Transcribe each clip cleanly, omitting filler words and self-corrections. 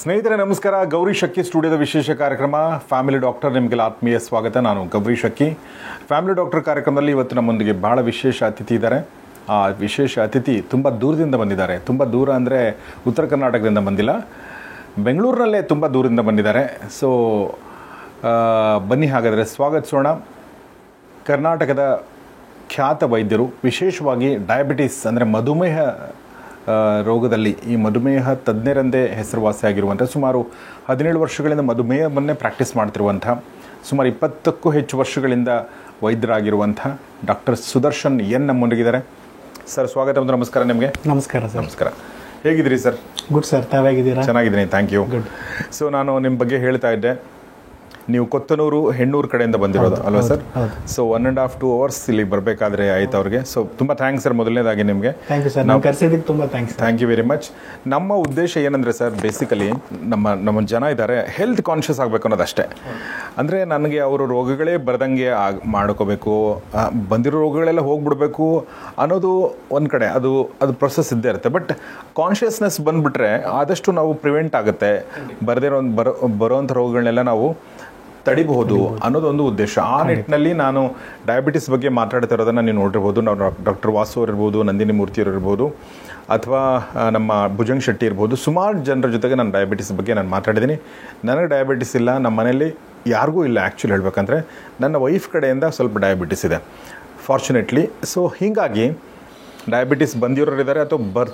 ಸ್ನೇಹಿತರೆ ನಮಸ್ಕಾರ. ಗೌರಿ ಶಕ್ಕಿ ಸ್ಟುಡಿಯೋದ ವಿಶೇಷ ಕಾರ್ಯಕ್ರಮ ಫ್ಯಾಮಿಲಿ ಡಾಕ್ಟರ್ ನಿಮಗೆಲ್ಲ ಆತ್ಮೀಯ ಸ್ವಾಗತ. ನಾನು ಗೌರಿ ಶಕ್ಕಿ. ಫ್ಯಾಮಿಲಿ ಡಾಕ್ಟರ್ ಕಾರ್ಯಕ್ರಮದಲ್ಲಿ ಇವತ್ತು ನಮ್ಮೊಂದಿಗೆ ಭಾಳ ವಿಶೇಷ ಅತಿಥಿ ಇದ್ದಾರೆ. ಆ ವಿಶೇಷ ಅತಿಥಿ ತುಂಬ ದೂರದಿಂದ ಬಂದಿದ್ದಾರೆ. ತುಂಬ ದೂರ ಅಂದರೆ ಉತ್ತರ ಕರ್ನಾಟಕದಿಂದ ಬಂದಿಲ್ಲ, ಬೆಂಗಳೂರಿನಲ್ಲೇ ತುಂಬ ದೂರದಿಂದ ಬಂದಿದ್ದಾರೆ. ಸೊ ಬನ್ನಿ ಹಾಗಾದರೆ ಸ್ವಾಗತಿಸೋಣ. ಕರ್ನಾಟಕದ ಖ್ಯಾತ ವೈದ್ಯರು, ವಿಶೇಷವಾಗಿ ಡಯಾಬಿಟಿಸ್ ಅಂದರೆ ಮಧುಮೇಹ ರೋಗದಲ್ಲಿ ಈ ಮಧುಮೇಹ ತಜ್ಞರೆಂದೇ ಹೆಸರುವಾಸಿಯಾಗಿರುವಂಥ ಸುಮಾರು 17 ವರ್ಷಗಳಿಂದ ಮಧುಮೇಹವನ್ನೇ ಪ್ರಾಕ್ಟೀಸ್ ಮಾಡ್ತಿರುವಂಥ, ಸುಮಾರು 20ಕ್ಕೂ ಹೆಚ್ಚು ವರ್ಷಗಳಿಂದ ವೈದ್ಯರಾಗಿರುವಂಥ ಡಾಕ್ಟರ್ ಸುದರ್ಶನ್ ಎನ್ ನಮ್ಮೊಂದಿಗಿದ್ದಾರೆ. ಸರ್ ಸ್ವಾಗತ ಮತ್ತು ನಮಸ್ಕಾರ ನಿಮಗೆ. ನಮಸ್ಕಾರ ಸರ್. ನಮಸ್ಕಾರ. ಹೇಗಿದ್ದೀರಿ ಸರ್? Good sir, ತಾವಾಗಿದ್ದೀರಾ? ಚೆನ್ನಾಗಿದ್ದೀನಿ, ಥ್ಯಾಂಕ್ ಯು. ಗುಡ್. ಸೊ ನಾನು ನಿಮ್ಮ ಬಗ್ಗೆ ಹೇಳ್ತಾ ಇದ್ದೆ, ನೀವು ಕೊತ್ತನೂರು ಹೆಣ್ಣೂರು ಕಡೆಯಿಂದ ಬಂದಿರೋದು ಅಲ್ವಾ ಸರ್? ಸೊ 1.5 to 2 hours ಇಲ್ಲಿ ಬರಬೇಕಾದ್ರೆ ಆಯ್ತು ಅವ್ರಿಗೆ. ಸೊ ತುಂಬ ಥ್ಯಾಂಕ್ಸ್ ಸರ್ ಮೊದಲನೇದಾಗಿ ನಿಮಗೆ. ಥ್ಯಾಂಕ್ ಯು ಸರ್, ನಾವು ಕರೆಸಿದ್ದಕ್ಕೆ ತುಂಬ thanks. Thank you very much. ನಮ್ಮ ಉದ್ದೇಶ ಏನಂದರೆ ಸರ್, ಬೇಸಿಕಲಿ ನಮ್ಮ ಜನ ಇದ್ದಾರೆ, ಹೆಲ್ತ್ ಕಾನ್ಷಿಯಸ್ ಆಗಬೇಕು ಅನ್ನೋದಷ್ಟೇ. ಅಂದರೆ ನನಗೆ ಅವರು ರೋಗಗಳೇ ಬರದಂಗೆ ಮಾಡ್ಕೋಬೇಕು, ಬಂದಿರೋ ರೋಗಗಳೆಲ್ಲ ಹೋಗ್ಬಿಡ್ಬೇಕು ಅನ್ನೋದು ಒಂದು ಕಡೆ ಅದು ಪ್ರೊಸೆಸ್ ಇದ್ದೇ ಇರುತ್ತೆ. ಬಟ್ ಕಾನ್ಷಿಯಸ್ನೆಸ್ ಬಂದುಬಿಟ್ರೆ ಆದಷ್ಟು ನಾವು ಪ್ರಿವೆಂಟ್ ಆಗುತ್ತೆ, ಬರೋವಂಥ ರೋಗಗಳನ್ನೆಲ್ಲ ನಾವು ತಡಿಬಹುದು ಅನ್ನೋದೊಂದು ಉದ್ದೇಶ. ಆ ನಿಟ್ಟಿನಲ್ಲಿ ನಾನು ಡಯಾಬಿಟಿಸ್ ಬಗ್ಗೆ ಮಾತಾಡ್ತಾ ಇರೋದನ್ನು ನೀವು ನೋಡಿರ್ಬೋದು. ನಾವು ಡಾಕ್ಟರ್ ವಾಸು ಅವ್ರು ಇರ್ಬೋದು, ನಂದಿನಿ ಮೂರ್ತಿಯವರು ಇರ್ಬೋದು, ಅಥವಾ ನಮ್ಮ ಭುಜಂಗ್ ಶೆಟ್ಟಿ ಇರ್ಬೋದು, ಸುಮಾರು ಜನರ ಜೊತೆಗೆ ನಾನು ಡಯಾಬಿಟಿಸ್ ಬಗ್ಗೆ ನಾನು ಮಾತಾಡಿದ್ದೀನಿ. ನನಗೆ ಡಯಾಬಿಟಿಸ್ ಇಲ್ಲ, ನಮ್ಮ ಮನೇಲಿ ಯಾರಿಗೂ ಇಲ್ಲ. ಆ್ಯಕ್ಚುಲಿ ಹೇಳಬೇಕಂದ್ರೆ ನನ್ನ ವೈಫ್ ಕಡೆಯಿಂದ ಸ್ವಲ್ಪ ಡಯಾಬಿಟಿಸ್ ಇದೆ ಫಾರ್ಚುನೇಟ್ಲಿ. ಸೊ ಹೀಗಾಗಿ ಡಯಾಬಿಟಿಸ್ ಬಂದಿರೋರು ಇದ್ದಾರೆ, ಅಥವಾ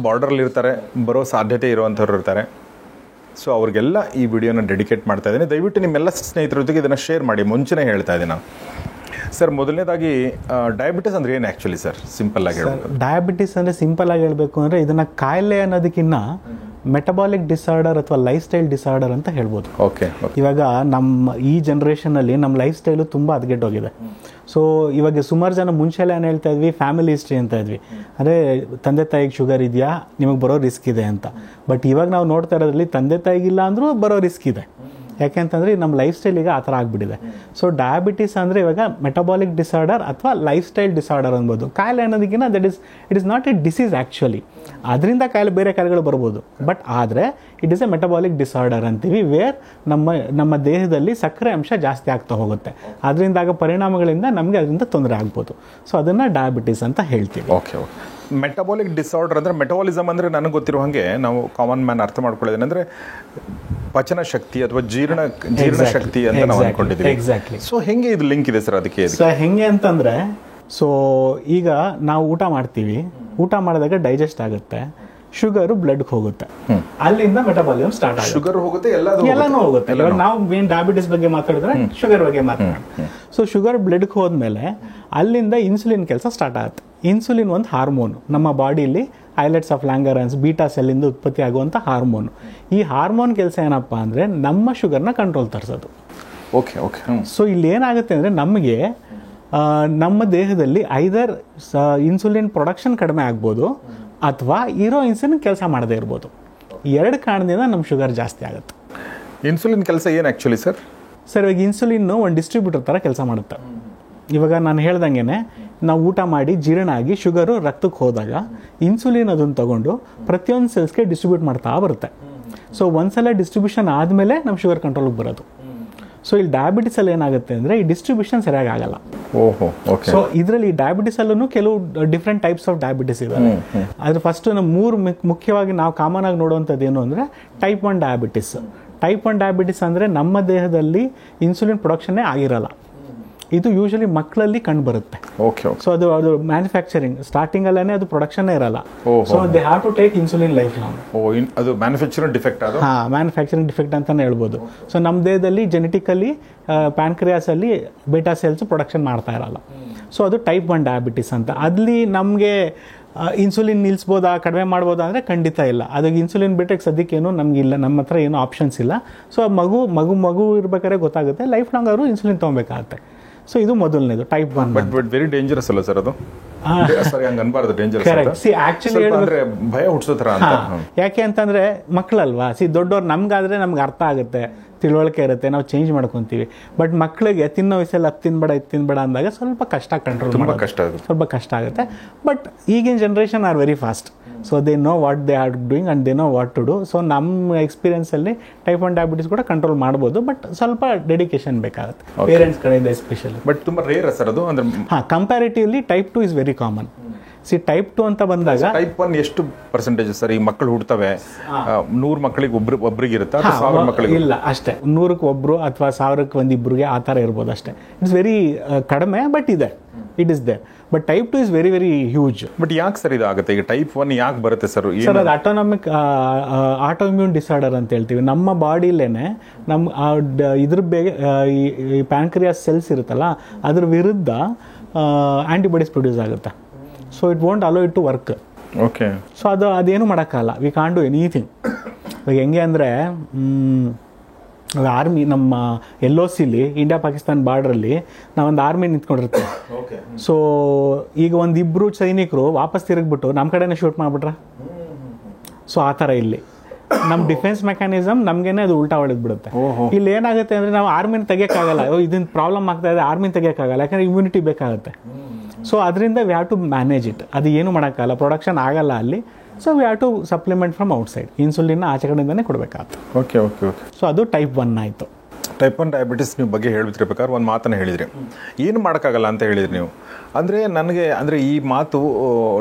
ಬಾರ್ಡರಲ್ಲಿ ಇರ್ತಾರೆ, ಬರೋ ಸಾಧ್ಯತೆ ಇರುವಂಥವ್ರು ಇರ್ತಾರೆ. ಸೊ ಅವ್ರಿಗೆಲ್ಲ ಈ ವಿಡಿಯೋನ ಡೆಡಿಕೇಟ್ ಮಾಡ್ತಾ ಇದ್ದೀನಿ. ದಯವಿಟ್ಟು ನಿಮ್ಮೆಲ್ಲ ಸ್ನೇಹಿತರ ಜೊತೆಗೆ ಇದನ್ನು ಶೇರ್ ಮಾಡಿ. ಮುಂಚೆನೇ ಹೇಳ್ತಾ ಇದ್ದೀನಿ ನಾನು. ಸರ್ ಮೊದಲನೇದಾಗಿ ಡಯಾಬಿಟಿಸ್ ಅಂದರೆ ಏನು ಆ್ಯಕ್ಚುಲಿ ಸರ್? ಸಿಂಪಲ್ ಆಗಿ ಹೇಳಬೇಕು. ಡಯಾಬಿಟಿಸ್ ಅಂದರೆ ಸಿಂಪಲ್ ಆಗಿ ಹೇಳಬೇಕು ಅಂದರೆ ಇದನ್ನು ಕಾಯಿಲೆ ಅನ್ನೋದಕ್ಕಿಂತ ಮೆಟಬಾಲಿಕ್ ಡಿಸಾರ್ಡರ್ ಅಥವಾ ಲೈಫ್ ಸ್ಟೈಲ್ ಡಿಸಾರ್ಡರ್ ಅಂತ ಹೇಳ್ಬೋದು. ಓಕೆ. ಇವಾಗ ನಮ್ಮ ಈ ಜನ್ರೇಷನಲ್ಲಿ ನಮ್ಮ ಲೈಫ್ ಸ್ಟೈಲು ತುಂಬ ಹದಗೆಟ್ಟೋಗಿದೆ. ಸೊ ಇವಾಗ ಸುಮಾರು ಜನ ಮುಂಚೆಲ್ಲ ಏನು ಹೇಳ್ತಾ ಇದ್ವಿ, ಫ್ಯಾಮಿಲಿ ಹಿಸ್ಟ್ರಿ ಅಂತ ಇದ್ವಿ, ಅಂದರೆ ತಂದೆ ತಾಯಿಗೆ ಶುಗರ್ ಇದೆಯಾ, ನಿಮಗೆ ಬರೋ ರಿಸ್ಕ್ ಇದೆ ಅಂತ. ಬಟ್ ಇವಾಗ ನಾವು ನೋಡ್ತಾ ಇರೋದ್ರಲ್ಲಿ ತಂದೆ ತಾಯಿಗಿಲ್ಲ ಅಂದರೂ ಬರೋ ರಿಸ್ಕ್ ಇದೆ. ಯಾಕೆ ಅಂತಂದರೆ ನಮ್ಮ ಲೈಫ್ ಸ್ಟೈಲ್ ಈಗ ಆ ಥರ ಆಗಿಬಿಟ್ಟಿದೆ. ಸೊ ಡಯಾಬಿಟಿಸ್ ಅಂದರೆ ಇವಾಗ ಮೆಟಬಾಲಿಕ್ ಡಿಸಾರ್ಡರ್ ಅಥವಾ ಲೈಫ್ ಸ್ಟೈಲ್ ಡಿಸಾರ್ಡರ್ ಅನ್ಬೋದು. ಕಾಯಿಲೆ ಅನ್ನೋದಕ್ಕಿಂತ it is not a disease actually. ಅದರಿಂದ ಕಾಯಿಲೆ ಬೇರೆ ಕಾಯಿಲೆಗಳು ಬರ್ಬೋದು, ಬಟ್ ಆದರೆ it is A metabolic disorder ಅಂತೀವಿ, ವೇರ್ ನಮ್ಮ ದೇಹದಲ್ಲಿ ಸಕ್ಕರೆ ಅಂಶ ಜಾಸ್ತಿ ಆಗ್ತಾ ಹೋಗುತ್ತೆ. ಅದರಿಂದಾಗ ಪರಿಣಾಮಗಳಿಂದ ನಮಗೆ ಅದರಿಂದ ತೊಂದರೆ ಆಗ್ಬೋದು. ಸೊ ಅದನ್ನು ಡಯಾಬಿಟಿಸ್ ಅಂತ ಹೇಳ್ತೀವಿ. ಓಕೆ. ಮೆಟಬಾಲಿಕ್ ಡಿಸಾರ್ಡರ್ ಅಂದರೆ, ಮೆಟಬಾಲಿಸಮ್ ಅಂದರೆ ನನಗೆ ಗೊತ್ತಿರೋ ಹಾಗೆ ನಾವು ಕಾಮನ್ ಮ್ಯಾನ್ ಅರ್ಥ ಮಾಡ್ಕೊಳ್ಳೋದೇನೆ ಅಂದರೆ ಪಚನ ಶಕ್ತಿ ಅಥವಾ ಜೀರ್ಣ ಶಕ್ತಿ ಅಂತ ನಾವು ಅನ್ಕೊಂಡಿದ್ದೀವಿ. ಎಕ್ಸಾಕ್ಟ್ಲಿ. ಸೊ ಹೆಂಗೆ ಇದು ಲಿಂಕ್ ಇದೆ ಸರ್ ಅದಕ್ಕೆ? ಸೊ ಹೆಂಗೆ ಅಂತಂದರೆ, ಸೊ ಈಗ ನಾವು ಊಟ ಮಾಡ್ತೀವಿ, ಊಟ ಮಾಡಿದಾಗ ಡೈಜೆಸ್ಟ್ ಆಗುತ್ತೆ, ಶುಗರು ಬ್ಲಡ್ಗೆ ಹೋಗುತ್ತೆ, ಅಲ್ಲಿಂದ ಮೆಟಬಾಲಿಸಮ್ ಸ್ಟಾರ್ಟ್ ಆಗುತ್ತೆ. ಶುಗರ್ ಹೋಗುತ್ತೆ, ಎಲ್ಲನೂ ಹೋಗುತ್ತೆ. ಇವಾಗ ನಾವು ಮೇನ್ ಡಯಾಬಿಟಿಸ್ ಬಗ್ಗೆ ಮಾತಾಡಿದ್ರೆ ಶುಗರ್ ಬಗ್ಗೆ ಮಾತಾಡೋಣ. ಸೊ ಶುಗರ್ ಬ್ಲಡ್ಗೆ ಹೋದ್ಮೇಲೆ ಅಲ್ಲಿಂದ ಇನ್ಸುಲಿನ್ ಕೆಲಸ ಸ್ಟಾರ್ಟ್ ಆಗುತ್ತೆ. ಇನ್ಸುಲಿನ್ ಒಂದು ಹಾರ್ಮೋನ್, ನಮ್ಮ ಬಾಡಿಲಿ ಐಲೆಟ್ಸ್ ಆಫ್ ಲ್ಯಾಂಗರನ್ಸ್ ಬೀಟಾ ಸೆಲ್ಲಿಂದ ಉತ್ಪತ್ತಿ ಆಗುವಂಥ ಹಾರ್ಮೋನ್. ಈ ಹಾರ್ಮೋನ್ ಕೆಲಸ ಏನಪ್ಪ ಅಂದರೆ ನಮ್ಮ ಶುಗರ್ನ ಕಂಟ್ರೋಲ್ ತರಿಸೋದು. ಓಕೆ. ಸೊ ಇಲ್ಲಿ ಏನಾಗುತ್ತೆ ಅಂದರೆ ನಮಗೆ ನಮ್ಮ ದೇಹದಲ್ಲಿ ಐದರ್ ಇನ್ಸುಲಿನ್ ಪ್ರೊಡಕ್ಷನ್ ಕಡಿಮೆ ಆಗ್ಬೋದು ಅಥವಾ ಇರೋ ಇನ್ಸುಲಿನ್ ಕೆಲಸ ಮಾಡದೇ ಇರ್ಬೋದು. ಎರಡು ಕಾರಣದಿಂದ ನಮ್ಮ ಶುಗರ್ ಜಾಸ್ತಿ ಆಗುತ್ತೆ. ಇನ್ಸುಲಿನ್ ಕೆಲಸ ಏನು ಆ್ಯಕ್ಚುಲಿ ಸರ್? ಸರ್ ಇವಾಗ ಇನ್ಸುಲಿನ್ನು ಒಂದು ಡಿಸ್ಟ್ರಿಬ್ಯೂಟರ್ ಥರ ಕೆಲಸ ಮಾಡುತ್ತೆ. ಇವಾಗ ನಾನು ಹೇಳ್ದಂಗೆ ನಾವು ಊಟ ಮಾಡಿ ಜೀರ್ಣ ಆಗಿ ಶುಗರು ರಕ್ತಕ್ಕೆ ಹೋದಾಗ ಇನ್ಸುಲಿನ್ ಅದನ್ನು ತಗೊಂಡು ಪ್ರತಿಯೊಂದು ಸೆಲ್ಸ್ಗೆ ಡಿಸ್ಟ್ರಿಬ್ಯೂಟ್ ಮಾಡ್ತಾ ಬರುತ್ತೆ. ಸೊ ಒಂದ್ಸಲ ಡಿಸ್ಟ್ರಿಬ್ಯೂಷನ್ ಆದಮೇಲೆ ನಮ್ಮ ಶುಗರ್ ಕಂಟ್ರೋಲ್ಗೆ ಬರೋದು. ಸೊ ಇಲ್ಲಿ ಡಯಾಬಿಟಿಸಲ್ಲಿ ಏನಾಗುತ್ತೆ ಅಂದರೆ ಈ ಡಿಸ್ಟ್ರಿಬ್ಯೂಷನ್ ಸರಿಯಾಗಿ ಆಗಲ್ಲ. ಸೊ ಇದರಲ್ಲಿ ಡಯಾಬಿಟಿಸಲ್ಲೂ ಕೆಲವು ಡಿಫ್ರೆಂಟ್ ಟೈಪ್ಸ್ ಆಫ್ ಡಯಾಬಿಟಿಸ್ ಇದಾವೆ. ಅದ್ರ ಫಸ್ಟ್ ಮೂರು ಮುಖ್ಯವಾಗಿ ನಾವು ಕಾಮನ್ ಆಗಿ ನೋಡುವಂಥದ್ದು ಏನು ಅಂದರೆ ಟೈಪ್ 1 ಡಯಾಬಿಟಿಸ್. ಟೈಪ್ 1 ಡಯಾಬಿಟಿಸ್ ಅಂದರೆ ನಮ್ಮ ದೇಹದಲ್ಲಿ ಇನ್ಸುಲಿನ್ ಪ್ರೊಡಕ್ಷನ್ನೇ ಆಗಿರಲ್ಲ. ಇದು ಯೂಶಲಿ ಮಕ್ಕಳಲ್ಲಿ ಕಂಡು ಬರುತ್ತೆ. ಸೊ ಅದು ಮ್ಯಾನುಫ್ಯಾಕ್ಚರಿಂಗ್ ಸ್ಟಾರ್ಟಿಂಗ್ ಅಲ್ಲೇ ಅದು ಪ್ರೊಡಕ್ಷನ್ನೇ ಇರಲ್ಲ. So they have to take insulin life long. ಅದು ಮ್ಯಾನುಫ್ಯಾಕ್ಚರಿಂಗ್ ಡಿಫೆಕ್ಟ್. ಮ್ಯಾನುಫ್ಯಾಕ್ಚರಿಂಗ್ ಡಿಫೆಕ್ಟ್ ಅಂತಾನೆ ಹೇಳ್ಬೋದು. ಸೊ ನಮ್ಮ ದೇಹದಲ್ಲಿ ಜೆನೆಟಿಕಲಿ ಪ್ಯಾನ್ಕ್ರಿಯಾಸ್ ಅಲ್ಲಿ ಬೀಟಾ ಸೆಲ್ಸ್ ಪ್ರೊಡಕ್ಷನ್ ಮಾಡ್ತಾ ಇರಲ್ಲ. ಸೊ ಅದು ಟೈಪ್ 1 ಡಯಾಬಿಟಿಸ್ ಅಂತ. ಅಲ್ಲಿ ನಮಗೆ ಇನ್ಸುಲಿನ್ ನಿಲ್ಲಿಸ್ಬೋದಾ, ಕಡಿಮೆ ಮಾಡ್ಬೋದಾ ಅಂದರೆ ಖಂಡಿತ ಇಲ್ಲ. ಅದಕ್ಕೆ ಇನ್ಸುಲಿನ್ ಬಿಟ್ಟರೆ ಸದ್ಯಕ್ಕೇನು ನಮಗಿಲ್ಲ, ನಮ್ಮ ಹತ್ರ ಏನೂ ಆಪ್ಷನ್ಸ್ ಇಲ್ಲ. ಸೊ ಮಗು ಇರ್ಬೇಕಾದ್ರೆ ಗೊತ್ತಾಗುತ್ತೆ, ಲೈಫ್ ಲಾಂಗ್ ಅವರು ಇನ್ಸುಲಿನ್ ತೊಗೊಬೇಕಾಗತ್ತೆ. ಸೊ ಇದು ಮೊದಲನೇದು ಟೈಪ್ 1. ಬಟ್ ವೆರಿ ಡೇಂಜರಸ್ ಅಲ್ಲ ಸರ್ ಅದು? ಸರಿ, ಹಂಗೆ ಅನ್ಬಾರ್ದು ಡೇಂಜರಸ್. ಆಕ್ಚುಲಿ ಭಯ ಹುಟ್ಟಿಸೋ ಥರ ಅಂತ. ಯಾಕೆ ಅಂತಂದ್ರೆ ಮಕ್ಕಳಲ್ವಾ, ದೊಡ್ಡವ್ರು ನಮ್ಗಾದ್ರೆ ನಮ್ಗೆ ಅರ್ಥ ಆಗುತ್ತೆ, ತಿಳುವಳಿಕೆ ಇರುತ್ತೆ, ನಾವು ಚೇಂಜ್ ಮಾಡ್ಕೊತೀವಿ. ಬಟ್ ಮಕ್ಕಳಿಗೆ ತಿನ್ನೋ ವಯಸ್ಸಲ್ಲಿ ಅದು ತಿನ್ಬೇಡ ಇದು ತಿನ್ಬೇಡ ಅಂದಾಗ ಸ್ವಲ್ಪ ಕಷ್ಟ ಕಂಟ್ರೋಲ್ ತುಂಬ ಕಷ್ಟ ಆಗುತ್ತೆ. ಸ್ವಲ್ಪ ಕಷ್ಟ ಆಗುತ್ತೆ. ಬಟ್ ಈಗಿನ generation are very fast, so they know what they are doing and they know what to do. So ನಮ್ಮ ಎಕ್ಸ್ಪೀರಿಯನ್ಸಲ್ಲಿ ಟೈಪ್ 1 ಡಯಾಬಿಟಿಸ್ ಕೂಡ ಕಂಟ್ರೋಲ್ ಮಾಡ್ಬೋದು, ಬಟ್ ಸ್ವಲ್ಪ ಡೆಡಿಕೇಶನ್ ಬೇಕಾಗುತ್ತೆ ಪೇರೆಂಟ್ಸ್ ಕಡೆಯಿಂದ ಎಸ್ಪೆಷಲಿ. ಬಟ್ ತುಂಬ ರೇರ್ ಸರ್ ಅದು ಅಂದ್ರೆ? ಹಾಂ, comparatively type 2 is very common. See type 2 ಅಂತ ಬಂದಾಗ ಟೈಪ್ 1 ಎಷ್ಟು ಪರ್ಸೆಂಟೇಜ್ ಸರ್? ಈ ಮಕ್ಕಳು ಹುಡ್ತವೆ 100 ಮಕ್ಕಳಿಗೆ ಒಬ್ರಿಗೆ ಇರುತ್ತೆ, 1000 ಮಕ್ಕಳಿಗೆ ಇಲ್ಲ ಅಷ್ಟೇ, 100ಕ್ಕೆ ಒಬ್ರು ಅಥವಾ 1000ಕ್ಕೆ ಒಂದಿಬ್ರಿಗೆ ಆ ಥರ ಇರ್ಬೋದು ಅಷ್ಟೇ. ಇಟ್ಸ್ ವೆರಿ ಕಡಿಮೆ, ಬಟ್ ಇದೆ, it is there. But type 2 is very very huge. But ಯಾಕೆ ಸರ್ ಇದಾಗುತ್ತೆ? ಈಗ ಟೈಪ್ 1 ಯಾಕೆ ಬರುತ್ತೆ ಸರ್? ಸರ್ ಅದು ಆಟೋಮ್ಯೂನ್ ಡಿಸಾರ್ಡರ್ ಅಂತ ಹೇಳ್ತೀವಿ. ನಮ್ಮ ಬಾಡಿಲೇನೆ ನಮ್ಮ ಇದ್ರ ಈ ಪ್ಯಾಂಕ್ರಿಯಾಸ್ ಸೆಲ್ಸ್ ಇರುತ್ತಲ್ಲ, ಅದ್ರ ವಿರುದ್ಧ ಆಂಟಿಬಾಡೀಸ್ ಪ್ರೊಡ್ಯೂಸ್ ಆಗುತ್ತೆ. So it won't allow it to work. Okay. So ಅದೇನು ಮಾಡೋಕ್ಕಲ್ಲ, ವಿ ಕಾಂಟ್ ಡು ಎನಿಥಿಂಗ್. ಇವಾಗ ಹೆಂಗೆ ಅಂದರೆ ಆರ್ಮಿ ನಮ್ಮ LOCಲಿ ಇಂಡಿಯಾ ಪಾಕಿಸ್ತಾನ್ ಬಾರ್ಡ್ರಲ್ಲಿ ನಾವೊಂದು ಆರ್ಮಿ ನಿಂತ್ಕೊಂಡಿರ್ತೀವಿ. ಸೊ ಈಗ ಒಂದಿಬ್ಬರು ಸೈನಿಕರು ವಾಪಸ್ ತಿರುಗಿಬಿಟ್ಟು ನಮ್ಮ ಕಡೆನೇ ಶೂಟ್ ಮಾಡಿಬಿಟ್ರೆ, ಸೊ ಆ ಥರ ಇಲ್ಲಿ ನಮ್ಮ ಡಿಫೆನ್ಸ್ ಮೆಕ್ಯಾನಿಸಮ್ ನಮಗೇನೆ ಅದು ಉಲ್ಟಾ ಹೊಡೆದ್ಬಿಡುತ್ತೆ. ಇಲ್ಲಿ ಏನಾಗುತ್ತೆ ಅಂದರೆ ನಾವು ಆರ್ಮಿನ ತೆಗಿಯೋಕ್ಕಾಗಲ್ಲ, ಇದನ್ನ ಪ್ರಾಬ್ಲಮ್ ಆಗ್ತಾ ಇದೆ, ಆರ್ಮಿನ ತೆಗಿಯೋಕ್ಕಾಗಲ್ಲ, ಯಾಕಂದರೆ ಇಮ್ಯುನಿಟಿ ಬೇಕಾಗುತ್ತೆ. ಸೊ ಅದರಿಂದ we have to manage it. ಅದು ಏನು ಮಾಡೋಕ್ಕಾಗಲ್ಲ, ಪ್ರೊಡಕ್ಷನ್ ಆಗಲ್ಲ ಅಲ್ಲಿ. So we have to supplement from outside, ಇನ್ಸುಲಿನ್ನ ಆಚೆ ಕಡೆಯಿಂದನೇ ಕೊಡಬೇಕಾಗುತ್ತೆ. Okay okay okay. ಸೊ ಅದು ಟೈಪ್ 1 ಆಯಿತು. ಟೈಪ್ 1 ಡಯಾಬಿಟಿಸ್ ನೀವು ಬಗ್ಗೆ ಹೇಳ್ತಿರ್ಬೇಕಾದ್ರೆ ಒಂದು ಮಾತನ್ನು ಹೇಳಿದ್ರಿ, ಏನು ಮಾಡೋಕ್ಕಾಗಲ್ಲ ಅಂತ ಹೇಳಿದ್ರಿ ನೀವು. ಅಂದರೆ ನನಗೆ ಅಂದರೆ ಈ ಮಾತು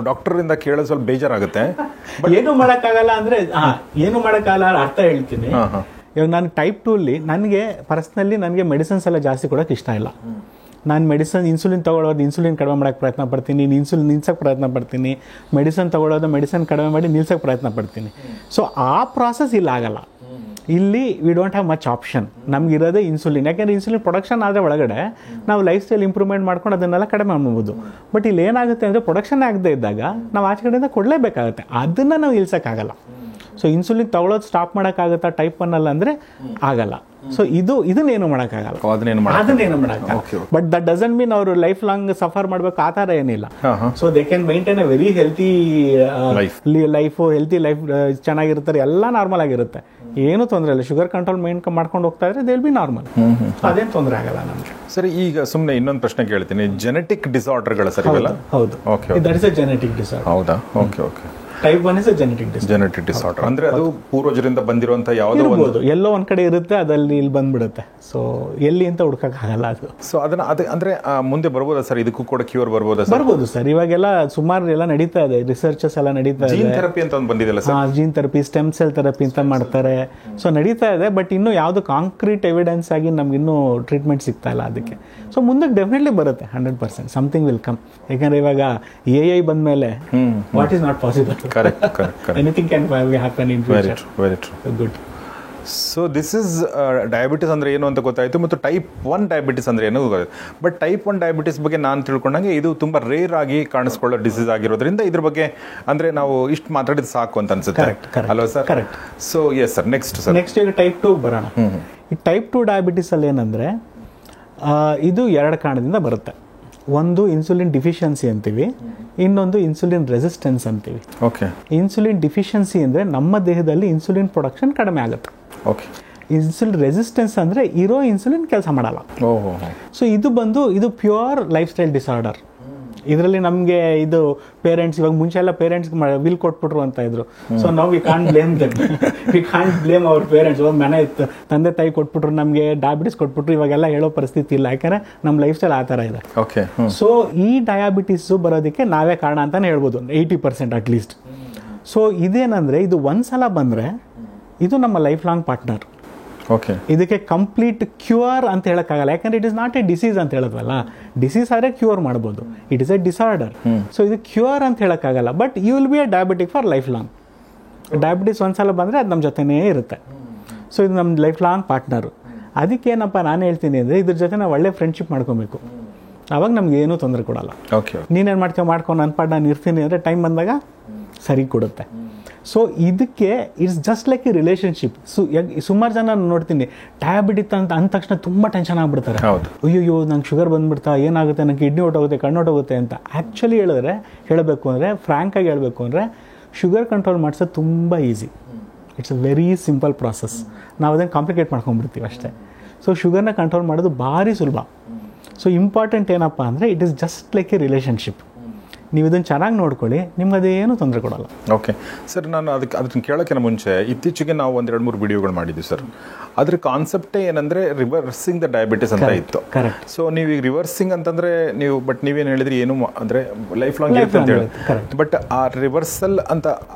ಡಾಕ್ಟರಿಂದ ಕೇಳೋದು ಸ್ವಲ್ಪ ಬೇಜಾರಾಗುತ್ತೆ. ಏನು ಮಾಡೋಕ್ಕಾಗಲ್ಲ ಅಂದರೆ ಏನು ಮಾಡೋಕ್ಕಾಗಲ್ಲ ಅರ್ಥ ಹೇಳ್ತೀನಿ. ಇವಾಗ ನಾನು ಟೈಪ್ 2ಅಲ್ಲಿ ನನಗೆ ಪರ್ಸ್ನಲಿ ನನಗೆ ಮೆಡಿಸಿನ್ಸ್ ಎಲ್ಲ ಜಾಸ್ತಿ ಕೊಡೋಕೆ ಇಷ್ಟ ಇಲ್ಲ. ನಾನು ಇನ್ಸುಲಿನ್ ತೊಗೊಳೋದು ಇನ್ಸುಲಿನ್ ಕಡಿಮೆ ಮಾಡೋಕ್ಕೆ ಪ್ರಯತ್ನ ಪಡ್ತೀನಿ, ಇನ್ಸುಲಿನ್ ನಿಲ್ಸೋಕ್ಕೆ ಪ್ರಯತ್ನ ಪಡ್ತೀನಿ, ಮೆಡಿಸನ್ ತೊಗೊಳೋದು ಮೆಡಿಸನ್ ಕಡಿಮೆ ಮಾಡಿ ನಿಲ್ಸೋಕ್ಕೆ ಪ್ರಯತ್ನ ಪಡ್ತೀನಿ. ಸೊ ಆ ಪ್ರಾಸೆಸ್ ಇಲ್ಲಿ ಆಗಲ್ಲ. ಇಲ್ಲಿ we don't have much option. ನಮಗಿರೋದೇ ಇನ್ಸುಲಿನ್. ಯಾಕೆಂದರೆ ಇನ್ಸುಲಿನ್ ಪ್ರೊಡಕ್ಷನ್ ಆದರೆ ಒಳಗಡೆ ನಾವು ಲೈಫ್ ಸ್ಟೈಲ್ ಇಂಪ್ರೂವ್ಮೆಂಟ್ ಮಾಡ್ಕೊಂಡು ಅದನ್ನೆಲ್ಲ ಕಡಿಮೆ ಮಾಡ್ಬೋದು. ಬಟ್ ಇಲ್ಲಿ ಏನಾಗುತ್ತೆ ಅಂದರೆ ಪ್ರೊಡಕ್ಷನ್ ಆಗದೆ ಇದ್ದಾಗ ನಾವು ಆಚೆ ಕಡೆಯಿಂದ ಕೊಡಲೇಬೇಕಾಗುತ್ತೆ, ಅದನ್ನು ನಾವು ನಿಲ್ಸೋಕ್ಕಾಗಲ್ಲ. ಸೊ ಇನ್ಸುಲಿನ್ ತೊಗೊಳೋದು ಸ್ಟಾಪ್ ಮಾಡೋಕ್ಕಾಗುತ್ತಾ ಟೈಪ್ 1 ಅಂದರೆ ಆಗಲ್ಲ. ಸೊ ಇದನ್ನೇನು ಮಾಡೋಕ್ಕಾಗಲ್ಲ, ಅದನ್ನೇನು ಮಾಡೋಕ್ಕಾಗಲ್ಲ. ಬಟ್ ದಟ್ ಡಸಂಟ್ ಮೀನ್ ಅವರು ಲೈಫ್ ಲಾಂಗ್ ಸಫರ್ ಮಾಡಬೇಕು, ಆ ಥರ ಏನಿಲ್ಲ. So they can maintain A very healthy life, healthy life ಚೆನ್ನಾಗಿರ್ತಾರೆ, ಎಲ್ಲ ನಾರ್ಮಲ್ ಆಗಿರುತ್ತೆ, ಏನು ತೊಂದರೆ ಇಲ್ಲ. ಶುಗರ್ ಕಂಟ್ರೋಲ್ ಮಾಡ್ಕೊಂಡು ಹೋಗ್ತಾ ಇದ್ರೆ ದೇ ವಿಲ್ ಬಿ ನಾರ್ಮಲ್, ಅದೇನು ತೊಂದರೆ ಆಗಲ್ಲ ನಮಗೆ. ಸರಿ, ಈಗ ಸುಮ್ಮನೆ ಇನ್ನೊಂದು ಪ್ರಶ್ನೆ ಕೇಳ್ತೀನಿ, ಜೆನೆಟಿಕ್ ಡಿಸಾರ್ಡರ್ಗಳ ಸರ್ ಇವೆಲ್ಲ? ಹೌದು, that is a genetic disorder. ಹೌದಾ? Okay okay. Type 1 is a genetic disorder. ಅಂದ್ರೆ ಅದು ಪೂರ್ವಜರಿಂದ ಬಂದಿರುವಂತ ಯಾವುದೋ ಒಂದು ಎಲ್ಲೋ ಒಂದ್ ಕಡೆ ಇರುತ್ತೆ, ಅದಲ್ಲಿ ಇಲ್ಲಿ ಬಂದ್ಬಿಡುತ್ತೆ. ಸೊ ಎಲ್ಲಿ ಅಂತ ಹುಡ್ಕಕ್ಕಾಗಲ್ಲ ಅದು. ಸೊ ಅದನ್ನ ಅಂದ್ರೆ ಮುಂದೆ ಬರ್ಬೋದಾ ಸರ್? ಇದಕ್ಕೂ ಕೂಡ ಕ್ಯೂರ್ ಬರ್ಬೋದಾ ಸರ್? ಬರ್ಬೋದು ಸರ್. ಇವಾಗೆಲ್ಲ ಸುಮಾರು ಎಲ್ಲ ನಡೀತಾ ಇದೆ, ರಿಸರ್ಚಸ್ ಎಲ್ಲ ನಡೀತಾ ಇದೆ. ಜೀನ್ ಥೆರಪಿ ಅಂತ ಒಂದು ಬಂದಿದೆಯಲ್ಲ ಸರ್? Gene therapy, stem cell therapy ಅಂತ ಮಾಡ್ತಾರೆ. ಸೊ ನಡೀತಾ ಇದೆ, ಬಟ್ ಇನ್ನೂ ಯಾವುದು ಕಾಂಕ್ರೀಟ್ ಎವಿಡೆನ್ಸ್ ಆಗಿ ನಮ್ಗೆ ಇನ್ನೂ ಟ್ರೀಟ್ಮೆಂಟ್ ಸಿಗ್ತಾ ಇಲ್ಲ ಅದಕ್ಕೆ. ಸೊ ಮುಂದಕ್ಕೆ ಡೆಫಿನೆಟ್ಲಿ ಬರುತ್ತೆ, 100% ಸಮಥಿಂಗ್ ವಿಲ್ ಕಮ್. ಯಾಕಂದ್ರೆ ಇವಾಗ AI ಬಂದ್ಮೇಲೆ what is not possible. Correct. Anything can happen in future. Very true. Good. So this is diabetes ಅಂದರೆ ಏನು ಅಂತ ಗೊತ್ತಾಯಿತು, ಮತ್ತು ಟೈಪ್ 1 ಡಯಾಬಿಟಿಸ್ ಅಂದರೆ ಏನು ಗೊತ್ತಾಯಿತು. ಬಟ್ ಟೈಪ್ 1 ಡಯಾಬಿಟಿಸ್ ಬಗ್ಗೆ ನಾನು ತಿಳ್ಕೊಂಡಂಗೆ ಇದು ತುಂಬ ರೇರ್ ಆಗಿ ಕಾಣಿಸ್ಕೊಳ್ಳೋ ಡಿಸೀಸ್ ಆಗಿರೋದ್ರಿಂದ ಇದ್ರ ಬಗ್ಗೆ ಅಂದರೆ ನಾವು ಇಷ್ಟು ಮಾತಾಡಿದ ಸಾಕು ಅಂತ ಅನ್ಸುತ್ತೆ ಅಲ್ವಾ sir? Correct. So yes sir, next ಈಗ ಟೈಪ್ 2 ಬರೋಣ. ಈ ಟೈಪ್ 2 ಡಯಾಬಿಟಿಸಲ್ಲಿ ಏನಂದರೆ ಇದು 2 ಕಾರಣದಿಂದ ಬರುತ್ತೆ. ಒಂದು ಇನ್ಸುಲಿನ್ ಡಿಫಿಷಿಯನ್ಸಿ ಅಂತೀವಿ, ಇನ್ನೊಂದು ಇನ್ಸುಲಿನ್ ರೆಸಿಸ್ಟೆನ್ಸ್ ಅಂತೀವಿ. ಓಕೆ. ಇನ್ಸುಲಿನ್ ಡಿಫಿಷಿಯನ್ಸಿ ಅಂದರೆ ನಮ್ಮ ದೇಹದಲ್ಲಿ ಇನ್ಸುಲಿನ್ ಪ್ರೊಡಕ್ಷನ್ ಕಡಿಮೆ ಆಗುತ್ತೆ. ಓಕೆ. ಇನ್ಸುಲಿನ್ ರೆಸಿಸ್ಟೆನ್ಸ್ ಅಂದರೆ ಇರೋ ಇನ್ಸುಲಿನ್ ಕೆಲಸ ಮಾಡಲ್ಲ. ಓಹೋ. ಸೊ ಇದು ಪ್ಯೂರ್ ಲೈಫ್ ಸ್ಟೈಲ್ ಡಿಸಾರ್ಡರ್. ಇದರಲ್ಲಿ ನಮಗೆ ಇದು ಪೇರೆಂಟ್ಸ್, ಇವಾಗ ಮುಂಚೆ ಎಲ್ಲ ಪೇರೆಂಟ್ಸ್ಗೆ ವಿಲ್ ಕೊಟ್ಬಿಟ್ರು ಅಂತ ಇದ್ರು. ಸೊ ನಾವು we can't blame them, we can't blame our parents. ಮನೆ ಇತ್ತು, ತಂದೆ ತಾಯಿ ಕೊಟ್ಬಿಟ್ರು, ನಮಗೆ ಡಯಾಬಿಟಿಸ್ ಕೊಟ್ಬಿಟ್ರು, ಇವಾಗೆಲ್ಲ ಹೇಳೋ ಪರಿಸ್ಥಿತಿ ಇಲ್ಲ, ಯಾಕಂದರೆ ನಮ್ಮ ಲೈಫ್ ಸ್ಟೈಲ್ ಆ ಥರ ಇದೆ. ಓಕೆ. ಸೊ ಈ ಡಯಾಬಿಟಿಸು ಬರೋದಕ್ಕೆ ನಾವೇ ಕಾರಣ ಅಂತಲೇ ಹೇಳ್ಬೋದು, 80% ಅಟ್ಲೀಸ್ಟ್. ಸೊ ಇದೇನಂದರೆ ಇದು ಒಂದ್ಸಲ ಬಂದರೆ ಇದು ನಮ್ಮ ಲೈಫ್ ಲಾಂಗ್ ಪಾರ್ಟ್ನರ್. ಓಕೆ. ಇದಕ್ಕೆ ಕಂಪ್ಲೀಟ್ ಕ್ಯೂರ್ ಅಂತ ಹೇಳೋಕ್ಕಾಗಲ್ಲ, ಯಾಕಂದ್ರೆ it is not a disease ಅಂತ ಹೇಳೋದ್ವಲ್ಲ. ಡಿಸೀಸ್ ಆದರೆ ಕ್ಯೂರ್ ಮಾಡ್ಬೋದು, it is a disorder. So ಇದು ಕ್ಯೂರ್ ಅಂತ ಹೇಳೋಕ್ಕಾಗಲ್ಲ, but you will be a diabetic for life long. Diabetes ಒಂದ್ಸಲ ಬಂದರೆ ಅದು ನಮ್ಮ ಜೊತೆನೇ ಇರುತ್ತೆ. ಸೊ ಇದು ನಮ್ಮ ಲೈಫ್ ಲಾಂಗ್ ಪಾರ್ಟ್ನರು. ಅದಕ್ಕೇನಪ್ಪ ನಾನು ಹೇಳ್ತೀನಿ ಅಂದರೆ ಇದ್ರ ಜೊತೆ ನಾವು ಒಳ್ಳೆ ಫ್ರೆಂಡ್ಶಿಪ್ ಮಾಡ್ಕೊಬೇಕು, ಆವಾಗ ನಮ್ಗೆ ಏನೂ ತೊಂದರೆ ಕೊಡಲ್ಲ. ಓಕೆ. ನೀನೇನು ಮಾಡ್ಕೊಂಡು ನನ್ನ ಪಾಡ್ ನಾನು ಇರ್ತೀನಿ ಅಂದರೆ ಟೈಮ್ ಬಂದಾಗ ಸರಿ ಕೊಡುತ್ತೆ. ಸೊ ಇದಕ್ಕೆ it's just like A relationship. ಸುಮಾರು ಜನ ನೋಡ್ತೀನಿ ಡಯಾಬಿಟಿಸ್ ಅಂತ ಅಂದ ತಕ್ಷಣ ತುಂಬ ಟೆನ್ಷನ್ ಆಗ್ಬಿಡ್ತಾರೆ. ಅಯ್ಯೋ ನಂಗೆ ಶುಗರ್ ಬಂದ್ಬಿಡ್ತಾ, ಏನಾಗುತ್ತೆ, ನಂಗೆ ಕಿಡ್ನಿ ಹೊಟ್ಟೋಗುತ್ತೆ, ಕಣ್ಣು ಹೊಟ್ಟೋಗುತ್ತೆ ಅಂತ. ಆ್ಯಕ್ಚುಲಿ ಹೇಳಬೇಕು ಅಂದರೆ ಫ್ರ್ಯಾಂಕಾಗಿ ಹೇಳಬೇಕು ಅಂದರೆ ಶುಗರ್ ಕಂಟ್ರೋಲ್ ಮಾಡಿಸೋದು ತುಂಬ easy. It's a very simple process. ನಾವು ಅದನ್ನು ಕಾಂಪ್ಲಿಕೇಟ್ ಮಾಡ್ಕೊಂಡ್ಬಿಡ್ತೀವಿ ಅಷ್ಟೇ. ಸೊ ಶುಗರ್ನ ಕಂಟ್ರೋಲ್ ಮಾಡೋದು ಭಾರಿ ಸುಲಭ. ಸೊ ಇಂಪಾರ್ಟೆಂಟ್ ಏನಪ್ಪ ಅಂದರೆ it is just like A relationship. ನೀವು ಇದನ್ನು ಚೆನ್ನಾಗಿ ನೋಡ್ಕೊಳ್ಳಿ, ನಿಮ್ಗೆ ಅದೇನು ತೊಂದರೆ ಕೊಡಲ್ಲ. ಓಕೆ ಸರ್, ನಾನು ಅದನ್ನ ಕೇಳೋಕ್ಕಿಂತ ಮುಂಚೆ ಇತ್ತೀಚೆಗೆ ನಾವು 1-2-3 ವಿಡಿಯೋಗಳು ಮಾಡಿದ್ವಿ ಸರ್. ಅದ್ರ ಕಾನ್ಸೆಪ್ಟೇ ಏನಂದರೆ ರಿವರ್ಸಿಂಗ್ ದ ಡಯಾಬಿಟಿಸ್ ಅಂತ ಇತ್ತು. ಕರೆಕ್ಟ್. ಸೊ ನೀವು ಈಗ ರಿವರ್ಸಿಂಗ್ ಅಂತಂದರೆ ನೀವೇನು ಹೇಳಿದ್ರಿ, ಏನು ಅಂದರೆ ಲೈಫ್ ಲಾಂಗ್ ಇರುತ್ತೆ ಅಂತ ಹೇಳಿ. ಬಟ್ ಆ ರಿವರ್ಸಲ್ ಅಂತ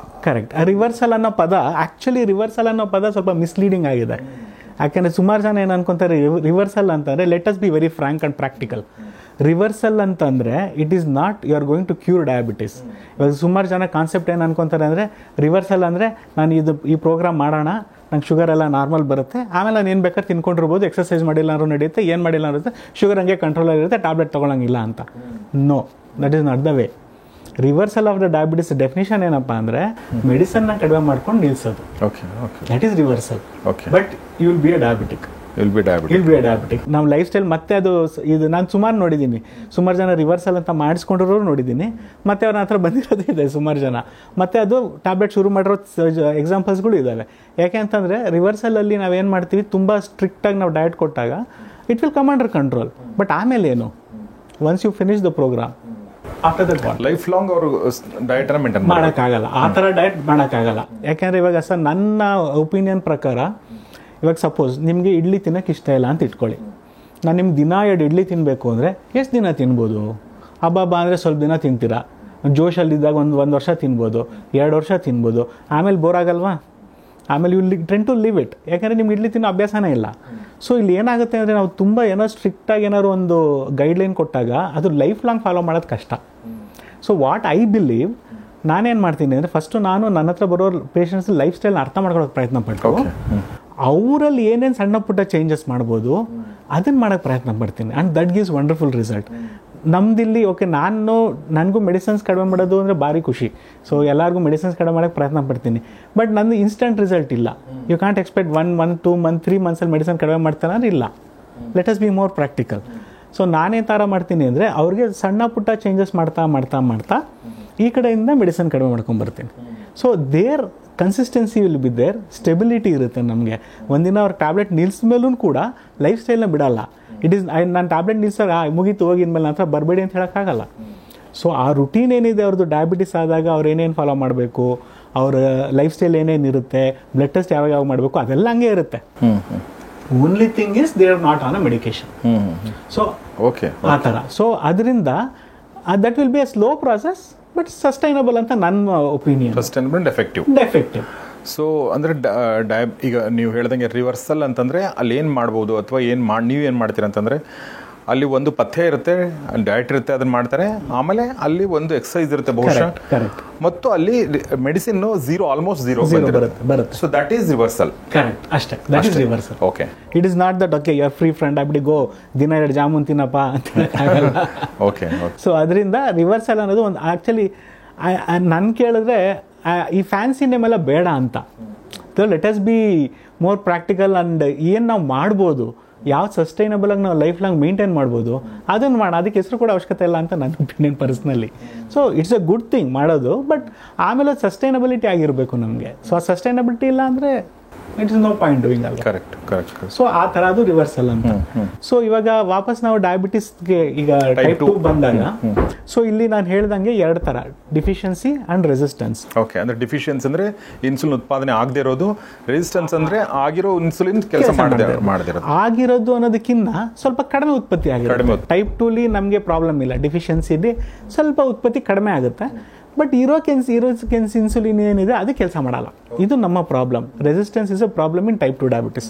ಕರೆಕ್ಟ್. ಆ ರಿವರ್ಸಲ್ ಅನ್ನೋ ಪದ ಆ್ಯಕ್ಚುಲಿ ರಿವರ್ಸಲ್ ಅನ್ನೋ ಪದ ಸ್ವಲ್ಪ ಮಿಸ್ಲೀಡಿಂಗ್ ಆಗಿದೆ. ಯಾಕೆಂದರೆ ಸುಮಾರು ಜನ ಏನು ಅನ್ಕೊಂತಾರೆ ರಿವರ್ಸಲ್ ಅಂತಂದರೆ let us be very frank and practical. Reversal ಅಂತಂದರೆ it is not you are going to cure diabetes. ಇವಾಗ ಸುಮಾರು ಜನ ಕಾನ್ಸೆಪ್ಟ್ ಏನು ಅನ್ಕೊತಾರೆ ಅಂದರೆ ರಿವರ್ಸಲ್ ಅಂದರೆ ನಾನು ಈ ಪ್ರೋಗ್ರಾಮ್ ಮಾಡೋಣ, ನಂಗೆ ಶುಗರ್ ಎಲ್ಲ ನಾರ್ಮಲ್ ಬರುತ್ತೆ, ಆಮೇಲೆ ನಾನು ಏನು ಬೇಕಾದ್ರೆ ತಿನ್ಕೊಂಡಿರ್ಬೋದು, ಎಕ್ಸರ್ಸೈಸ್ ಮಾಡಿಲ್ಲ ಅಂದ್ರೂ ನಡೆಯುತ್ತೆ, ಏನು ಮಾಡಿಲ್ಲ ಅನ್ನೋದು ಶುಗರ್ ಹಂಗೆ ಕಂಟ್ರೋಲಾಗಿರುತ್ತೆ, ಟ್ಯಾಬ್ಲೆಟ್ ತೊಗೊಳಂಗಿಲ್ಲ ಅಂತ. No, that is not the way. Reversal of the diabetes definition ಏನಪ್ಪ ಅಂದರೆ ಮೆಡಿಸನ್ನ ಕಡಿಮೆ ಮಾಡ್ಕೊಂಡು ನಿಲ್ಲಿಸೋದು. Okay okay, that is reversal. Okay, but you will be a diabetic. Will be diabetic. ನಾವು ಲೈಫ್ ಸ್ಟೈಲ್ ಮತ್ತೆ ಅದು ಇದು ನಾನು ಸುಮಾರು ನೋಡಿದ್ದೀನಿ. ಸುಮಾರು ಜನ ರಿವರ್ಸಲ್ ಅಂತ ಮಾಡಿಸ್ಕೊಂಡಿರೋರು ನೋಡಿದ್ದೀನಿ, ಮತ್ತೆ ಅವ್ರ ಹತ್ರ ಬಂದಿರೋದೇ ಇದೆ ಸುಮಾರು ಜನ. ಮತ್ತೆ ಅದು ಟ್ಯಾಬ್ಲೆಟ್ ಶುರು ಮಾಡಿರೋ ಎಕ್ಸಾಂಪಲ್ಸ್ಗಳು ಇದ್ದಾವೆ. ಯಾಕೆ ಅಂತಂದರೆ ರಿವರ್ಸಲಲ್ಲಿ ನಾವೇನು ಮಾಡ್ತೀವಿ, ತುಂಬ ಸ್ಟ್ರಿಕ್ಟಾಗಿ ನಾವು ಡಯಟ್ ಕೊಟ್ಟಾಗ it will come under control. But ಆಮೇಲೆ ಏನು, once you finish the program after that life long ಅವರು ಡಯಟನ್ನು ಮೇಂಟೈನ್ ಮಾಡೋಕ್ಕಾಗಲ್ಲ. ಆ ಥರ ಡಯಟ್ ಮಾಡೋಕ್ಕಾಗಲ್ಲ. ಯಾಕೆಂದರೆ ಇವಾಗ ಸರ್ ನನ್ನ ಒಪಿನಿಯನ್ ಪ್ರಕಾರ, ಇವಾಗ ಸಪೋಸ್ ನಿಮಗೆ ಇಡ್ಲಿ ತಿನ್ನೋಕೆ ಇಷ್ಟ ಇಲ್ಲ ಅಂತ ಇಟ್ಕೊಳ್ಳಿ. ನಾನು ನಿಮ್ಗೆ ದಿನ 2 ಇಡ್ಲಿ ತಿನ್ನಬೇಕು ಅಂದರೆ ಎಷ್ಟು ದಿನ ತಿನ್ಬೋದು? ಹಬ್ಬ ಅಂದರೆ ಸ್ವಲ್ಪ ದಿನ ತಿಂತೀರಾ, ಜೋಶಲ್ಲಿದ್ದಾಗ ಒಂದು ವರ್ಷ ತಿನ್ಬೋದು, 2 ವರ್ಷ ತಿನ್ಬೋದು, ಆಮೇಲೆ ಬೋರ್ ಆಗಲ್ವಾ? ಆಮೇಲೆ you trend to live it. ಯಾಕಂದರೆ ನಿಮ್ಗೆ ಇಡ್ಲಿ ತಿನ್ನೋ ಅಭ್ಯಾಸನೇ ಇಲ್ಲ. ಸೊ ಇಲ್ಲಿ ಏನಾಗುತ್ತೆ ಅಂದರೆ ನಾವು ತುಂಬ ಏನೋ ಸ್ಟ್ರಿಕ್ಟಾಗಿ ಏನಾದ್ರು ಒಂದು ಗೈಡ್ಲೈನ್ ಕೊಟ್ಟಾಗ ಅದು ಲೈಫ್ ಲಾಂಗ್ ಫಾಲೋ ಮಾಡೋದು ಕಷ್ಟ. ಸೊ ವಾಟ್ ಐ ಬಿಲೀವ್, ನಾನೇನು ಮಾಡ್ತೀನಿ ಅಂದರೆ ಫಸ್ಟು ನಾನು ನನ್ನ ಹತ್ರ ಬರೋ ಪೇಷಂಟ್ಸ್ ಲೈಫ್ ಸ್ಟೈಲ್ನ ಅರ್ಥ ಮಾಡ್ಕೊಳ್ಳೋಕೆ ಪ್ರಯತ್ನ ಪಟ್ಟು ಅವರಲ್ಲಿ ಏನೇನು ಸಣ್ಣ ಪುಟ್ಟ ಚೇಂಜಸ್ ಮಾಡ್ಬೋದು ಅದನ್ನು ಮಾಡೋಕ್ಕೆ ಪ್ರಯತ್ನ ಪಡ್ತೀನಿ. And that gives wonderful result. ನಮ್ದಿಲ್ಲಿ ಓಕೆ, ನನಗೂ ಮೆಡಿಸಿನ್ಸ್ ಕಡಿಮೆ ಮಾಡೋದು ಅಂದರೆ ಭಾರಿ ಖುಷಿ. ಸೊ ಎಲ್ಲರಿಗೂ ಮೆಡಿಸಿನ್ಸ್ ಕಡಿಮೆ ಮಾಡೋಕ್ಕೆ ಪ್ರಯತ್ನ ಪಡ್ತೀನಿ. ಬಟ್ ನಂದು ಇನ್ಸ್ಟಂಟ್ ರಿಸಲ್ಟ್ ಇಲ್ಲ. You can't expect 1 month 2 month 3 monthsಲ್ಲಿ ಮೆಡಿಸಿನ್ ಕಡಿಮೆ ಮಾಡ್ತಾನೆ ಅಂದರೆ ಇಲ್ಲ. Let us be more practical. So ನಾನೇ ಥರ ಮಾಡ್ತೀನಿ ಅಂದರೆ ಅವ್ರಿಗೆ ಸಣ್ಣ ಪುಟ್ಟ ಚೇಂಜಸ್ ಮಾಡ್ತಾ ಈ ಕಡೆಯಿಂದ ಮೆಡಿಸಿನ್ ಕಡಿಮೆ ಮಾಡ್ಕೊಂಬರ್ತೀನಿ. So there consistency will be there, stability ಇರುತ್ತೆ ನಮಗೆ. ಒಂದಿನ ಅವ್ರ ಟ್ಯಾಬ್ಲೆಟ್ ನಿಲ್ಸಿದ ಮೇಲೂ ಕೂಡ ಲೈಫ್ ಸ್ಟೈಲ್ನ ಬಿಡಲ್ಲ. ಇಟ್ ಈಸ್ ನಾನು ಟ್ಯಾಬ್ಲೆಟ್ ನಿಲ್ಸಾಗ ಮುಗೀತು ಹೋಗಿದ ಮೇಲೆ ನಂತರ ಬರಬೇಡಿ ಅಂತ ಹೇಳೋಕ್ಕಾಗಲ್ಲ. ಸೊ ಆ ರುಟೀನ್ ಏನಿದೆ ಅವ್ರದ್ದು ಡಯಾಬಿಟಿಸ್ ಆದಾಗ ಅವ್ರು ಏನೇನು ಫಾಲೋ ಮಾಡಬೇಕು, ಅವ್ರ ಲೈಫ್ ಸ್ಟೈಲ್ ಏನೇನಿರುತ್ತೆ, ಬ್ಲಡ್ ಟೆಸ್ಟ್ ಯಾವಾಗ ಮಾಡಬೇಕು, ಅದೆಲ್ಲ ಹಂಗೆ ಇರುತ್ತೆ. Only thing is they are not on a medication. So okay ಆ ಥರ. ಸೊ ಅದರಿಂದ that will be A slow process but sustainable ಅಂತ ನನ್ನ opinion. Sustainable and effective. So ಅಂದರೆ ಈಗ ನೀವು ಹೇಳ್ದಂಗೆ ರಿವರ್ಸಲ್ ಅಂತಂದರೆ ಅಲ್ಲಿ ಏನು ಮಾಡ್ಬೋದು, ಅಥವಾ ನೀವೇನು ಮಾಡ್ತೀರ ಅಂತಂದರೆ ಅಲ್ಲಿ ಒಂದು ಪಥ್ಯ ಇರುತ್ತೆ, ಡಯಟ್ ಇರುತ್ತೆ, ಅದನ್ನು ಮಾಡ್ತಾರೆ. ಆಮೇಲೆ ಅಲ್ಲಿ ಒಂದು ಎಕ್ಸಸೈಸ್ ಇರುತ್ತೆ ಬಹುಶಃ, ಮತ್ತು ಅಲ್ಲಿ ಮೆಡಿಸಿನ್ ಆಲ್ಮೋಸ್ಟ್ ಝೀರೋ ಬರುತ್ತೆ. So that is reversal. Correct, ಅಷ್ಟೇ. That is reversal. Okay, it is not that okay you are free friend ಆಗ್ಬಿಟ್ಟು ಗೋ ದಿನ 2 ಜಾಮೂನ್ ತಿನ್ನಪ್ಪ ಅಂತ ಹೇಳೋಕ್ಕಾಗಲ್ಲ. ಓಕೆ. ಸೊ ಅದರಿಂದ ರಿವರ್ಸಲ್ ಅನ್ನೋದು ಒಂದು ಆ್ಯಕ್ಚುಲಿ ನಾನು ಕೇಳಿದ್ರೆ ಈ ಫ್ಯಾನ್ಸಿ ನೇಮೆಲ್ಲ ಬೇಡ ಅಂತ. Let us be more practical and ಏನು ನಾವು ಮಾಡ್ಬೋದು, ಯಾವ್ದು ಸಸ್ಟೈನಬಲ್ ಆಗಿ ನಾವು ಲೈಫ್ ಲಾಂಗ್ ಮೇಂಟೈನ್ ಮಾಡ್ಬೋದು ಅದನ್ನು ಅದಕ್ಕೆ ಹೆಸರು ಕೂಡ ಅವಶ್ಯಕತೆ ಇಲ್ಲ ಅಂತ ನನ್ನ opinion personally. So it's a good thing ಮಾಡೋದು, ಬಟ್ ಆಮೇಲೆ ಅದು ಸಸ್ಟೈನಬಿಲಿಟಿ ಆಗಿರಬೇಕು ನಮಗೆ. ಸೊ ಆ ಸಸ್ಟೈನಬಿಲಿಟಿ ಇಲ್ಲ ಅಂದರೆ it is no point doing ಅಲ್ಲ. ಕರೆಕ್ಟ್. ಸೊ ಆ ಥರ ಅದು ರಿವರ್ಸಲ್ ಅಂತ. ಸೊ ಇವಾಗ ವಾಪಸ್ ನಾವು ಡಯಾಬಿಟಿಸ್ಗೆ ಈಗ ಟೈಪ್ 2 ಬಂದಾಗ, ಸೊ ಇಲ್ಲಿ ನಾನು ಹೇಳ್ದಂಗೆ 2 ಥರ, ಡಿಫಿಷಿಯನ್ಸಿ ಆ್ಯಂಡ್ ರೆಸಿಸ್ಟೆನ್ಸ್. ಓಕೆ, ಅಂದರೆ ಡಿಫಿಷಿಯನ್ಸಿ ಅಂದರೆ ಇನ್ಸುಲಿನ್ ಉತ್ಪಾದನೆ ಆಗದೆ ಇರೋದು, ರೆಸಿಸ್ಟೆನ್ಸ್ ಅಂದರೆ ಆಗಿರೋ ಇನ್ಸುಲಿನ್ ಕೆಲಸ ಮಾಡದಿರೋದು. ಆಗಿರೋದು ಅನ್ನೋದಕ್ಕಿಂತ ಸ್ವಲ್ಪ ಕಡಿಮೆ ಉತ್ಪತ್ತಿ ಆಗಿದೆ. ಟೈಪ್ 2ಲಿ ನಮಗೆ ಪ್ರಾಬ್ಲಮ್ ಇಲ್ಲ, ಡಿಫಿಷಿಯನ್ಸಿಲಿ ಸ್ವಲ್ಪ ಉತ್ಪತ್ತಿ ಕಡಿಮೆ ಆಗುತ್ತೆ. ಬಟ್ ಇರೋ ಇನ್ಸುಲಿನ್ ಏನಿದೆ ಅದು ಕೆಲಸ ಮಾಡಲ್ಲ. ಇದು ನಮ್ಮ problem. Resistance is a problem in type 2 diabetes.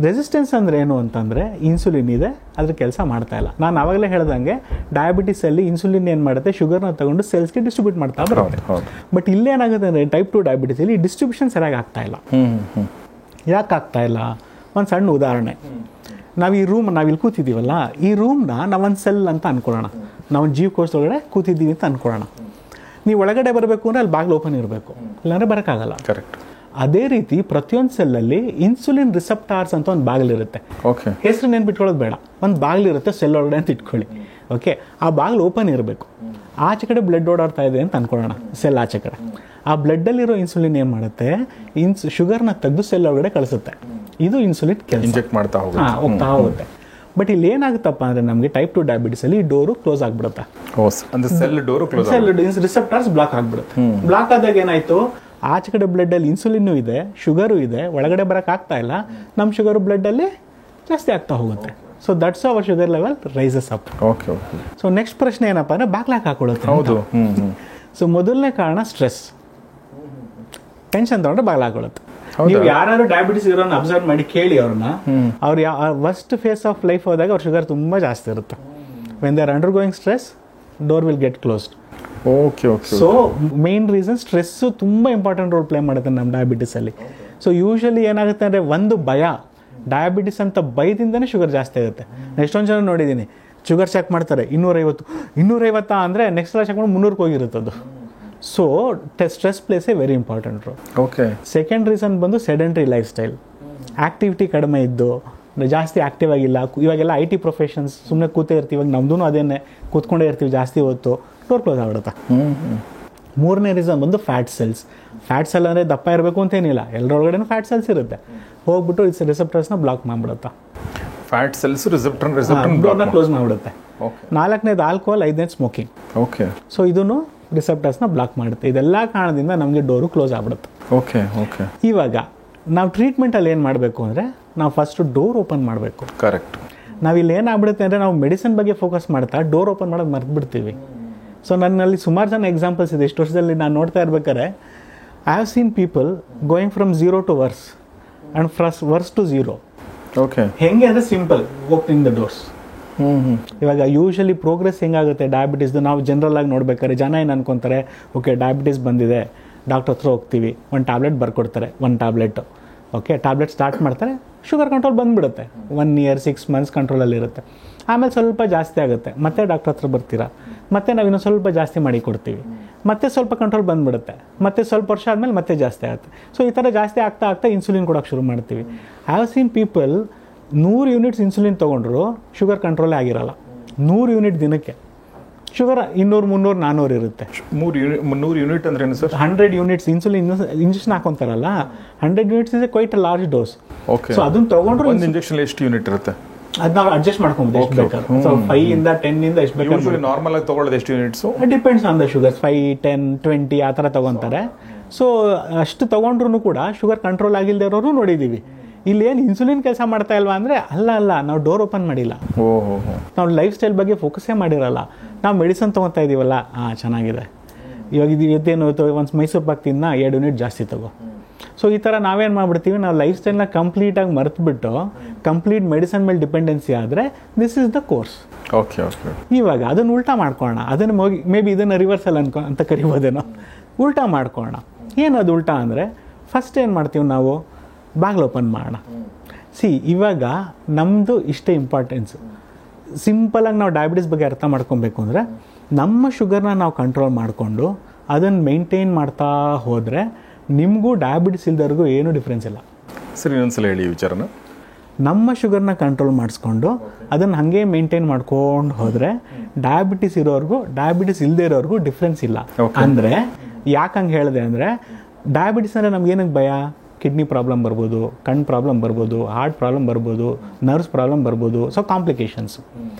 Resistance ಅಂದರೆ ಏನು ಅಂತಂದರೆ ಇನ್ಸುಲಿನ್ ಇದೆ, ಅದ್ರ ಕೆಲಸ ಮಾಡ್ತಾ ಇಲ್ಲ. ನಾನು ಆವಾಗಲೇ ಹೇಳ್ದಂಗೆ ಡಯಾಬಿಟಿಸಲ್ಲಿ ಇನ್ಸುಲಿನ್ ಏನು ಮಾಡುತ್ತೆ, ಶುಗರ್ನ ತಗೊಂಡು ಸೆಲ್ಸ್ಗೆ ಡಿಸ್ಟ್ರಿಬ್ಯೂಟ್ ಮಾಡ್ತಾ ಬರುತ್ತೆ. ಬಟ್ ಇಲ್ಲೇನಾಗುತ್ತೆ ಅಂದರೆ ಟೈಪ್ 2 ಡಯಾಬಿಟಿಸಲ್ಲಿ ಡಿಸ್ಟ್ರಿಬ್ಯೂಷನ್ ಸರಿಯಾಗಿ ಆಗ್ತಾ ಇಲ್ಲ. ಯಾಕೆ ಆಗ್ತಾ ಇಲ್ಲ? ಒಂದು ಸಣ್ಣ ಉದಾಹರಣೆ. ನಾವಿಲ್ಲಿ ಕೂತಿದ್ದೀವಲ್ಲ, ಈ ರೂಮ್ನ ನಾವೊಂದು ಸೆಲ್ ಅಂತ ಅಂದ್ಕೊಳ್ಳೋಣ, ನಾವೊಂದು ಜೀವಕೋಶದೊಳಗಡೆ ಕೂತಿದ್ದೀವಿ ಅಂತ ಅಂದ್ಕೊಳ್ಳೋಣ. ನೀವು ಒಳಗಡೆ ಬರಬೇಕು ಅಂದರೆ ಅಲ್ಲಿ ಬಾಗಿಲು ಓಪನ್ ಇರಬೇಕು, ಇಲ್ಲಾಂದರೆ ಬರೋಕ್ಕಾಗಲ್ಲ. ಕರೆಕ್ಟ್. ಅದೇ ರೀತಿ ಪ್ರತಿಯೊಂದು ಸೆಲ್ಲಲ್ಲಿ ಇನ್ಸುಲಿನ್ ರಿಸೆಪ್ಟಾರ್ಸ್ ಅಂತ ಒಂದು ಬಾಗಿಲಿರುತ್ತೆ. ಓಕೆ, ಹೆಸರು ನೆನ್ಪಿಟ್ಕೊಳ್ಳೋದು ಬೇಡ, ಒಂದು ಬಾಗಿಲಿರುತ್ತೆ ಸೆಲ್ ಒಳಗಡೆ ಅಂತ ಇಟ್ಕೊಳ್ಳಿ. ಓಕೆ, ಆ ಬಾಗಿಲು ಓಪನ್ ಇರಬೇಕು. ಆಚೆ ಕಡೆ ಬ್ಲಡ್ ಓಡಾಡ್ತಾ ಇದೆ ಅಂತ ಅಂದ್ಕೊಳ್ಳೋಣ, ಸೆಲ್ ಆಚೆ ಕಡೆ. ಆ ಬ್ಲಡ್ಡಲ್ಲಿರೋ ಇನ್ಸುಲಿನ್ ಏನು ಮಾಡುತ್ತೆ, ಶುಗರ್ನ ತೆಗೆದು ಸೆಲ್ ಒಳಗಡೆ ಕಳಿಸುತ್ತೆ. ಇದು ಇನ್ಸುಲಿನ್ ಕೆಲಸ, ಇಂಜೆಕ್ಟ್ ಮಾಡ್ತಾ ಹೋಗ್ತಾ ಹೋಗುತ್ತೆ. ಬಟ್ ಇಲ್ಲಿ ಏನಾಗುತ್ತಪ್ಪ ಅಂದರೆ ನಮಗೆ ಟೈಪ್ 2 ಡಯಾಬಿಟಿಸಲ್ಲಿ ಈ ಡೋರು ಕ್ಲೋಸ್ ಆಗಿಬಿಡುತ್ತೆ. Cell door close, receptors block ಆಗಿಬಿಡುತ್ತೆ. ಬ್ಲಾಕ್ ಆದಾಗ ಏನಾಯ್ತು, ಆಚೆ ಕಡೆ ಬ್ಲಡ್ಡಲ್ಲಿ ಇನ್ಸುಲಿನ್ನು ಇದೆ, ಶುಗರು ಇದೆ, ಒಳಗಡೆ ಬರೋಕೆ ಆಗ್ತಾ ಇಲ್ಲ, ನಮ್ಮ ಶುಗರು ಬ್ಲಡ್ಡಲ್ಲಿ ಜಾಸ್ತಿ ಆಗ್ತಾ ಹೋಗುತ್ತೆ. So that's our sugar level rises up. Okay. So next ಪ್ರಶ್ನೆ ಏನಪ್ಪ ಅಂದರೆ ಬ್ಯಾಕ್ಲಾಕ್ ಹಾಕೊಳ್ಳುತ್ತೆ. ಹೌದು. ಸೊ ಮೊದಲನೇ ಕಾರಣ ಸ್ಟ್ರೆಸ್, ಟೆನ್ಷನ್ ತಗೊಂಡ್ರೆ ಬ್ಯಾಕ್ಲಾಕ್ ಹಾಕೊಳ್ಳುತ್ತೆ. ನೀವು ಯಾರು ಡಯಾಬಿಟಿಸ್ ಇರೋನ್ನ ಅಬ್ಸರ್ವ್ ಮಾಡಿ ಕೇಳಿ ಅವ್ರನ್ನ, ಅವ್ರು ವರ್ಸ್ಟ್ ಫೇಸ್ ಆಫ್ ಲೈಫ್ ಹೋದಾಗ ಅವ್ರ ಶುಗರ್ ತುಂಬ ಜಾಸ್ತಿ ಇರುತ್ತೆ. When they are under going stress, door will get closed. Okay. So main reason stress ತುಂಬ ಇಂಪಾರ್ಟೆಂಟ್ ರೋಲ್ ಪ್ಲೇ ಮಾಡುತ್ತೆ ನಮ್ಮ ಡಯಾಬಿಟಿಸಲ್ಲಿ. ಸೊ ಯೂಶಲಿ ಏನಾಗುತ್ತೆ ಅಂದರೆ ಒಂದು ಭಯ, ಡಯಾಬಿಟಿಸ್ ಅಂತ ಭಯದಿಂದನೇ ಶುಗರ್ ಜಾಸ್ತಿ ಆಗುತ್ತೆ. ಎಷ್ಟೊಂದು ಜನ ನೋಡಿದ್ದೀನಿ, ಶುಗರ್ ಚೆಕ್ ಮಾಡ್ತಾರೆ 250 ಅಂದರೆ ನೆಕ್ಸ್ಟ್ ಸಲ ಚೆಕ್ ಮಾಡಿ 300ಕ್ಕೆ ಹೋಗಿರುತ್ತದು. So stress plays a very important role. Okay. Second reason ಬಂದು ಸೆಡೆಂಟ್ರಿ ಲೈಫ್ ಸ್ಟೈಲ್, ಆಕ್ಟಿವಿಟಿ ಕಡಿಮೆ ಇದ್ದು ಜಾಸ್ತಿ ಆಕ್ಟಿವ್ ಆಗಿಲ್ಲ. ಇವಾಗೆಲ್ಲ IT ಪ್ರೊಫೆಷನ್ಸ್, ಸುಮ್ಮನೆ ಕೂತೇ ಇರ್ತೀವಿ. ಇವಾಗ ನಮ್ದು ಅದೇನೆ, ಕೂತ್ಕೊಂಡೇ ಇರ್ತೀವಿ ಜಾಸ್ತಿ ಹೊತ್ತು, ಡೋರ್ ಕ್ಲೋಸ್ ಆಗ್ಬಿಡುತ್ತೆ. ಮೂರನೇ ರೀಸನ್ ಬಂದು ಫ್ಯಾಟ್ ಸೆಲ್ಸ್. ಫ್ಯಾಟ್ ಸೆಲ್ ಅಂದರೆ ದಪ್ಪ ಇರಬೇಕು ಅಂತೇನಿಲ್ಲ, ಎಲ್ಲರೊಳಗಡೆ ಫ್ಯಾಟ್ ಸೆಲ್ಸ್ ಇರುತ್ತೆ, ಹೋಗ್ಬಿಟ್ಟು ಇಟ್ಸ್ ರಿಸೆಪ್ಟರ್ಸ್ನ ಬ್ಲಾಕ್ ಮಾಡಿಬಿಡುತ್ತೆ. ಫ್ಯಾಟ್ ಸೆಲ್ಸ್ ರಿಸೆಪ್ಟರ್ ಕ್ಲೋಸ್ ಮಾಡಿಬಿಡುತ್ತೆ. ನಾಲ್ಕನೇದು ಆಲ್ಕೋಹಾಲ್, ಐದನೇದು ಸ್ಮೋಕಿಂಗ್. ಓಕೆ. ಸೊ ಇದನ್ನು ರಿಸೆಪ್ಟರ್ಸ್ನ ಬ್ಲಾಕ್ ಮಾಡುತ್ತೆ. ಇದೆಲ್ಲ ಕಾರಣದಿಂದ ನಮಗೆ ಡೋರು ಕ್ಲೋಸ್ ಆಗ್ಬಿಡುತ್ತೆ. ಓಕೆ. ಓಕೆ. ಇವಾಗ ನಾವು ಟ್ರೀಟ್ಮೆಂಟಲ್ಲಿ ಏನು ಮಾಡಬೇಕು ಅಂದರೆ, ನಾವು ಫಸ್ಟು ಡೋರ್ ಓಪನ್ ಮಾಡಬೇಕು. ಕರೆಕ್ಟ್. ನಾವಿಲ್ಲಿ ಏನಾಗ್ಬಿಡುತ್ತೆ ಅಂದರೆ, ನಾವು ಮೆಡಿಸಿನ್ ಬಗ್ಗೆ ಫೋಕಸ್ ಮಾಡ್ತಾ ಡೋರ್ ಓಪನ್ ಮಾಡೋದು ಮರ್ತ್ಬಿಡ್ತೀವಿ. ಸೊ ನನ್ನಲ್ಲಿ ಸುಮಾರು ಜನ ಎಕ್ಸಾಂಪಲ್ಸ್ ಇದೆ. ಇಷ್ಟು ವರ್ಷದಲ್ಲಿ ನಾನು ನೋಡ್ತಾ ಇರ್ಬೇಕಾದ್ರೆ, I have seen people going from 0 to worse and worse to 0. Okay. ಹೆಂಗೆ ಅಂದರೆ ಸಿಂಪಲ್, ಓಪನಿಂಗ್ ದ ಡೋರ್ಸ್. ಇವಾಗ ಯೂಶಲಿ ಪ್ರೋಗ್ರೆಸ್ ಹೆಂಗಾಗುತ್ತೆ ಡಯಾಬಿಟಿಸ್ದು, ನಾವು ಜನರಲ್ ಆಗಿ ನೋಡ್ಬೇಕಾದ್ರೆ ಜನ ಏನು ಅನ್ಕೊತಾರೆ, ಓಕೆ ಡಯಾಬಿಟಿಸ್ ಬಂದಿದೆ, ಡಾಕ್ಟರ್ ಹತ್ರ ಹೋಗ್ತೀವಿ, ಒಂದು ಟ್ಯಾಬ್ಲೆಟ್ ಬರ್ಕೊಡ್ತಾರೆ, 1 ಟ್ಯಾಬ್ಲೆಟು. ಓಕೆ, ಟ್ಯಾಬ್ಲೆಟ್ ಸ್ಟಾರ್ಟ್ ಮಾಡ್ತಾರೆ, ಶುಗರ್ ಕಂಟ್ರೋಲ್ ಬಂದುಬಿಡುತ್ತೆ. 1 year 6 months ಕಂಟ್ರೋಲಲ್ಲಿರುತ್ತೆ. ಆಮೇಲೆ ಸ್ವಲ್ಪ ಜಾಸ್ತಿ ಆಗುತ್ತೆ, ಮತ್ತೆ ಡಾಕ್ಟರ್ ಹತ್ರ ಬರ್ತೀರಾ, ಮತ್ತೆ ನಾವು ಇನ್ನೊಂದು ಸ್ವಲ್ಪ ಜಾಸ್ತಿ ಮಾಡಿ ಕೊಡ್ತೀವಿ, ಮತ್ತೆ ಸ್ವಲ್ಪ ಕಂಟ್ರೋಲ್ ಬಂದುಬಿಡುತ್ತೆ, ಮತ್ತೆ ಸ್ವಲ್ಪ ವರ್ಷ ಆದಮೇಲೆ ಮತ್ತೆ ಜಾಸ್ತಿ ಆಗುತ್ತೆ. ಸೊ ಈ ಥರ ಜಾಸ್ತಿ ಆಗ್ತಾ ಆಗ್ತಾ ಇನ್ಸುಲಿನ್ ಕೊಡೋಕ್ಕೆ ಶುರು ಮಾಡ್ತೀವಿ. I have seen people 100 units insulin ತೊಗೊಂಡ್ರು ಶುಗರ್ ಕಂಟ್ರೋಲೇ ಆಗಿರಲ್ಲ. 100 ಯೂನಿಟ್ ದಿನಕ್ಕೆ ಶುಗರ್ 200, 300, 400 ಇರುತ್ತೆ. 300 ಯೂನಿಟ್ ಅಂದ್ರೆ ಏನು ಸರ್? 100 ಯೂನಿಟ್ಸ್ ಇನ್ಸುಲಿನ್ ಇಂಜೆಕ್ಷನ್ ಹಾಕೊಂತಾರಲ್ಲ, 100 units is quite a large dose. Okay. So ಅದನ್ನ ತಗೊಂಡ್ರು ಒಂದು ಇಂಜೆಕ್ಷನ್ ಎಷ್ಟು ಯೂನಿಟ್ ಇರುತ್ತೆ? ಅದು ನಾವು ಅಡ್ಜಸ್ಟ್ ಮಾಡ್ಕೊಬೋದು ಎಷ್ಟು ಬೇಕಾದ್ರೆ. ಸೊ 5 ಇಂದ 10 ಇಂದ ಎಷ್ಟು ಬೇಕಾದ್ರೆ. ಯೂಶುವಲಿ ನಾರ್ಮಲ್ ಆಗಿ ತಗೊಳ್ಳೋದು ಎಷ್ಟು units? Depends on the sugar. 5, 10, 20 ಆ ಥರ ತಗೊತಾರೆ. ಸೊ ಅಷ್ಟು ತಗೊಂಡ್ರು ಕೂಡ ಶುಗರ್ ಕಂಟ್ರೋಲ್ ಆಗಿಲ್ಲದೆ ಇರೋರು ನೋಡಿದ್ದೀವಿ. ಇಲ್ಲಿ ಏನು ಇನ್ಸುಲಿನ್ ಕೆಲಸ ಮಾಡ್ತಾ ಇಲ್ವಾ ಅಂದರೆ, ಅಲ್ಲ ನಾವು ಡೋರ್ ಓಪನ್ ಮಾಡಿಲ್ಲ, ನಾವು ಲೈಫ್ ಸ್ಟೈಲ್ ಬಗ್ಗೆ ಫೋಕಸ್ಸೇ ಮಾಡಿರಲ್ಲ. ನಾವು ಮೆಡಿಸನ್ ತೊಗೊತಾ ಇದ್ದೀವಲ್ಲ, ಚೆನ್ನಾಗಿದೆ, ಇವಾಗ ಇವತ್ತೇನು ಒಂದು ಮೈಸೂರು ಪಾಕ್ ತಿನ್ನ 2 ಯೂನಿಟ್ ಜಾಸ್ತಿ ತಗೋ. ಸೊ ಈ ಥರ ನಾವೇನು ಮಾಡ್ಬಿಡ್ತೀವಿ, ನಾವು ಲೈಫ್ ಸ್ಟೈಲ್ನ ಕಂಪ್ಲೀಟಾಗಿ ಮರೆತುಬಿಟ್ಟು ಕಂಪ್ಲೀಟ್ ಮೆಡಿಸನ್ ಮೇಲೆ ಡಿಪೆಂಡೆನ್ಸಿ ಆದರೆ this is the course. Okay. Okay. ಇವಾಗ ಅದನ್ನು ಉಲ್ಟಾ ಮಾಡ್ಕೊಳ್ಳೋಣ, ಅದನ್ನು ಮೇ ಬಿ ಇದನ್ನು ರಿವರ್ಸಲ್ ಅಂತ ಕರಿಬೋದೇನೋ. ಉಲ್ಟಾ ಮಾಡ್ಕೊಳ್ಳೋಣ. ಏನದು ಉಲ್ಟಾ ಅಂದರೆ, ಫಸ್ಟ್ ಏನು ಮಾಡ್ತೀವಿ ನಾವು, ಬಾಗಿಲು ಓಪನ್ ಮಾಡೋಣ. ಇವಾಗ ನಮ್ಮದು ಇಷ್ಟೇ ಇಂಪಾರ್ಟೆನ್ಸು. ಸಿಂಪಲಾಗಿ ನಾವು ಡಯಾಬಿಟಿಸ್ ಬಗ್ಗೆ ಅರ್ಥ ಮಾಡ್ಕೊಬೇಕು ಅಂದರೆ, ನಮ್ಮ ಶುಗರ್ನ ನಾವು ಕಂಟ್ರೋಲ್ ಮಾಡಿಕೊಂಡು ಅದನ್ನು ಮೇಂಟೈನ್ ಮಾಡ್ತಾ ಹೋದರೆ ನಿಮಗೂ ಡಯಾಬಿಟಿಸ್ ಇಲ್ದವ್ರಿಗೂ ಏನೂ ಡಿಫ್ರೆನ್ಸ್ ಇಲ್ಲ. ಸರಿ, ಇನ್ನೊಂದ್ಸಲ ಹೇಳಿ ವಿಚಾರನ. ನಮ್ಮ ಶುಗರ್ನ ಕಂಟ್ರೋಲ್ ಮಾಡಿಸ್ಕೊಂಡು ಅದನ್ನು ಹಾಗೆ ಮೇಂಟೈನ್ ಮಾಡ್ಕೊಂಡು ಹೋದರೆ ಡಯಾಬಿಟಿಸ್ ಇರೋರ್ಗೂ ಡಯಾಬಿಟಿಸ್ ಇಲ್ಲದೆ ಇರೋರ್ಗೂ ಡಿಫ್ರೆನ್ಸ್ ಇಲ್ಲ. ಅಂದರೆ ಯಾಕೆ ಹಂಗೆ ಹೇಳಿದೆ ಅಂದರೆ, ಡಯಾಬಿಟಿಸ್ ಅಂದರೆ ನಮ್ಗೇನಕ್ಕೆ ಭಯ? ಕಿಡ್ನಿ ಪ್ರಾಬ್ಲಮ್ ಬರ್ಬೋದು, ಕಣ್ಣು ಪ್ರಾಬ್ಲಮ್ ಬರ್ಬೋದು, ಹಾರ್ಟ್ ಪ್ರಾಬ್ಲಮ್ ಬರ್ಬೋದು, ನರ್ವ್ಸ್ ಪ್ರಾಬ್ಲಮ್ ಬರ್ಬೋದು. So complications.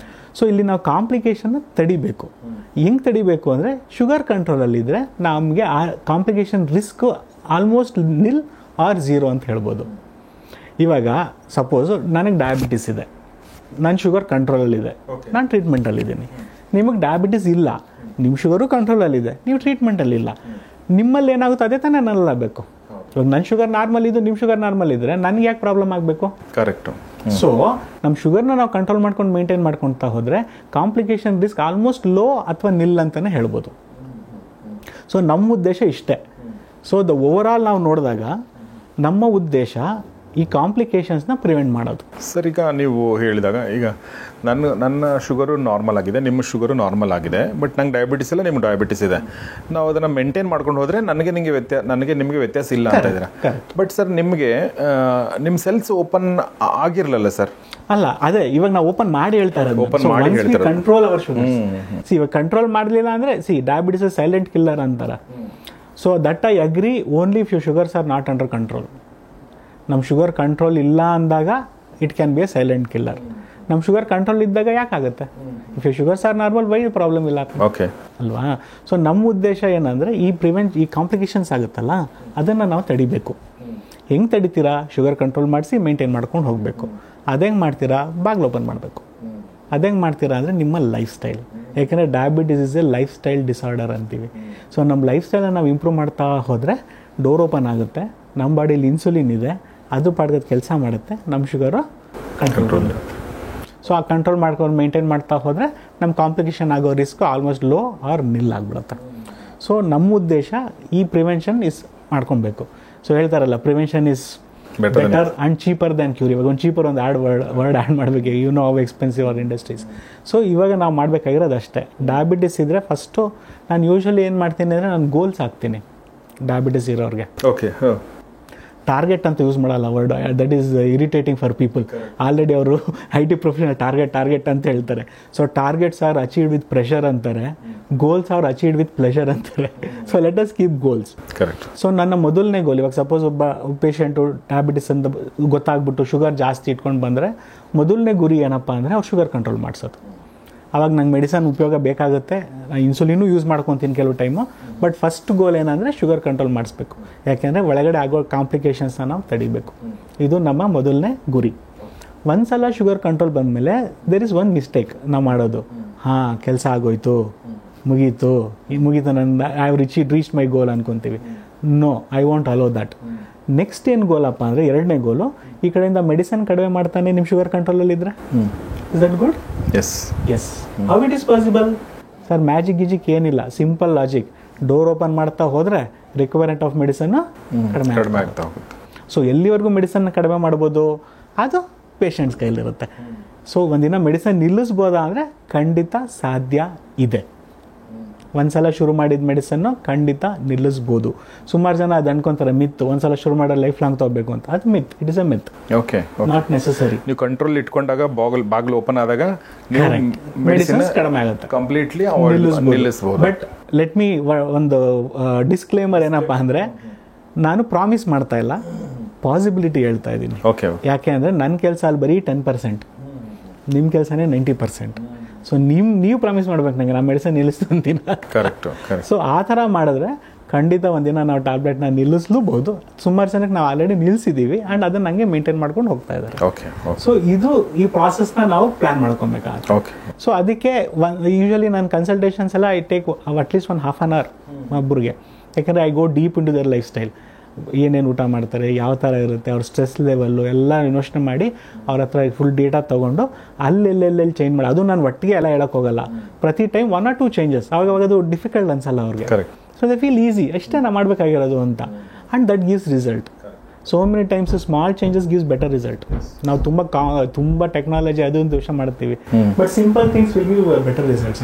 ಸೊ ಇಲ್ಲಿ ನಾವು ಕಾಂಪ್ಲಿಕೇಶನ್ನ ತಡಿಬೇಕು. ಹೆಂಗೆ ತಡಿಬೇಕು ಅಂದರೆ, ಶುಗರ್ ಕಂಟ್ರೋಲಲ್ಲಿದ್ದರೆ ನಮಗೆ ಆ complication risk almost nil or 0 ಅಂತ ಹೇಳ್ಬೋದು. ಇವಾಗ ಸಪೋಸು ನನಗೆ ಡಯಾಬಿಟಿಸ್ ಇದೆ, ನನ್ನ ಶುಗರ್ ಕಂಟ್ರೋಲಲ್ಲಿದೆ, ನಾನು ಟ್ರೀಟ್ಮೆಂಟಲ್ಲಿದ್ದೀನಿ. ನಿಮಗೆ ಡಯಾಬಿಟಿಸ್ ಇಲ್ಲ, ನಿಮ್ಮ ಶುಗರು ಕಂಟ್ರೋಲಲ್ಲಿದೆ, ನೀವು ಟ್ರೀಟ್ಮೆಂಟಲ್ಲಿಲ್ಲ. ನಿಮ್ಮಲ್ಲಿ ಏನಾಗುತ್ತೆ ಅದೇ ತಾನೇ ನನ್ನಲ್ಲಿ ಆಗಬೇಕು. ಇವಾಗ ನನ್ನ ಶುಗರ್ ನಾರ್ಮಲ್ ಇದ್ದು ನಿಮ್ಮ ಶುಗರ್ ನಾರ್ಮಲ್ ಇದ್ದರೆ ನನಗೆ ಯಾಕೆ ಪ್ರಾಬ್ಲಮ್ ಆಗಬೇಕು? ಕರೆಕ್ಟು. ಸೊ ನಮ್ಮ ಶುಗರ್ನ ನಾವು ಕಂಟ್ರೋಲ್ ಮಾಡ್ಕೊಂಡು ಮೇಂಟೈನ್ ಮಾಡ್ಕೊತಾ ಹೋದರೆ ಕಾಂಪ್ಲಿಕೇಶನ್ ರಿಸ್ಕ್ ಆಲ್ಮೋಸ್ಟ್ ಲೋ ಅಥವಾ ನಿಲ್ ಅಂತಲೇ ಹೇಳ್ಬೋದು. ಸೊ ನಮ್ಮ ಉದ್ದೇಶ ಇಷ್ಟೇ. ಸೊ ಓವರಾಲ್ ನಾವು ನೋಡಿದಾಗ ನಮ್ಮ ಉದ್ದೇಶ ಈ ಕಾಂಪ್ಲಿಕೇಶನ್ಸ್ನ ಪ್ರಿವೆಂಟ್ ಮಾಡೋದು. ಸರ್, ಈಗ ನೀವು ಹೇಳಿದಾಗ, ಈಗ ನನ್ನ ಶುಗರು ನಾರ್ಮಲ್ ಆಗಿದೆ, ನಿಮ್ಮ ಶುಗರು ನಾರ್ಮಲ್ ಆಗಿದೆ, ಬಟ್ ನಂಗೆ ಡಯಾಬಿಟಿಸ್ ಇಲ್ಲ, ನಿಮ್ಗೆ ಡಯಾಬಿಟಿಸ್ ಇದೆ. ನಾವು ಅದನ್ನು ಮೇಂಟೈನ್ ಮಾಡ್ಕೊಂಡು ಹೋದರೆ ನನಗೆ ನಿಮಗೆ ವ್ಯತ್ಯಾಸ ಇಲ್ಲ ಅಂತ ಇದ್ದೀರಾ. ಬಟ್ ಸರ್, ನಿಮಗೆ ನಿಮ್ಮ ಸೆಲ್ಸ್ ಓಪನ್ ಆಗಿರಲಿಲ್ಲ ಸರ್? ಅಲ್ಲ, ಅದೇ ಇವಾಗ ನಾವು ಓಪನ್ ಮಾಡಿ ಹೇಳ್ತಾ ಇರೋದು, ಕಂಟ್ರೋಲ್ ಅವರ್ ಶುಗರ್. ಇವಾಗ ಕಂಟ್ರೋಲ್ ಮಾಡಲಿಲ್ಲ ಅಂದರೆ ಡಯಾಬಿಟಿಸ್ ಸೈಲೆಂಟ್ ಕಿಲ್ಲರ್ ಅಂತಾರೆ. So that I agree only if you sugars are not under control. ನಮ್ಮ ಶುಗರ್ ಕಂಟ್ರೋಲ್ ಇಲ್ಲ ಅಂದಾಗ it can be a silent killer. ನಮ್ಮ ಶುಗರ್ ಕಂಟ್ರೋಲ್ ಇದ್ದಾಗ ಯಾಕಾಗುತ್ತೆ? If you sugars are normal why problem ಇಲ್ಲ okay ಅಲ್ವಾ? So ನಮ್ಮ ಉದ್ದೇಶ ಏನಂದರೆ ಈ ಕಾಂಪ್ಲಿಕೇಶನ್ಸ್ ಆಗುತ್ತಲ್ಲ ಅದನ್ನು ನಾವು ತಡಿಬೇಕು. ಹೆಂಗೆ ತಡಿತೀರಾ? ಶುಗರ್ ಕಂಟ್ರೋಲ್ ಮಾಡಿಸಿ ಮೇಂಟೈನ್ ಮಾಡ್ಕೊಂಡು ಹೋಗಬೇಕು. ಅದೇಂಗೆ ಮಾಡ್ತೀರಾ? ಬಾಗ್ಲು ಓಪನ್ ಮಾಡಬೇಕು. ಅದೇಂಗೆ ಮಾಡ್ತೀರಾ ಅಂದರೆ ನಿಮ್ಮ ಲೈಫ್ ಸ್ಟೈಲ್. ಯಾಕೆಂದರೆ diabetes is A life style disorder ಅಂತೀವಿ. ಸೊ ನಮ್ಮ ಲೈಫ್ ಸ್ಟೈಲನ್ನು ನಾವು ಇಂಪ್ರೂವ್ ಮಾಡ್ತಾ ಹೋದರೆ ಡೋರ್ ಓಪನ್ ಆಗುತ್ತೆ, ನಮ್ಮ ಬಾಡಿಯಲ್ಲಿ ಇನ್ಸುಲಿನ್ ಇದೆ, ಅದು ಪಾಡ್ಗದ ಕೆಲಸ ಮಾಡುತ್ತೆ, ನಮ್ಮ ಶುಗರು ಕಂಟ್ರೋಲ್. ಸೊ ಆ ಕಂಟ್ರೋಲ್ ಮಾಡ್ಕೊಂಡು ಮೇಂಟೈನ್ ಮಾಡ್ತಾ ಹೋದರೆ ನಮ್ಮ ಕಾಂಪ್ಲಿಕೇಶನ್ ಆಗೋ risk almost low or nil ಆಗಿಬಿಡುತ್ತೆ. ಸೊ ನಮ್ಮ ಉದ್ದೇಶ ಈ ಪ್ರಿವೆನ್ಷನ್ ಮಾಡ್ಕೊಬೇಕು. ಸೊ ಹೇಳ್ತಾರಲ್ಲ, prevention is better and cheaper than cure. ಇವಾಗ ಒಂದು ಚೀಪರ್ ಒಂದು ವರ್ಡ್ ಆ್ಯಡ್ ಮಾಡಬೇಕು, you know how expensive are industries. So ಇವಾಗ ನಾವು ಮಾಡಬೇಕಾಗಿರೋದು ಅಷ್ಟೇ. ಡಯಾಬಿಟಿಸ್ ಇದ್ದರೆ ಫಸ್ಟು ನಾನು ಯೂಶ್ವಲಿ ಏನು ಮಾಡ್ತೀನಿ ಅಂದರೆ ನಾನು ಗೋಲ್ಸ್ ಹಾಕ್ತೀನಿ ಡಯಾಬಿಟಿಸ್ ಇರೋರಿಗೆ. ಓಕೆ, ಟಾರ್ಗೆಟ್ ಅಂತ ಯೂಸ್ ಮಾಡಲ್ಲ word, that is irritating for people. Already ಅವರು IT ಪ್ರೊಫೆಷನಲ್ ಟಾರ್ಗೆಟ್ ಅಂತ ಹೇಳ್ತಾರೆ. So targets are achieved with pressure ಅಂತಾರೆ, goals are achieved with pleasure ಅಂತಾರೆ. So let us keep goals. Correct. So ನನ್ನ ಮೊದಲನೇ ಗೋಲ್, ಇವಾಗ ಸಪೋಸ್ ಒಬ್ಬ ಪೇಷಂಟು ಡಯಾಬಿಟಿಸ್ ಅಂತ ಗೊತ್ತಾಗ್ಬಿಟ್ಟು ಶುಗರ್ ಜಾಸ್ತಿ ಇಟ್ಕೊಂಡು ಬಂದರೆ ಮೊದಲನೇ ಗುರಿ ಏನಪ್ಪ ಅಂದರೆ ಅವ್ರು ಶುಗರ್ ಕಂಟ್ರೋಲ್ ಮಾಡಿಸೋದು. ಆವಾಗ ನಂಗೆ ಮೆಡಿಸನ್ ಉಪಯೋಗ ಬೇಕಾಗುತ್ತೆ, ಇನ್ಸುಲಿನೂ ಯೂಸ್ ಮಾಡ್ಕೊತೀನಿ ಕೆಲವು ಟೈಮು. ಬಟ್ ಫಸ್ಟ್ ಗೋಲ್ ಏನಂದರೆ ಶುಗರ್ ಕಂಟ್ರೋಲ್ ಮಾಡಿಸ್ಬೇಕು. ಯಾಕೆಂದರೆ ಒಳಗಡೆ ಆಗೋ ಕಾಂಪ್ಲಿಕೇಶನ್ಸ್ನ ನಾವು ತಡಿಬೇಕು. ಇದು ನಮ್ಮ ಮೊದಲನೇ ಗುರಿ. ಒಂದ್ಸಲ ಶುಗರ್ ಕಂಟ್ರೋಲ್ ಬಂದಮೇಲೆ ದೇರ್ ಇಸ್ ಒನ್ ಮಿಸ್ಟೇಕ್ ನಾವು ಮಾಡೋದು. ಕೆಲಸ ಆಗೋಯ್ತು, ಮುಗೀತು ನನ್ನ I have reach my goal ಅನ್ಕೊತೀವಿ. No, I want allow that. Next ಏನು ಗೋಲಪ್ಪ ಅಂದರೆ, ಎರಡನೇ ಗೋಲು, ಈ ಕಡೆಯಿಂದ ಮೆಡಿಸನ್ ಕಡಿಮೆ ಮಾಡ್ತಾನೆ ನಿಮ್ಮ ಶುಗರ್ ಕಂಟ್ರೋಲಲ್ಲಿದ್ದರೆ. Is that good? Yes. How it is possible? Sir, magic ಏನಿಲ್ಲ, ಸಿಂಪಲ್ ಲಾಜಿಕ್. ಡೋರ್ ಓಪನ್ ಮಾಡ್ತಾ ಹೋದರೆ ರಿಕ್ವೈರ್ಮೆಂಟ್ ಆಫ್ ಮೆಡಿಸನ್ ಕಡಿಮೆ ಆಗ್ತಾ ಹೋಗುತ್ತೆ. ಸೊ ಎಲ್ಲಿವರೆಗೂ ಮೆಡಿಸನ್ ಕಡಿಮೆ ಮಾಡ್ಬೋದು ಅದು ಪೇಷಂಟ್ಸ್ ಕೈಲಿರುತ್ತೆ. ಸೊ ಒಂದಿನ ಮೆಡಿಸನ್ ನಿಲ್ಲಿಸ್ಬೋದಾ ಅಂದರೆ ಖಂಡಿತ ಸಾಧ್ಯ ಇದೆ. ಒಂದ್ಸಲ ಶುರು ಮಾಡಿದ ಮೆಡಿಸನ್ನು ಖಂಡಿತ ನಿಲ್ಲಿಸ್ಬೋದು. ಸುಮಾರು ಜನ ಅದು ಅನ್ಕೊಂತಾರೆ ಮಿತ್, ಒಂದ್ಸಲ ಶುರು ಮಾಡೋ ಲೈಫ್ ಲಾಂಗ್ ತಗೋಬೇಕು ಅಂತ. ಅದು myth, it is a myth. Okay, not necessary. ನೀವು ಕಂಟ್ರೋಲ್ ಇಟ್ಕೊಂಡಾಗ ಬಾಗಿಲು ಓಪನ್ ಆದಾಗ ಮೆಡಿಸಿನ್ಸ್ ಕಡಿಮೆ ಆಗುತ್ತೆ, ಕಂಪ್ಲೀಟ್ಲಿ ನಿಲ್ಲಿಸಬಹುದು. ಬಟ್ ಲೆಟ್ ಮೀ ಒಂದು ಡಿಸ್ಕ್ಲೇಮರ್ ಏನಪ್ಪ ಅಂದರೆ, ನಾನು ಪ್ರಾಮಿಸ್ ಮಾಡ್ತಾ ಇಲ್ಲ, ಪಾಸಿಬಿಲಿಟಿ ಹೇಳ್ತಾ ಇದ್ದೀನಿ. ಓಕೆ. ಯಾಕೆ ಅಂದರೆ ನನ್ನ ಕೆಲಸ ಅಲ್ಲಿ ಬರೀ 10%, ನಿಮ್ಮ ಕೆಲಸನೇ 90%. ಸೊ ನೀವು ಪ್ರಾಮಿಸ್ ಮಾಡ್ಬೇಕು ನನಗೆ, ನಾನು ಮೆಡಿಸಿನ್ ನಿಲ್ಲಿಸ್ತೀನಿ. ಕರೆಕ್ಟ್. ಸೊ ಆ ಥರ ಮಾಡಿದ್ರೆ ಖಂಡಿತ ಒಂದಿನ ನಾವು ಟ್ಯಾಬ್ಲೆಟ್ನ ನಿಲ್ಲಿಸ್ಲೂಬಹುದು. ಸುಮಾರು ಜನಕ್ಕೆ ನಾವು ಆಲ್ರೆಡಿ ನಿಲ್ಲಿಸಿದ್ದೀವಿ ಆ್ಯಂಡ್ ಅದನ್ನು ಹಂಗೆ ಮೇಂಟೈನ್ ಮಾಡ್ಕೊಂಡು ಹೋಗ್ತಾ ಇದ್ದಾರೆ. ಸೊ ಇದು ಈ ಪ್ರಾಸೆಸ್ನ ನಾವು ಪ್ಲ್ಯಾನ್ ಮಾಡ್ಕೊಬೇಕಾಗುತ್ತೆ. ಓಕೆ. ಸೊ ಅದಕ್ಕೆ ಯೂಶಲಿ ನನ್ನ ಕನ್ಸಲ್ಟೇಷನ್ಸ್ ಎಲ್ಲ ಐ ಟೇಕ್ ಅಟ್ಲೀಸ್ಟ್ 1/2 hour ಒಬ್ಬರಿಗೆ. ಯಾಕಂದರೆ I go deep into their lifestyle. ಏನೇನು ಊಟ ಮಾಡ್ತಾರೆ, ಯಾವ ಥರ ಇರುತ್ತೆ, ಅವ್ರ ಸ್ಟ್ರೆಸ್ ಲೆವೆಲ್ಲು ಎಲ್ಲ ಯೋಚನೆ ಮಾಡಿ ಅವ್ರ ಹತ್ರ ಫುಲ್ ಡೇಟಾ ತೊಗೊಂಡು ಅಲ್ಲೆಲ್ಲೆಲ್ಲಿ ಚೇಂಜ್ ಮಾಡಿ, ಅದು ನಾನು ಒಟ್ಟಿಗೆ ಎಲ್ಲ ಹೇಳೋಕ್ಕೋಗಲ್ಲ. ಪ್ರತಿ ಟೈಮ್ 1 or 2 changes. ಆವಾಗ ಅದು ಡಿಫಿಕಲ್ಟ್ ಅನ್ಸಲ್ಲ ಅವ್ರಿಗೆ. ಸೊ ದೇ ಫೀಲ್ ಈಸಿ, ಅಷ್ಟೇ ನಾವು ಮಾಡಬೇಕಾಗಿರೋದು ಅಂತ. And that gives result. So many times small changes gives better result. ನಾವು ತುಂಬ ಟೆಕ್ನಾಲಜಿ ಅದೊಂದು ವಿಷಯ ಮಾಡ್ತೀವಿ, but simple things will give better results.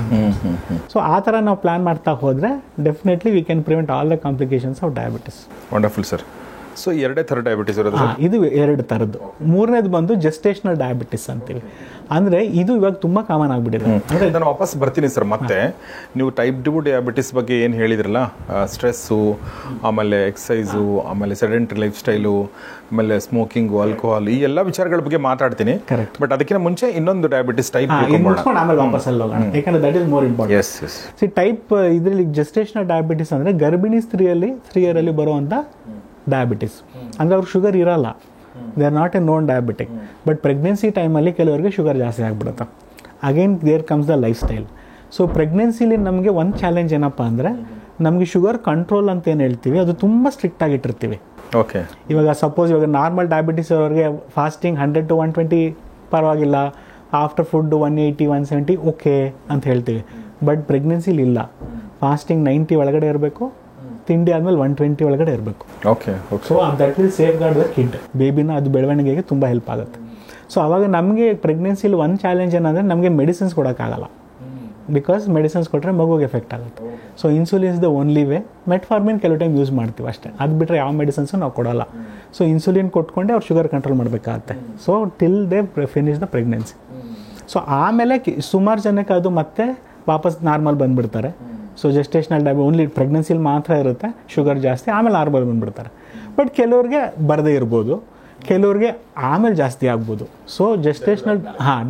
So ಆ ಥರ ನಾವು ಪ್ಲಾನ್ ಮಾಡ್ತಾ ಹೋದರೆ definitely we can prevent all the complications of diabetes. Wonderful sir. So ಎರಡೇ ಥರ ಡಯಾಬಿಟಿಸ್ ಇರೋದು? ಇದು 2 ಥರದ್ದು. ಮೂರನೇದು ಬಂದು ಜೆಸ್ಟೇಷನಲ್ ಡಯಾಬಿಟಿಸ್ ಅಂತೀವಿ. ಅಂದರೆ ಇದು ಇವಾಗ ತುಂಬ ಕಾಮನ್ ಆಗಿಬಿಟ್ಟಿದೆ. ಅಂದರೆ ನಾನು ವಾಪಸ್ ಬರ್ತೀನಿ ಸರ್. ಮತ್ತೆ ನೀವು ಟೈಪ್ 2 ಡಯಾಬಿಟಿಸ್ ಬಗ್ಗೆ ಏನು ಹೇಳಿದ್ರಲ್ಲ, ಸ್ಟ್ರೆಸ್ಸು, ಆಮೇಲೆ ಎಕ್ಸಸೈಸು, ಆಮೇಲೆ ಸೆಡೆಂಟರಿ ಲೈಫ್ ಸ್ಟೈಲು, ಆಮೇಲೆ ಸ್ಮೋಕಿಂಗು, ಆಲ್ಕೋಹಾಲ್, ಈ ಎಲ್ಲ ವಿಚಾರಗಳ ಬಗ್ಗೆ ಮಾತಾಡ್ತೀನಿ. ಕರೆಕ್ಟ್. ಬಟ್ ಅದಕ್ಕಿಂತ ಮುಂಚೆ ಇನ್ನೊಂದು ಡಯಾಬಿಟಿಸ್ ಟೈಪ್ ಆಮೇಲೆ ವಾಪಸ್ ಅಲ್ಲಿ ಹೋಗೋಣ, ಯಾಕಂದ್ರೆ that is more important. C type ಇದರಲ್ಲಿ ಜೆಸ್ಟೇಷನಲ್ ಡಯಾಬಿಟಿಸ್ ಅಂದರೆ ಗರ್ಭಿಣಿ ಸ್ತ್ರೀಯರಲ್ಲಿ ಬರುವಂಥ ಡಯಾಬಿಟಿಸ್. ಅಂದರೆ ಅವ್ರಿಗೆ ಶುಗರ್ ಇರಲ್ಲ, they are not a known diabetic. But pregnancy ಟೈಮಲ್ಲಿ ಕೆಲವರಿಗೆ ಶುಗರ್ ಜಾಸ್ತಿ ಆಗಿಬಿಡುತ್ತೆ. Again there comes the lifestyle. So ಪ್ರೆಗ್ನೆನ್ಸಿಲಿ ನಮಗೆ ಒಂದು ಚಾಲೆಂಜ್ ಏನಪ್ಪ ಅಂದರೆ, ನಮಗೆ ಶುಗರ್ ಕಂಟ್ರೋಲ್ ಅಂತ ಏನು ಹೇಳ್ತೀವಿ ಅದು ತುಂಬ ಸ್ಟ್ರಿಕ್ಟ್ ಆಗಿಟ್ಟಿರ್ತೀವಿ. ಓಕೆ. ಇವಾಗ ಸಪೋಸ್ ಇವಾಗ ನಾರ್ಮಲ್ ಡಯಾಬಿಟಿಸ್ ಅವರಿಗೆ ಫಾಸ್ಟಿಂಗ್ 100 to 120 ಪರವಾಗಿಲ್ಲ, ಆಫ್ಟರ್ ಫುಡ್ 180 170 ಓಕೆ ಅಂತ ಹೇಳ್ತೀವಿ. ಬಟ್ ಪ್ರೆಗ್ನೆನ್ಸಿಲಿ ಇಲ್ಲ, ಫಾಸ್ಟಿಂಗ್ 90 ಒಳಗಡೆ ಇರಬೇಕು, ತಿಂಡಿ ಆದಮೇಲೆ 120 ಒಳಗಡೆ ಇರಬೇಕು. Okay. So that will safeguard the kid, ಬೇಬಿನ ಅದು ಬೆಳವಣಿಗೆಗೆ ತುಂಬ ಹೆಲ್ಪ್ ಆಗುತ್ತೆ. ಸೊ ಅವಾಗ ನಮಗೆ ಪ್ರೆಗ್ನೆನ್ಸಿಲಿ ಒಂದು ಚಾಲೆಂಜ್ ಏನಂದರೆ ನಮಗೆ ಮೆಡಿಸಿನ್ಸ್ ಕೊಡೋಕ್ಕಾಗಲ್ಲ, ಬಿಕಾಸ್ ಮೆಡಿಸಿನ್ಸ್ ಕೊಟ್ಟರೆ ಮಗುಗೆ ಎಫೆಕ್ಟ್ ಆಗುತ್ತೆ. So insulin is the only way. Metformin ಕೆಲವು ಟೈಮ್ ಯೂಸ್ ಮಾಡ್ತೀವಿ ಅಷ್ಟೇ, ಅದು ಬಿಟ್ಟರೆ ಯಾವ ಮೆಡಿಸಿನ್ಸು ನಾವು ಕೊಡೋಲ್ಲ. ಸೊ ಇನ್ಸುಲಿನ್ ಕೊಟ್ಕೊಂಡೆ ಅವ್ರು ಶುಗರ್ ಕಂಟ್ರೋಲ್ ಮಾಡಬೇಕಾಗತ್ತೆ. So till they finish the pregnancy. So ಆಮೇಲೆ ಸುಮಾರು ಜನಕ್ಕೆ ಅದು ಮತ್ತೆ ವಾಪಸ್ ನಾರ್ಮಲ್ ಬಂದುಬಿಡ್ತಾರೆ. ಸೊ ಜೆಸ್ಟೇಷನಲ್ ಓನ್ಲಿ ಪ್ರೆಗ್ನೆನ್ಸಿಲಿ ಮಾತ್ರ ಇರುತ್ತೆ, ಶುಗರ್ ಜಾಸ್ತಿ, ಆಮೇಲೆ ನಾರ್ಮಲ್ ಬಂದುಬಿಡ್ತಾರೆ. ಬಟ್ ಕೆಲವ್ರಿಗೆ ಬರದೇ ಇರ್ಬೋದು, ಕೆಲವ್ರಿಗೆ ಆಮೇಲೆ ಜಾಸ್ತಿ ಆಗ್ಬೋದು. ಸೊ ಜೆಸ್ಟೇಷನಲ್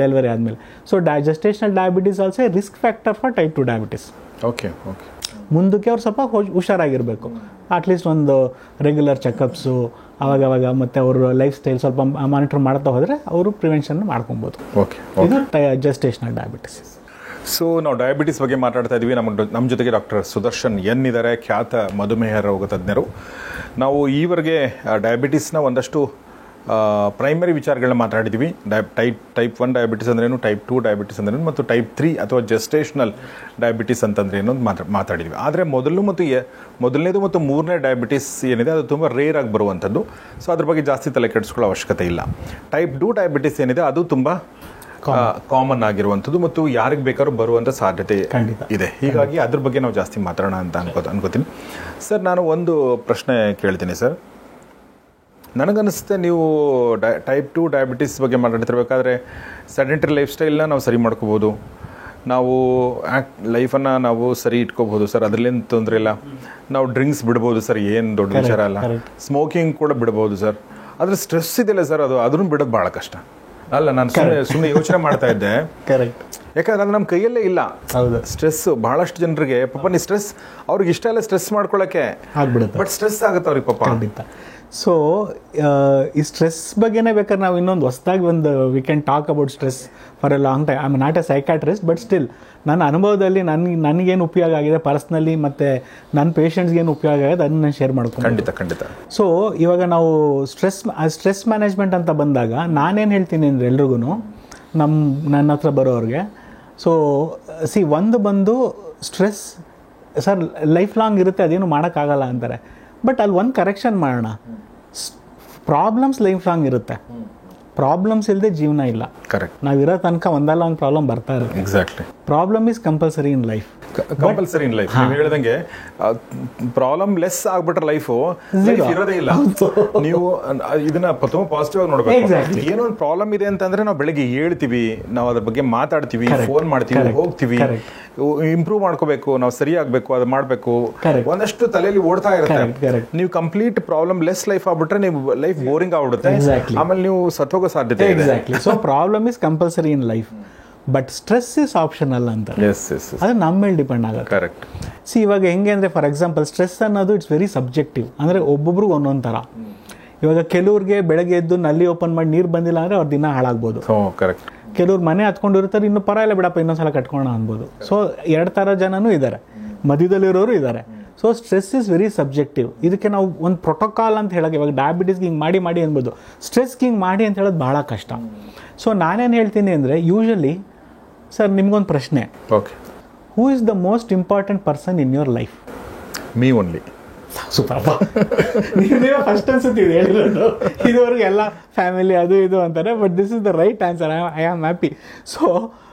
ಡೆಲಿವರಿ ಆದಮೇಲೆ. So gestational diabetes also risk factor for type 2 diabetes. Okay okay. ಮುಂದಕ್ಕೆ ಅವ್ರು ಸ್ವಲ್ಪ ಹುಷಾರಾಗಿರಬೇಕು. ಅಟ್ಲೀಸ್ಟ್ ಒಂದು ರೆಗ್ಯುಲರ್ ಚೆಕಪ್ಸು ಅವಾಗವಾಗ ಮತ್ತು ಅವರು ಲೈಫ್ ಸ್ಟೈಲ್ ಸ್ವಲ್ಪ ಮಾನಿಟರ್ ಮಾಡ್ತಾ ಹೋದರೆ ಅವರು ಪ್ರಿವೆನ್ಷನ್ ಮಾಡ್ಕೊಬೋದು. ಓಕೆ. ಇದು ಜೆಸ್ಟೇಷನಲ್ ಡಯಾಬಿಟಿಸ್. ಸೊ ನಾವು ಡಯಾಬಿಟಿಸ್ ಬಗ್ಗೆ ಮಾತಾಡ್ತಾ ಇದ್ವಿ. ನಮ್ಮ ಜೊತೆಗೆ ಡಾಕ್ಟರ್ ಸುದರ್ಶನ್ ಎನ್ ಇದ್ದಾರೆ, ಖ್ಯಾತ ಮಧುಮೇಹ ರೋಗ ತಜ್ಞರು. ನಾವು ಈವರೆಗೆ ಡಯಾಬಿಟಿಸ್ನ ಒಂದಷ್ಟು ಪ್ರೈಮರಿ ವಿಚಾರಗಳನ್ನ ಮಾತಾಡಿದ್ವಿ. ಟೈಪ್ 1 ಡಯಾಬಿಟಿಸ್ ಅಂದ್ರೇನು, ಟೈಪ್ 2 ಡಯಾಬಿಟಿಸ್ ಅಂದ್ರೇನು, ಮತ್ತು ಟೈಪ್ 3 ಅಥವಾ ಜೆಸ್ಟೇಷನಲ್ ಡಯಾಬಿಟಿಸ್ ಅಂತಂದ್ರೆ ಏನು ಮಾತಾಡಿದ್ವಿ. ಆದರೆ ಮೊದಲನೇದು ಮತ್ತು ಮೂರನೇ ಡಯಾಬಿಟಿಸ್ ಏನಿದೆ ಅದು ತುಂಬ ರೇರ್ ಆಗಿ ಬರುವಂಥದ್ದು. ಸೊ ಅದ್ರ ಬಗ್ಗೆ ಜಾಸ್ತಿ ತಲೆ ಕೆಡಿಸ್ಕೊಳ್ಳೋ ಅವಶ್ಯಕತೆ ಇಲ್ಲ. ಟೈಪ್ 2 ಡಯಾಬಿಟಿಸ್ ಏನಿದೆ ಅದು ತುಂಬ ಕಾಮನ್ ಆಗಿರುವಂಥದ್ದು ಮತ್ತು ಯಾರಿಗೆ ಬೇಕಾದ್ರೂ ಬರುವಂಥ ಸಾಧ್ಯತೆ ಇದೆ. ಹೀಗಾಗಿ ಅದ್ರ ಬಗ್ಗೆ ನಾವು ಜಾಸ್ತಿ ಮಾತಾಡೋಣ ಅಂತ ಅನ್ಕೋತೀನಿ. ಸರ್, ನಾನು ಒಂದು ಪ್ರಶ್ನೆ ಕೇಳ್ತೀನಿ ಸರ್. ನನಗನ್ನಿಸುತ್ತೆ ನೀವು ಟೈಪ್ 2 ಡಯಾಬಿಟಿಸ್ ಬಗ್ಗೆ ಮಾತಾಡ್ತಿರ್ಬೇಕಾದ್ರೆ ಸೆಡೆಂಟರಿ ಲೈಫ್ ಸ್ಟೈಲ್ನ ನಾವು ಸರಿ ಮಾಡ್ಕೋಬೋದು, ನಾವು ಲೈಫನ್ನು ನಾವು ಸರಿ ಇಟ್ಕೋಬೋದು ಸರ್, ಅದರಲ್ಲೇನು ತೊಂದರೆ ಇಲ್ಲ. ನಾವು ಡ್ರಿಂಕ್ಸ್ ಬಿಡ್ಬೋದು ಸರ್, ಏನು ದೊಡ್ಡ ವಿಚಾರ ಅಲ್ಲ. ಸ್ಮೋಕಿಂಗ್ ಕೂಡ ಬಿಡ್ಬೋದು ಸರ್. ಆದರೆ ಸ್ಟ್ರೆಸ್ ಇದೆಯಲ್ಲ ಸರ್, ಅದನ್ನು ಬಿಡೋದು ಭಾಳ ಕಷ್ಟ ಅಲ್ಲ. ನಾನು ಸುಮ್ಮನೆ ಯೋಚನೆ ಮಾಡ್ತಾ ಇದ್ದೆ. ಕರೆಕ್ಟ್. ಯಾಕಂದ್ರೆ ಅದು ನಮ್ಮ ಕೈಯಲ್ಲೇ ಇಲ್ಲ. ಹೌದು. ಸ್ಟ್ರೆಸ್ ಬಹಳಷ್ಟು ಜನರಿಗೆ ಪಾಪ ನೀ ಸ್ಟ್ರೆಸ್ ಅವ್ರಿಗೆ ಇಷ್ಟ ಇಲ್ಲ ಸ್ಟ್ರೆಸ್ ಮಾಡ್ಕೊಳ್ಳೋಕ್ಕೆ ಆಗ್ಬಿಡುತ್ತೆ, ಬಟ್ ಸ್ಟ್ರೆಸ್ ಆಗುತ್ತೆ ಅವ್ರಿಗೆ ಪಾಪ. ಖಂಡಿತ. ಸೊ ಈ ಸ್ಟ್ರೆಸ್ ಬಗ್ಗೆನೇ ಬೇಕಾದ್ರೆ ನಾವು ಇನ್ನೊಂದು ಹೊಸದಾಗಿ ಒಂದು we can talk about stress for A long time. I am not A psychiatrist, but still ನನ್ನ ಅನುಭವದಲ್ಲಿ ನನಗೇನು ಉಪಯೋಗ ಆಗಿದೆ ಪರ್ಸ್ನಲಿ ಮತ್ತು ನನ್ನ ಪೇಷಂಟ್ಸ್ಗೇನು ಉಪಯೋಗ ಆಗಿದೆ ಅದನ್ನು ನಾನು ಶೇರ್ ಮಾಡ್ಕೊಂಡು. ಖಂಡಿತ. ಸೊ ಇವಾಗ ನಾವು ಸ್ಟ್ರೆಸ್ ಮ್ಯಾನೇಜ್ಮೆಂಟ್ ಅಂತ ಬಂದಾಗ ನಾನೇನು ಹೇಳ್ತೀನಿ ಅಂದರೆ ಎಲ್ರಿಗೂ ನನ್ನ ಹತ್ರ ಬರೋರಿಗೆ, ಸೊ ಒಂದು ಬಂದು ಸ್ಟ್ರೆಸ್ ಸರ್ ಲೈಫ್ ಲಾಂಗ್ ಇರುತ್ತೆ, ಅದೇನು ಮಾಡೋಕ್ಕಾಗಲ್ಲ ಅಂತಾರೆ. ಬಟ್ ಅಲ್ಲಿ ಒಂದು ಕರೆಕ್ಷನ್ ಮಾಡೋಣ. ಪ್ರಾಬ್ಲಮ್ಸ್ ಲೈಫ್ ಲಾಂಗ್ ಇರುತ್ತೆ, ಪ್ರಾಬ್ಲಮ್ಸ್ ಇಲ್ಲದೆ ಜೀವನ ಇಲ್ಲ. ಕರೆಕ್ಟ್. ನಾವಿರೋ ತನಕ ಒಂದಲ್ಲ ಒಂದು ಪ್ರಾಬ್ಲಮ್ ಬರ್ತಾ ಇರುತ್ತೆ. Exactly. Problem is compulsory in life. Compulsory in life. ನೀವು ಹೇಳ್ದಂಗೆ ಪ್ರಾಬ್ಲಮ್ ಲೆಸ್ ಆಗ್ಬಿಟ್ರೆ ಲೈಫ್ ಇರೋದೇ ಇಲ್ಲ. ನೀವು ಇದನ್ನ ತುಂಬ ಪಾಸಿಟಿವ್ ಆಗಿ ನೋಡ್ಬೇಕು. ಏನೋ ಒಂದು ಪ್ರಾಬ್ಲಮ್ ಇದೆ ಅಂತಂದ್ರೆ ನಾವು ಬೆಳಗ್ಗೆ ಹೇಳ್ತೀವಿ, ನಾವು ಅದ್ರ ಬಗ್ಗೆ ಮಾತಾಡ್ತೀವಿ, ಫೋನ್ ಮಾಡ್ತೀವಿ, ಹೋಗ್ತೀವಿ, ಇಂಪ್ರೂವ್ ಮಾಡ್ಕೋಬೇಕು, ನಾವು ಸರಿ ಆಗ್ಬೇಕು, ಅದು ಮಾಡ್ಬೇಕು, ಒಂದಷ್ಟು ತಲೆಯಲ್ಲಿ ಓಡ್ತಾ ಇರುತ್ತೆ. ನೀವು ಕಂಪ್ಲೀಟ್ ಪ್ರಾಬ್ಲಮ್ ಲೆಸ್ ಲೈಫ್ ಆಗ್ಬಿಟ್ರೆ ನೀವು ಲೈಫ್ ಬೋರಿಂಗ್ ಆಗ್ಬಿಡುತ್ತೆ, ಆಮೇಲೆ ನೀವು ಸತ್ತೋಗೋ ಸಾಧ್ಯತೆ ಇದೆ. So problem is compulsory in life, but stress is optional ಅಂತ. ಅದು ನಮ್ಮ ಮೇಲೆ ಡಿಪೆಂಡ್ ಆಗುತ್ತೆ. ಕರೆಕ್ಟ್. ಇವಾಗ ಹೆಂಗೆ ಅಂದರೆ ಫಾರ್ ಎಕ್ಸಾಂಪಲ್ ಸ್ಟ್ರೆಸ್ ಅನ್ನೋದು ಇಟ್ಸ್ ವೆರಿ ಸಬ್ಜೆಕ್ಟಿವ್. ಅಂದರೆ ಒಬ್ಬೊಬ್ರಿಗೆ ಒಂದೊಂದು ಥರ. ಇವಾಗ ಕೆಲವ್ರಿಗೆ ಬೆಳಗ್ಗೆ ಎದ್ದು ನಲ್ಲಿ ಓಪನ್ ಮಾಡಿ ನೀರು ಬಂದಿಲ್ಲ ಅಂದರೆ ಅವ್ರ ದಿನ ಹಾಳಾಗ್ಬೋದು. ಕರೆಕ್ಟ್. ಕೆಲವ್ರು ಮನೆ ಹತ್ಕೊಂಡಿರ್ತಾರೆ, ಇನ್ನು ಪರವಾಗಿಲ್ಲ ಬಿಡಪ್ಪ ಇನ್ನೊಂದ್ಸಲ ಕಟ್ಕೋಣ ಅನ್ಬೋದು. ಸೊ 2 ಥರ ಜನನೂ ಇದ್ದಾರೆ, ಮಧ್ಯದಲ್ಲಿರೋರು ಇದ್ದಾರೆ. So stress is very subjective. ಇದಕ್ಕೆ ನಾವು ಒಂದು ಪ್ರೋಟೋಕಾಲ್ ಅಂತ ಹೇಳೋಕೆ, ಇವಾಗ ಡಯಾಬಿಟೀಸ್ಗೆ ಹಿಂಗೆ ಮಾಡಿ ಅನ್ಬೋದು, ಸ್ಟ್ರೆಸ್ಗೆ ಹಿಂಗೆ ಮಾಡಿ ಅಂತ ಹೇಳೋದು ಭಾಳ ಕಷ್ಟ. ಸೊ ನಾನೇನು ಹೇಳ್ತೀನಿ ಅಂದರೆ ಯೂಶಲಿ ಸರ್ ನಿಮ್ಗೊಂದು ಪ್ರಶ್ನೆ. Okay. Who is the most important person in your life? Me only. Super. ನೀವು ಫಸ್ಟ್ ಅನ್ಸುತ್ತೆ ಇದು ಹೇಳಿರೋದು. ಇದುವರೆಗೆ ಎಲ್ಲ ಫ್ಯಾಮಿಲಿ ಅದು ಇದು ಅಂತಾರೆ, but this is the right answer. I am happy. So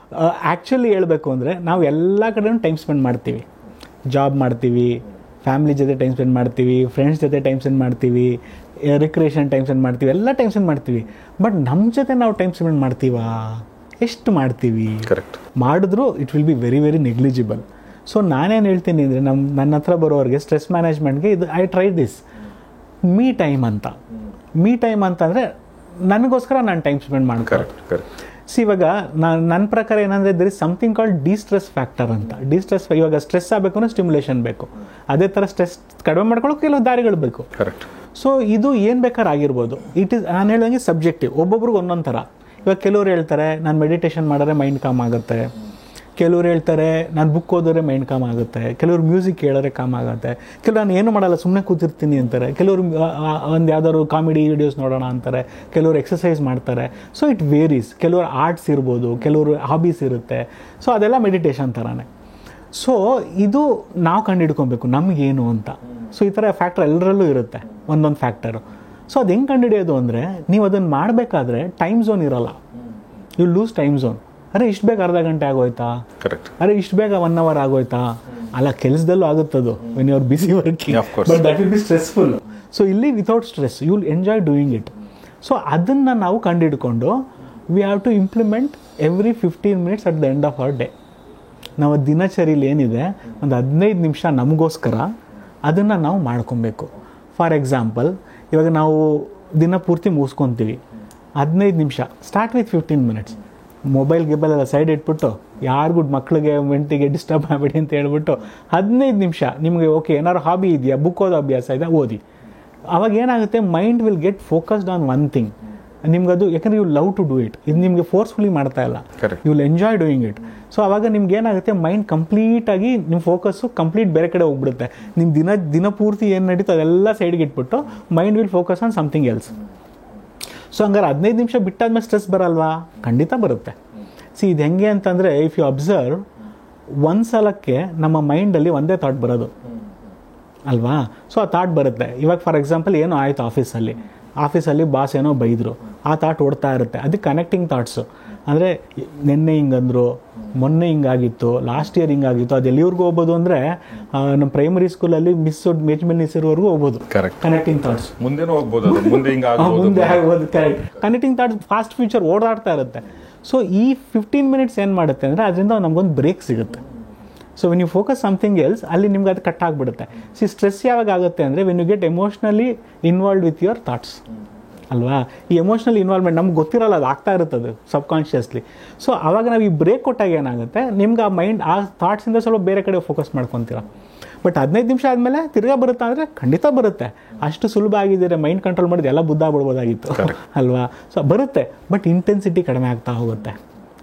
actually ಹೇಳಬೇಕು ಅಂದರೆ ನಾವು ಎಲ್ಲ ಕಡೆಯೂ ಟೈಮ್ ಸ್ಪೆಂಡ್ ಮಾಡ್ತೀವಿ. ಜಾಬ್ ಮಾಡ್ತೀವಿ, ಫ್ಯಾಮಿಲಿ ಜೊತೆ ಟೈಮ್ ಸ್ಪೆಂಡ್ ಮಾಡ್ತೀವಿ, ಫ್ರೆಂಡ್ಸ್ ಜೊತೆ ಟೈಮ್ ಸ್ಪೆಂಡ್ ಮಾಡ್ತೀವಿ, ರಿಕ್ರಿಯೇಷನ್ ಟೈಮ್ ಸ್ಪೆಂಡ್ ಮಾಡ್ತೀವಿ, ಎಲ್ಲ ಟೈಮ್ ಸ್ಪೆಂಡ್ ಮಾಡ್ತೀವಿ. ಬಟ್ ನಮ್ಮ ಜೊತೆ ನಾವು ಟೈಮ್ ಸ್ಪೆಂಡ್ ಮಾಡ್ತೀವಾ? ಎಷ್ಟು ಮಾಡ್ತೀವಿ? ಕರೆಕ್ಟ್. ಮಾಡಿದ್ರು it will be very very negligible. So ನಾನೇನು ಹೇಳ್ತೀನಿ ಅಂದರೆ ನನ್ನ ಹತ್ರ ಬರೋರಿಗೆ ಸ್ಟ್ರೆಸ್ ಮ್ಯಾನೇಜ್ಮೆಂಟ್ಗೆ ಇದು I try this me time ಅಂತ. ಮೀ ಟೈಮ್ ಅಂತಂದರೆ ನನಗೋಸ್ಕರ ನಾನು ಟೈಮ್ ಸ್ಪೆಂಡ್ ಮಾಡ್ತೀನಿ. ಇವಾಗ ನನ್ನ ಪ್ರಕಾರ ಏನಂದರೆ there is something called distress factor ಅಂತ. ಡಿಸ್ಟ್ರೆಸ್, ಇವಾಗ ಸ್ಟ್ರೆಸ್ ಆಗಬೇಕು ಅಂದರೆ ಸ್ಟಿಮ್ಯುಲೇಷನ್ ಬೇಕು, ಅದೇ ಥರ ಸ್ಟ್ರೆಸ್ ಕಡಿಮೆ ಮಾಡ್ಕೊಳ್ಳೋಕೆ ಕೆಲವು ದಾರಿಗಳು ಬೇಕು. ಕರೆಕ್ಟ್. ಸೊ ಇದು ಏನು ಬೇಕಾದ್ರೆ ಆಗಿರ್ಬೋದು. ಇಟ್ ಈಸ್ ನಾನು ಹೇಳ್ದಂಗೆ ಸಬ್ಜೆಕ್ಟಿವ್, ಒಬ್ಬೊಬ್ರಿಗೆ ಒಂದೊಂದು ಥರ. ಇವಾಗ ಕೆಲವ್ರು ಹೇಳ್ತಾರೆ ನಾನು ಮೆಡಿಟೇಷನ್ ಮಾಡಿದ್ರೆ ಮೈಂಡ್ ಕಾಮ್ ಆಗುತ್ತೆ, ಕೆಲವ್ರು ಹೇಳ್ತಾರೆ ನಾನು ಬುಕ್ ಓದಿದ್ರೆ ಮೈಂಡ್ ಕಾಮ್ ಆಗುತ್ತೆ, ಕೆಲವ್ರು ಮ್ಯೂಸಿಕ್ ಕೇಳಿದ್ರೆ ಕಾಮ್ ಆಗುತ್ತೆ, ಕೆಲವ್ರು ನಾನು ಏನು ಮಾಡಲ್ಲ ಸುಮ್ಮನೆ ಕೂತಿರ್ತೀನಿ ಅಂತಾರೆ, ಕೆಲವರು ಒಂದು ಯಾವ್ದಾದ್ರು ಕಾಮಿಡಿ ವಿಡಿಯೋಸ್ ನೋಡೋಣ ಅಂತಾರೆ, ಕೆಲವರು ಎಕ್ಸಸೈಸ್ ಮಾಡ್ತಾರೆ. So it varies. ಕೆಲವರು ಆರ್ಟ್ಸ್ ಇರ್ಬೋದು, ಕೆಲವರು ಹಾಬೀಸ್ ಇರುತ್ತೆ. ಸೊ ಅದೆಲ್ಲ ಮೆಡಿಟೇಷನ್ ಥರನೇ. ಸೊ ಇದು ನಾವು ಕಂಡುಹಿಡ್ಕೊಬೇಕು ನಮಗೇನು ಅಂತ. ಸೊ ಈ ಥರ ಫ್ಯಾಕ್ಟರ್ ಎಲ್ಲರಲ್ಲೂ ಇರುತ್ತೆ, ಒಂದೊಂದು ಫ್ಯಾಕ್ಟರು. ಸೊ ಅದು ಹೆಂಗೆ ಕಂಡುಹಿಡಿಯೋದು ಅಂದರೆ ನೀವು ಅದನ್ನು ಮಾಡಬೇಕಾದ್ರೆ ಟೈಮ್ ಝೋನ್ ಇರೋಲ್ಲ. You lose time zone. ಅರೆ ಇಷ್ಟು ಬೇಗ ಅರ್ಧ ಗಂಟೆ ಆಗೋಯ್ತಾ, ಅರೆ ಇಷ್ಟು ಬೇಗ 1 hour ಆಗೋಯ್ತಾ, ಅಲ್ಲ ಕೆಲಸದಲ್ಲೂ ಆಗುತ್ತದು when you are busy working, but that will be stressful. So ಇಲ್ಲಿ without stress you will enjoy doing it. So ಅದನ್ನು ನಾವು ಕಂಡುಹಿಡ್ಕೊಂಡು we have to implement every 15 minutes at the end of our day. ನಾವು ದಿನಚರಿಲಿ ಏನಿದೆ ಒಂದು 15 ನಿಮಿಷ ನಮಗೋಸ್ಕರ ಅದನ್ನು ನಾವು ಮಾಡ್ಕೊಬೇಕು. ಫಾರ್ ಎಕ್ಸಾಂಪಲ್, ಇವಾಗ ನಾವು ದಿನ ಪೂರ್ತಿ ಮುಗಿಸ್ಕೊತೀವಿ, 15 ನಿಮಿಷ ಸ್ಟಾರ್ಟ್ ವಿತ್ 15 ಮಿನಿಟ್ಸ್. ಮೊಬೈಲ್ ಎಲ್ಲ ಸೈಡ್ ಇಟ್ಬಿಟ್ಟು ಯಾರಿಗೂ ಮಕ್ಕಳಿಗೆ ಮೆಂಟಿಗೆ ಡಿಸ್ಟರ್ಬ್ ಆಗಬೇಡಿ ಅಂತ ಹೇಳ್ಬಿಟ್ಟು 15 ನಿಮಿಷ ನಿಮಗೆ ಓಕೆ ಏನಾದ್ರು ಹಾಬಿ ಇದೆಯಾ, ಬುಕ್ ಓದೋ ಅಭ್ಯಾಸ ಇದೆ, ಓದಿ. ಅವಾಗ ಏನಾಗುತ್ತೆ, mind will get focused on one thing. ನಿಮ್ಗದು ಯಾಕಂದರೆ you love to do it. ಇದು ನಿಮಗೆ ಫೋರ್ಸ್ಫುಲಿ ಮಾಡ್ತಾ ಇಲ್ಲ, you will enjoy doing it. So ಅವಾಗ ನಿಮ್ಗೆ ಏನಾಗುತ್ತೆ, ಮೈಂಡ್ ಕಂಪ್ಲೀಟಾಗಿ ನಿಮ್ಮ ಫೋಕಸ್ಸು ಕಂಪ್ಲೀಟ್ ಬೇರೆ ಕಡೆ ಹೋಗ್ಬಿಡುತ್ತೆ. ನಿಮ್ಮ ದಿನ ಪೂರ್ತಿ ಏನು ನಡೀತೋ ಅದೆಲ್ಲ ಸೈಡ್ಗೆ ಇಟ್ಬಿಟ್ಟು mind will focus on something else. So ಹಂಗಾರೆ 15 ನಿಮಿಷ ಬಿಟ್ಟಾದ್ಮೇಲೆ ಸ್ಟ್ರೆಸ್ ಬರಲ್ವಾ? ಖಂಡಿತ ಬರುತ್ತೆ. ಇದು ಹೆಂಗೆ ಅಂತಂದರೆ, ಇಫ್ ಯು ಅಬ್ಸರ್ವ್, ಒಂದು ಸಲಕ್ಕೆ ನಮ್ಮ ಮೈಂಡಲ್ಲಿ ಒಂದೇ ಥಾಟ್ ಬರೋದು ಅಲ್ವಾ? ಸೊ ಆ ಥಾಟ್ ಬರುತ್ತೆ. ಇವಾಗ ಫಾರ್ ಎಕ್ಸಾಂಪಲ್ ಏನೋ ಆಯಿತು ಆಫೀಸಲ್ಲಿ ಬಾಸ್ ಏನೋ ಬೈದರು, ಆ ಥಾಟ್ ಓಡ್ತಾ ಇರುತ್ತೆ. ಅದಕ್ಕೆ ಕನೆಕ್ಟಿಂಗ್ ಥಾಟ್ಸು. ಅಂದರೆ ನಿನ್ನೆ ಹಿಂಗಂದ್ರು, ಮೊನ್ನೆ ಹಿಂಗಾಗಿತ್ತು, ಲಾಸ್ಟ್ ಇಯರ್ ಹಿಂಗಾಗಿತ್ತು, ಅದು ಎಲ್ಲಿವರೆಗೂ ಹೋಗ್ಬೋದು ಅಂದರೆ ನಮ್ಮ ಪ್ರೈಮರಿ ಸ್ಕೂಲಲ್ಲಿ ಮಿಸ್ ಇರೋವರೆಗೂ ಹೋಗ್ಬೋದು. ಕನೆಕ್ಟಿಂಗ್ ಥಾಟ್ಸ್ ಮುಂದೆ ಹೋಗ್ಬೋದು, ಮುಂದೆ ಆಗ್ಬೋದು. Correct. Connecting thoughts fast future ಓಡಾಡ್ತಾ ಇರುತ್ತೆ. ಸೊ ಈ 15 ಮಿನಿಟ್ಸ್ ಏನು ಮಾಡುತ್ತೆ ಅಂದರೆ ಅದರಿಂದ ನಮಗೊಂದು ಬ್ರೇಕ್ ಸಿಗುತ್ತೆ. So when you focus something else, ಅಲ್ಲಿ ನಿಮ್ಗೆ ಅದು ಕಟ್ ಆಗಿಬಿಡುತ್ತೆ. ಸ್ಟ್ರೆಸ್ ಯಾವಾಗ ಆಗುತ್ತೆ ಅಂದರೆ when you get emotionally involved with your thoughts ಅಲ್ವಾ? ಈ ಎಮೋಷ್ನಲ್ ಇನ್ವಾಲ್ವ್ಮೆಂಟ್ ನಮ್ಗೆ ಗೊತ್ತಿರಲ್ಲ, ಅದು ಆಗ್ತಾ ಇರುತ್ತೆ ಅದು ಸಬ್ಕಾನ್ಷಿಯಸ್ಲಿ. ಸೊ ಆವಾಗ ನಾವು ಈ ಬ್ರೇಕ್ ಕೊಟ್ಟಾಗ ಏನಾಗುತ್ತೆ, ನಿಮ್ಗೆ ಆ ಮೈಂಡ್ ಆ ಥಾಟ್ಸಿಂದ ಸ್ವಲ್ಪ ಬೇರೆ ಕಡೆ ಫೋಕಸ್ ಮಾಡ್ಕೊತೀರ. ಬಟ್ 15 ನಿಮಿಷ ಆದಮೇಲೆ ತಿರ್ಗಾ ಬರುತ್ತಾ ಅಂದರೆ ಖಂಡಿತ ಬರುತ್ತೆ. ಅಷ್ಟು ಸುಲಭ ಆಗಿದ್ದೀರಾ, ಮೈಂಡ್ ಕಂಟ್ರೋಲ್ ಮಾಡಿದ್ರೆ ಎಲ್ಲ ಬುದ್ಧ ಬಿಡ್ಬೋದಾಗಿತ್ತು ಅಲ್ವಾ? ಸೊ ಬರುತ್ತೆ, ಬಟ್ ಇಂಟೆನ್ಸಿಟಿ ಕಡಿಮೆ ಆಗ್ತಾ ಹೋಗುತ್ತೆ.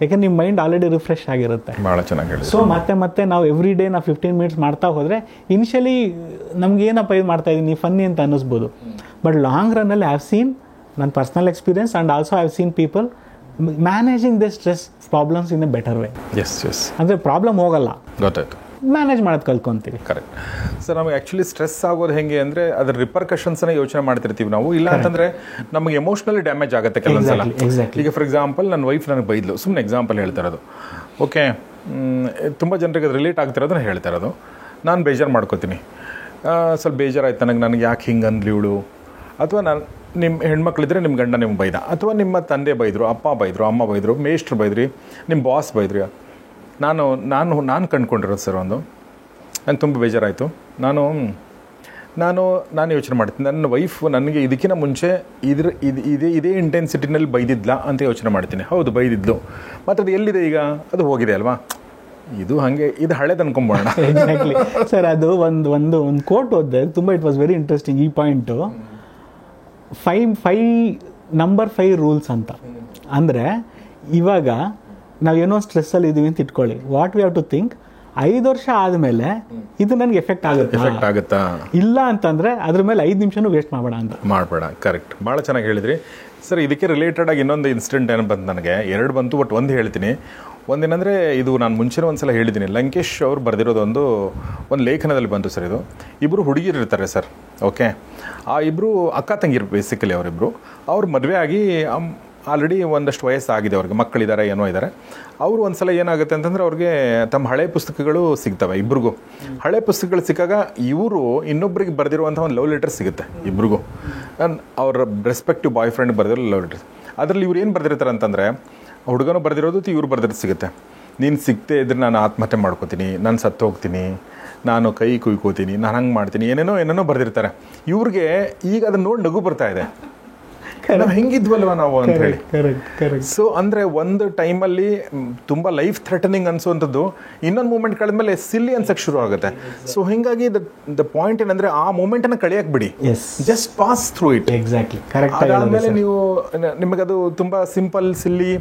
ಯಾಕೆಂದ್ರೆ ನಿಮ್ಮ ಮೈಂಡ್ ಆಲ್ರೆಡಿ ರಿಫ್ರೆಶ್ ಆಗಿರುತ್ತೆ. ಭಾಳ ಚೆನ್ನಾಗಿ. ಸೊ ಮತ್ತೆ ನಾವು ಎವ್ರಿ ಡೇ ನಾವು 15 ಮಿನಿಟ್ಸ್ ಮಾಡ್ತಾ ಹೋದರೆ ಇನಿಷಿಯಲಿ ನಮ್ಗೆ ಏನಪ್ಪ ಇದು ಮಾಡ್ತಾ ಇದ್ದೀನಿ ಫನ್ನಿ ಅಂತ ಅನ್ನಿಸ್ಬೋದು. ಬಟ್ ಲಾಂಗ್ ರನ್ನಲ್ಲಿ ಐ ಹ್ಯಾವ್ ಸೀನ್ ನನ್ನ personal experience and also I have seen people managing the stress problems in a better way. ಅಂದರೆ ಪ್ರಾಬ್ಲಮ್ ಹೋಗಲ್ಲ, ಗೊತ್ತಾಯ್ತು, ಮ್ಯಾನೇಜ್ ಮಾಡೋದು ಕಲ್ಕೊಂತೀವಿ. Correct sir. ನಮಗೆ ಆ್ಯಕ್ಚುಲಿ ಸ್ಟ್ರೆಸ್ ಆಗೋದು ಹೆಂಗೆ ಅಂದರೆ ಅದರ ರಿಪರ್ಕಷನ್ಸನ್ನ ಯೋಚನೆ ಮಾಡ್ತಿರ್ತೀವಿ ನಾವು. ಇಲ್ಲ ಅಂತಂದರೆ ನಮಗೆ ಎಮೋಷ್ನಲಿ ಡ್ಯಾಮೇಜ್ ಆಗುತ್ತೆ ಕೆಲವೊಂದ್ಸಲ. ಈಗ ಫಾರ್ ಎಕ್ಸಾಂಪಲ್ ನನ್ನ ವೈಫ್ ನನಗೆ ಬೈದ್ಲು, ಸುಮ್ಮನೆ ಎಕ್ಸಾಂಪಲ್ ಹೇಳ್ತಾ ಇರೋದು. ಓಕೆ, ತುಂಬ ಜನರಿಗೆ ಅದು ರಿಲೇಟ್ ಆಗ್ತಿರೋದನ್ನ ಹೇಳ್ತಾ ಇರೋದು. ನಾನು ಬೇಜಾರು ಮಾಡ್ಕೋತೀನಿ, ಸ್ವಲ್ಪ ಬೇಜಾರಾಯ್ತು ನನಗೆ ಯಾಕೆ ಹಿಂಗೆ ಅಂದ್ಲಿ ಇವಳು, ಅಥವಾ ನಾನು ನಿಮ್ಮ ಹೆಣ್ಮಕ್ಳಿದ್ರೆ ನಿಮ್ಮ ಗಂಡ ನಿಮ್ಗೆ ಬೈದ, ಅಥವಾ ನಿಮ್ಮ ತಂದೆ ಬೈದರು, ಅಪ್ಪ ಬೈದರು, ಅಮ್ಮ ಬೈದರು, ಮೇಷ್ಟ್ರು ಬೈದ್ರಿ, ನಿಮ್ಮ ಬಾಸ್ ಬೈದ್ರಿ. ನಾನು ಕಂಡುಕೊಂಡಿರೋದು ಸರ್, ನಂಗೆ ತುಂಬ ಬೇಜಾರಾಯಿತು. ನಾನು ಯೋಚನೆ ಮಾಡ್ತೀನಿ, ನನ್ನ ವೈಫ್ ನನಗೆ ಇದಕ್ಕಿಂತ ಮುಂಚೆ ಇದೇ ಇಂಟೆನ್ಸಿಟಿನಲ್ಲಿ ಬೈದಿದ್ಲಾ ಅಂತ ಯೋಚನೆ ಮಾಡ್ತೀನಿ. ಹೌದು, ಬೈದಿದ್ಲು, ಮತ್ತು ಅದು ಎಲ್ಲಿದೆ ಈಗ? ಅದು ಹೋಗಿದೆ ಅಲ್ವಾ? ಇದು ಹಾಗೆ, ಇದು ಹಳೇದು ಅನ್ಕೊಂಬೋಣ. Exactly sir. ಅದು ಒಂದು ಕೋಟ್ ಓದಿದೆ, ತುಂಬ ಇಟ್ ವಾಸ್ ವೆರಿ ಇಂಟ್ರೆಸ್ಟಿಂಗ್. ಈ ಪಾಯಿಂಟು 5 ರೂಲ್ಸ್ ಅಂತ. ಅಂದರೆ ಇವಾಗ ನಾವೇನೋ ಸ್ಟ್ರೆಸ್ಸಲ್ಲಿ ಇದ್ದೀವಿ ಅಂತ ಇಟ್ಕೊಳ್ಳಿ, what we have to think, 5 ವರ್ಷ ಆದಮೇಲೆ ಇದು ನನಗೆ ಎಫೆಕ್ಟ್ ಆಗುತ್ತಾ ಇಲ್ಲ ಅಂತಂದರೆ ಅದ್ರ ಮೇಲೆ 5 ನಿಮಿಷನೂ ವೇಸ್ಟ್ ಮಾಡಬೇಡ. ಕರೆಕ್ಟ್, ಭಾಳ ಚೆನ್ನಾಗಿ ಹೇಳಿದ್ರಿ ಸರ್. ಇದಕ್ಕೆ ರಿಲೇಟೆಡ್ ಆಗಿ ಇನ್ನೊಂದು ಇನ್ಸಿಡೆಂಟ್ ಏನು ಬಂತು ನನಗೆ, 2 ಬಂತು, ಬಟ್ ಒಂದು ಹೇಳ್ತೀನಿ. ಒಂದೇನಂದರೆ, ಇದು ನಾನು ಮುಂಚೆನೇ ಒಂದ್ಸಲ ಹೇಳಿದ್ದೀನಿ, ಲಂಕೇಶ್ ಅವರು ಬರೆದಿರೋದು ಒಂದು ಲೇಖನದಲ್ಲಿ ಬಂತು ಸರ್. ಇದು ಇಬ್ಬರು ಹುಡುಗಿರು ಇರ್ತಾರೆ ಸರ್. ಓಕೆ, ಆ ಇಬ್ಬರು ಅಕ್ಕ ತಂಗಿರು ಬೇಸಿಕಲಿ. ಅವ್ರ ಮದುವೆ ಆಗಿ ಆಲ್ರೆಡಿ ಒಂದಷ್ಟು ವಯಸ್ಸಾಗಿದೆ, ಅವ್ರಿಗೆ ಮಕ್ಕಳಿದ್ದಾರೆ, ಏನೋ ಇದ್ದಾರೆ. ಅವರು ಒಂದ್ಸಲ ಏನಾಗುತ್ತೆ ಅಂತಂದರೆ ಅವ್ರಿಗೆ ತಮ್ಮ ಹಳೆ ಪುಸ್ತಕಗಳು ಸಿಗ್ತವೆ ಇಬ್ರಿಗೂ. ಹಳೆ ಪುಸ್ತಕಗಳು ಸಿಕ್ಕಾಗ ಇವರು ಇನ್ನೊಬ್ಬರಿಗೆ ಬರೆದಿರುವಂಥ ಒಂದು ಲವ್ ಲೆಟರ್ ಸಿಗುತ್ತೆ ಇಬ್ರಿಗೂ, ಅವ್ರ ರೆಸ್ಪೆಕ್ಟಿವ್ ಬಾಯ್ ಫ್ರೆಂಡ್ ಬರೆದಿರೋ ಲವ್ ಲೆಟರ್. ಅದರಲ್ಲಿ ಇವ್ರು ಏನು ಬರೆದಿರ್ತಾರೆ ಅಂತಂದರೆ, ಹುಡುಗನೂ ಬರೆದಿರೋದು ಇವ್ರು ಬರೆದಿರೋದು ಸಿಗುತ್ತೆ. ನೀನು ಸಿಗದೆ ಇದ್ರೆ ನಾನು ಆತ್ಮಹತ್ಯೆ ಮಾಡ್ಕೋತೀನಿ, ನಾನು ಸತ್ತು ಹೋಗ್ತೀನಿ, ನಾನು ಕೈ ಕುಯ್ಕೋತೀನಿ, ನಾನು ಹಂಗೆ ಮಾಡ್ತೀನಿ, ಏನೇನೋ ಬರೆದಿರ್ತಾರೆ. ಇವ್ರಿಗೆ ಈಗ ಅದನ್ನ ನೋಡಿ ನಗು ಬರ್ತಾ ಇದೆ, ನಾವು ಹೆಂಗಿದ್ವಲ್ವ ನಾವು ಅಂತ ಹೇಳಿ. ಸೊ ಅಂದರೆ ಒಂದು ಟೈಮಲ್ಲಿ ತುಂಬ ಲೈಫ್ ಥ್ರೆಟನಿಂಗ್ ಅನ್ಸುವಂಥದ್ದು ಇನ್ನೊಂದು ಮೂಮೆಂಟ್ ಕಳೆದ್ಮೇಲೆ ಸಿಲ್ಲಿ ಅನ್ಸಕ್ಕೆ ಶುರು ಆಗುತ್ತೆ. ಸೊ ಹಿಂಗಾಗಿ ದ ಪಾಯಿಂಟ್ ಏನಂದರೆ ಆ ಮೂಮೆಂಟನ್ನು ಕಳೆಯಕ್ಕೆ ಬಿಡಿ, just pass through it. Exactly, ಅದಾದಮೇಲೆ ನಿಮಗದು ತುಂಬ ಸಿಂಪಲ್, ಸಿಲ್ಲಿ,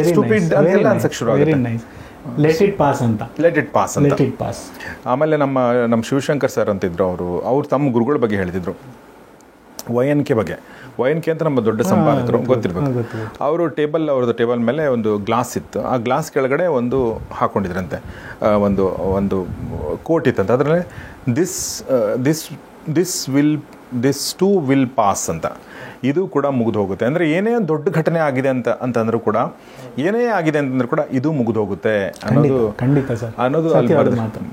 ಸ್ಟುಪಿಡ್ ಅಂತೆಲ್ಲ ಅನ್ಸಕ್ಕೆ ಶುರು ಆಗುತ್ತೆ. ಲೆಟ್ ಇಟ್ ಪಾಸ್ ಅಂತ. ಆಮೇಲೆ ನಮ್ಮ ಶಿವಶಂಕರ್ ಸರ್ ಅಂತಿದ್ರು, ಅವ್ರು ತಮ್ಮ ಗುರುಗಳ ಬಗ್ಗೆ ಹೇಳ್ತಿದ್ರು, YNK ಬಗ್ಗೆ. YNK ಅಂತ ನಮ್ಮ ದೊಡ್ಡ ಸಂಪಾದಕರು, ಗೊತ್ತಿರ್ಬೇಕು. ಅವ್ರದ್ದು ಟೇಬಲ್ ಮೇಲೆ ಒಂದು ಗ್ಲಾಸ್ ಇತ್ತು. ಆ ಗ್ಲಾಸ್ ಕೆಳಗಡೆ ಒಂದು ಹಾಕೊಂಡಿದ್ರಂತೆ, ಒಂದು ಕೋಟ್ ಇತ್ತಂತ. ಅದರಲ್ಲಿ ದಿಸ್ ಟು ವಿಲ್ ಪಾಸ್ ಅಂತ. ಇದು ಕೂಡ ಮುಗಿದು ಹೋಗುತ್ತೆ. ಅಂದರೆ ಏನೇ ದೊಡ್ಡ ಘಟನೆ ಆಗಿದೆ ಅಂತಂದ್ರೂ ಕೂಡ, ಏನೇ ಆಗಿದೆ ಅಂತಂದ್ರೂ ಕೂಡ ಇದು ಮುಗಿದು ಹೋಗುತ್ತೆ ಅನ್ನೋದು ಅಲ್ಲಿ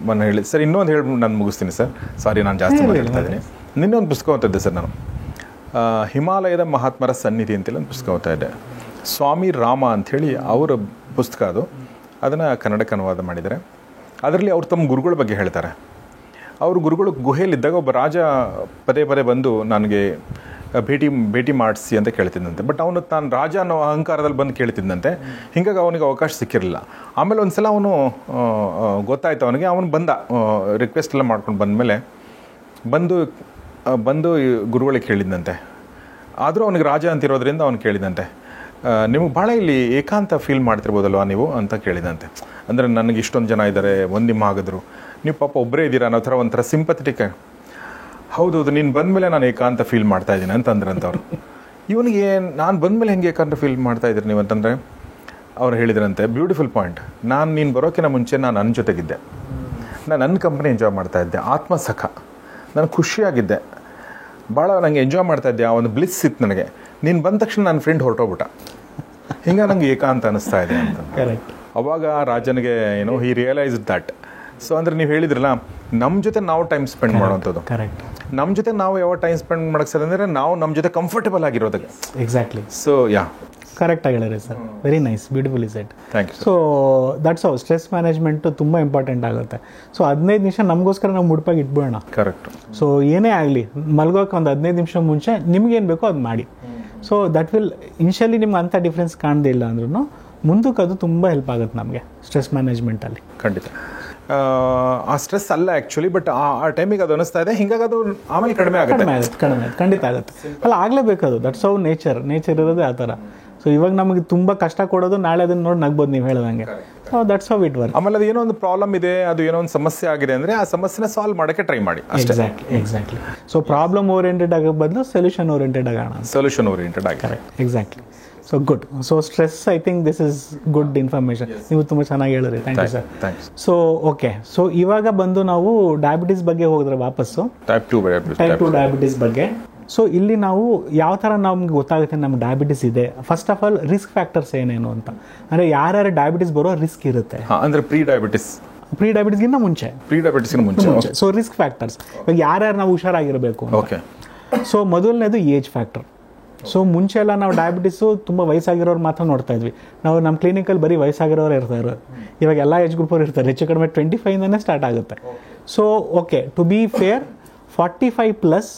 ನಾನು ಹೇಳಿ ಸರ್. ಇನ್ನೊಂದು ಹೇಳಿ ನಾನು ಮುಗಿಸ್ತೀನಿ ಸರ್, ಸಾರಿ ನಾನು ಜಾಸ್ತಿ ಮಾತಾಡ್ತಾ ಇದ್ದೀನಿ. ನಿನ್ನೊಂದು ಪುಸ್ತಕ ಓದ್ತಿದ್ದೆ ಸರ್ ನಾನು, ಹಿಮಾಲಯದ ಮಹಾತ್ಮರ ಸನ್ನಿಧಿ ಅಂತೇಳಿ ಒಂದು ಪುಸ್ತಕ ಓದ್ತಾ ಇದ್ದೆ. ಸ್ವಾಮಿ ರಾಮ ಅಂಥೇಳಿ ಅವರ ಪುಸ್ತಕ ಅದು. ಅದನ್ನು ಕನ್ನಡಕ್ಕೆ ಅನುವಾದ ಮಾಡಿದ್ದಾರೆ. ಅದರಲ್ಲಿ ಅವ್ರು ತಮ್ಮ ಗುರುಗಳ ಬಗ್ಗೆ ಹೇಳ್ತಾರೆ. ಅವರು ಗುರುಗಳು ಗುಹೆಯಲ್ಲಿದ್ದಾಗ ಒಬ್ಬ ರಾಜ ಪದೇ ಪದೇ ಬಂದು ನನಗೆ ಭೇಟಿ ಮಾಡಿಸಿ ಅಂತ ಕೇಳ್ತಿದ್ದಂತೆ. ಬಟ್ ಅವನು ತಾನು ರಾಜ ಅನ್ನೋ ಅಹಂಕಾರದಲ್ಲಿ ಬಂದು ಕೇಳ್ತಿದ್ದಂತೆ. ಹೀಗಾಗಿ ಅವನಿಗೆ ಅವಕಾಶ ಸಿಕ್ಕಿರಲಿಲ್ಲ. ಆಮೇಲೆ ಒಂದು ಸಲ ಅವನು ಗೊತ್ತಾಯ್ತು ಅವನಿಗೆ, ಅವನು ಬಂದ ರಿಕ್ವೆಸ್ಟ್ ಎಲ್ಲ ಮಾಡ್ಕೊಂಡು ಬಂದಮೇಲೆ ಬಂದು ಗುರುಗಳಿಗೆ ಕೇಳಿದ್ದಂತೆ. ಆದರೂ ಅವನಿಗೆ ರಾಜ ಅಂತಿರೋದ್ರಿಂದ ಅವನು ಕೇಳಿದಂತೆ, ನಿಮಗೆ ಭಾಳ ಇಲ್ಲಿ ಏಕಾಂತ ಫೀಲ್ ಮಾಡ್ತಿರ್ಬೋದಲ್ವ ನೀವು ಅಂತ ಕೇಳಿದಂತೆ. ಅಂದರೆ ನನಗೆ ಇಷ್ಟೊಂದು ಜನ ಇದ್ದಾರೆ, ಒಂದು ನಿಮ್ಮ ಆಗಿದ್ರು, ನೀವು ಪಾಪ ಒಬ್ಬರೇ ಇದ್ದೀರಾ ಅನ್ನೋ ಥರ ಒಂಥರ ಸಿಂಪಥೆಟಿಕ್. ಹೌದೌದು, ನೀನು ಬಂದಮೇಲೆ ನಾನು ಏಕಾಂತ ಫೀಲ್ ಮಾಡ್ತಾ ಇದ್ದೀನಿ ಅಂತಂದ್ರಂತವ್ರು. ಇವನಿಗೆ ನಾನು ಬಂದಮೇಲೆ ಹೆಂಗೆ ಏಕಾಂತ ಫೀಲ್ ಮಾಡ್ತಾ ಇದ್ದೀರಿ ನೀವು ಅಂತಂದರೆ ಅವ್ರು ಹೇಳಿದ್ರಂತೆ, ಬ್ಯೂಟಿಫುಲ್ ಪಾಯಿಂಟ್, ನೀನು ಬರೋಕ್ಕಿಂತ ಮುಂಚೆ ನಾನು ನನ್ನ ಜೊತೆಗಿದ್ದೆ, ನಾನು ನನ್ನ ಕಂಪ್ನಿ ಎಂಜಾಯ್ ಮಾಡ್ತಾಯಿದ್ದೆ, ಆತ್ಮಸಖ, ನಾನು ಖುಷಿಯಾಗಿದ್ದೆ, ಭಾಳ ನನಗೆ ಎಂಜಾಯ್ ಮಾಡ್ತಾಯಿದ್ದೆ, ಆ ಒಂದು ಬ್ಲಿಸ್ ಇತ್ತು ನನಗೆ. ನೀನು ಬಂದ ತಕ್ಷಣ ನನ್ನ ಫ್ರೆಂಡ್ ಹೊರಟೋಗ್ಬಿಟ್ಟ, ಹಿಂಗೆ ನನಗೆ ಏಕಾಂತ ಅನ್ನಿಸ್ತಾ ಇದೆ ಅಂತ. ಕರೆಕ್ಟ್. ಅವಾಗ ರಾಜನಿಗೆ ಹಿ ರಿಯಲೈಸ್ ದಟ್. ಸೊ ಅಂದರೆ ನೀವು ಹೇಳಿದ್ರಲ್ಲ, ನಮ್ಮ ಜೊತೆ ನಾವು ಟೈಮ್ ಸ್ಪೆಂಡ್ ಮಾಡೋವಂಥದ್ದು. ಕರೆಕ್ಟ್. ನಮ್ಮ ಜೊತೆ ನಾವು ಯಾವ ಟೈಮ್ ಸ್ಪೆಂಡ್ ಮಾಡೋಕ್ಕೆ ಅಂದರೆ ನಾವು ನಮ್ಮ ಜೊತೆ ಕಂಫರ್ಟಬಲ್ ಆಗಿರೋದಕ್ಕೆ. ಎಕ್ಸಾಕ್ಟ್ಲಿ. ಸೊ ಕರೆಕ್ಟಾಗಿ ಹೇಳಿರಿ sir, very nice, beautiful is it. Thank you. So that's how stress management ತುಂಬ ಇಂಪಾರ್ಟೆಂಟ್ ಆಗುತ್ತೆ. ಸೊ 15 ನಿಮಿಷ ನಮಗೋಸ್ಕರ ನಾವು ಮುಡುಪಾಗಿ ಇಟ್ಬಿಡೋಣ. ಕರೆಕ್ಟ್. ಸೊ ಏನೇ ಆಗಲಿ ಮಲ್ಗೋಕೆ ಒಂದು 15 ನಿಮಿಷ ಮುಂಚೆ ನಿಮ್ಗೇನು ಬೇಕೋ ಅದು ಮಾಡಿ. ಸೊ ದಟ್ ವಿಲ್ ಇನಿಷಿಯಲಿ ನಿಮ್ಗೆ ಅಂಥ ಡಿಫ್ರೆನ್ಸ್ ಕಾಣದೇ ಇಲ್ಲ ಅಂದ್ರೂ ಮುಂದಕ್ಕೆ ಅದು ತುಂಬ ಹೆಲ್ಪ್ ಆಗುತ್ತೆ ನಮಗೆ ಸ್ಟ್ರೆಸ್ ಮ್ಯಾನೇಜ್ಮೆಂಟಲ್ಲಿ. ಖಂಡಿತ. ಆ ಸ್ಟ್ರೆಸ್ ಅಲ್ಲ ಆ್ಯಕ್ಚುಲಿ, ಬಟ್ ಆ ಟೈಮಿಗೆ ಅದು ಅನಿಸ್ತಾ ಇದೆ, ಹಿಂಗಾಗಿ ಅದು ಆಮೇಲೆ ಕಡಿಮೆ ಆಗುತ್ತೆ. ಖಂಡಿತ ಆಗುತ್ತೆ. ಅಲ್ಲ, ಆಗಲೇಬೇಕದು. ದಟ್ಸ್ ಹೌ ನೇಚರ್ ಇರೋದೇ ಆ ಥರ. ಸೊ ಇವಾಗ ನಮಗೆ ತುಂಬ ಕಷ್ಟ ಕೊಡೋದು, ನಾಳೆ ಅದನ್ನ ನೋಡಿ ನಗ್ಬೋದು ನೀವು ಹೇಳ್ದಂಗೆ. So that's how it work. ಆಮೇಲೆ ಅದು ಏನೋ ಒಂದು ಪ್ರಾಬ್ಲಮ್ ಇದೆ, ಅದು ಏನೋ ಒಂದು ಸಮಸ್ಯೆ ಆಗಿದೆ ಅಂದರೆ ಆ ಸಮಸ್ಯೆನ ಸಾಲ್ವ್ ಮಾಡೋಕ್ಕೆ ಟ್ರೈ ಮಾಡಿ. ಎಕ್ಸಾಕ್ಟ್ಲಿ. ಸೊ ಪ್ರಾಬ್ಲಮ್ ಓರಿಯೆಂಟೆಡ್ ಆಗೋ ಬದಲು ಸೊಲ್ಯೂಷನ್ ಓರಿಯೆಂಟೆಡ್ ಆಗೋಣ. ಸೊಲ್ಯೂಷನ್ ಓರಿಯೆಂಟೆಡ್ ಆಗಿ. Correct. Exactly. So good. So stress, I think this is good information. ನೀವು ತುಂಬ ಚೆನ್ನಾಗಿ ಹೇಳಿರಿ. Thank you sir. So okay. So ಇವಾಗ ಬಂದು ನಾವು ಡಯಾಬಿಟೀಸ್ ಬಗ್ಗೆ ಹೋಗಿದ್ರೆ ವಾಪಸ್ಸು ಟೈಪ್ 2 ಡಯಾಬಿಟೀಸ್ ಬಗ್ಗೆ. ಸೊ ಇಲ್ಲಿ ನಾವು ಯಾವ ಥರ ನಮ್ಗೆ ಗೊತ್ತಾಗುತ್ತೆ ನಮ್ಗೆ ಡಯಾಬಿಟಿಸ್ ಇದೆ. First of all risk factors ಏನೇನು ಅಂತ, ಅಂದರೆ ಯಾರ್ಯಾರು ಡಯಾಬಿಟಿಸ್ ಬರೋ ರಿಸ್ಕ್ ಇರುತ್ತೆ. ಅಂದರೆ ಪ್ರೀ ಡಯಾಬಿಟಿಸ್ಗಿಂತ ಮುಂಚೆ. ಸೊ ರಿಸ್ಕ್ ಫ್ಯಾಕ್ಟರ್ಸ್ ಇವಾಗ ಯಾರ್ಯಾರು ನಾವು ಹುಷಾರಾಗಿರಬೇಕು. ಓಕೆ. ಸೊ ಮೊದಲನೇದು ಏಜ್ ಫ್ಯಾಕ್ಟರ್. ಸೊ ಮುಂಚೆ ಎಲ್ಲ ನಾವು ಡಯಾಬಿಟಿಸು ತುಂಬ ವಯಸ್ಸಾಗಿರೋರು ಮಾತ್ರ ನೋಡ್ತಾ ಇದ್ವಿ. ನಾವು ನಮ್ಮ ಕ್ಲಿನಿಕಲ್ಲಿ ಬರೀ ವಯಸ್ಸಾಗಿರೋರು ಇರ್ತಾರೆ. ಇವಾಗ ಎಲ್ಲ ಏಜ್ ಗ್ರೂಪವ್ರು ಇರ್ತಾರೆ. ಹೆಚ್ಚು ಕಡಿಮೆ 25ಇಂದನೇ ಸ್ಟಾರ್ಟ್ ಆಗುತ್ತೆ. So okay, to be fair 45+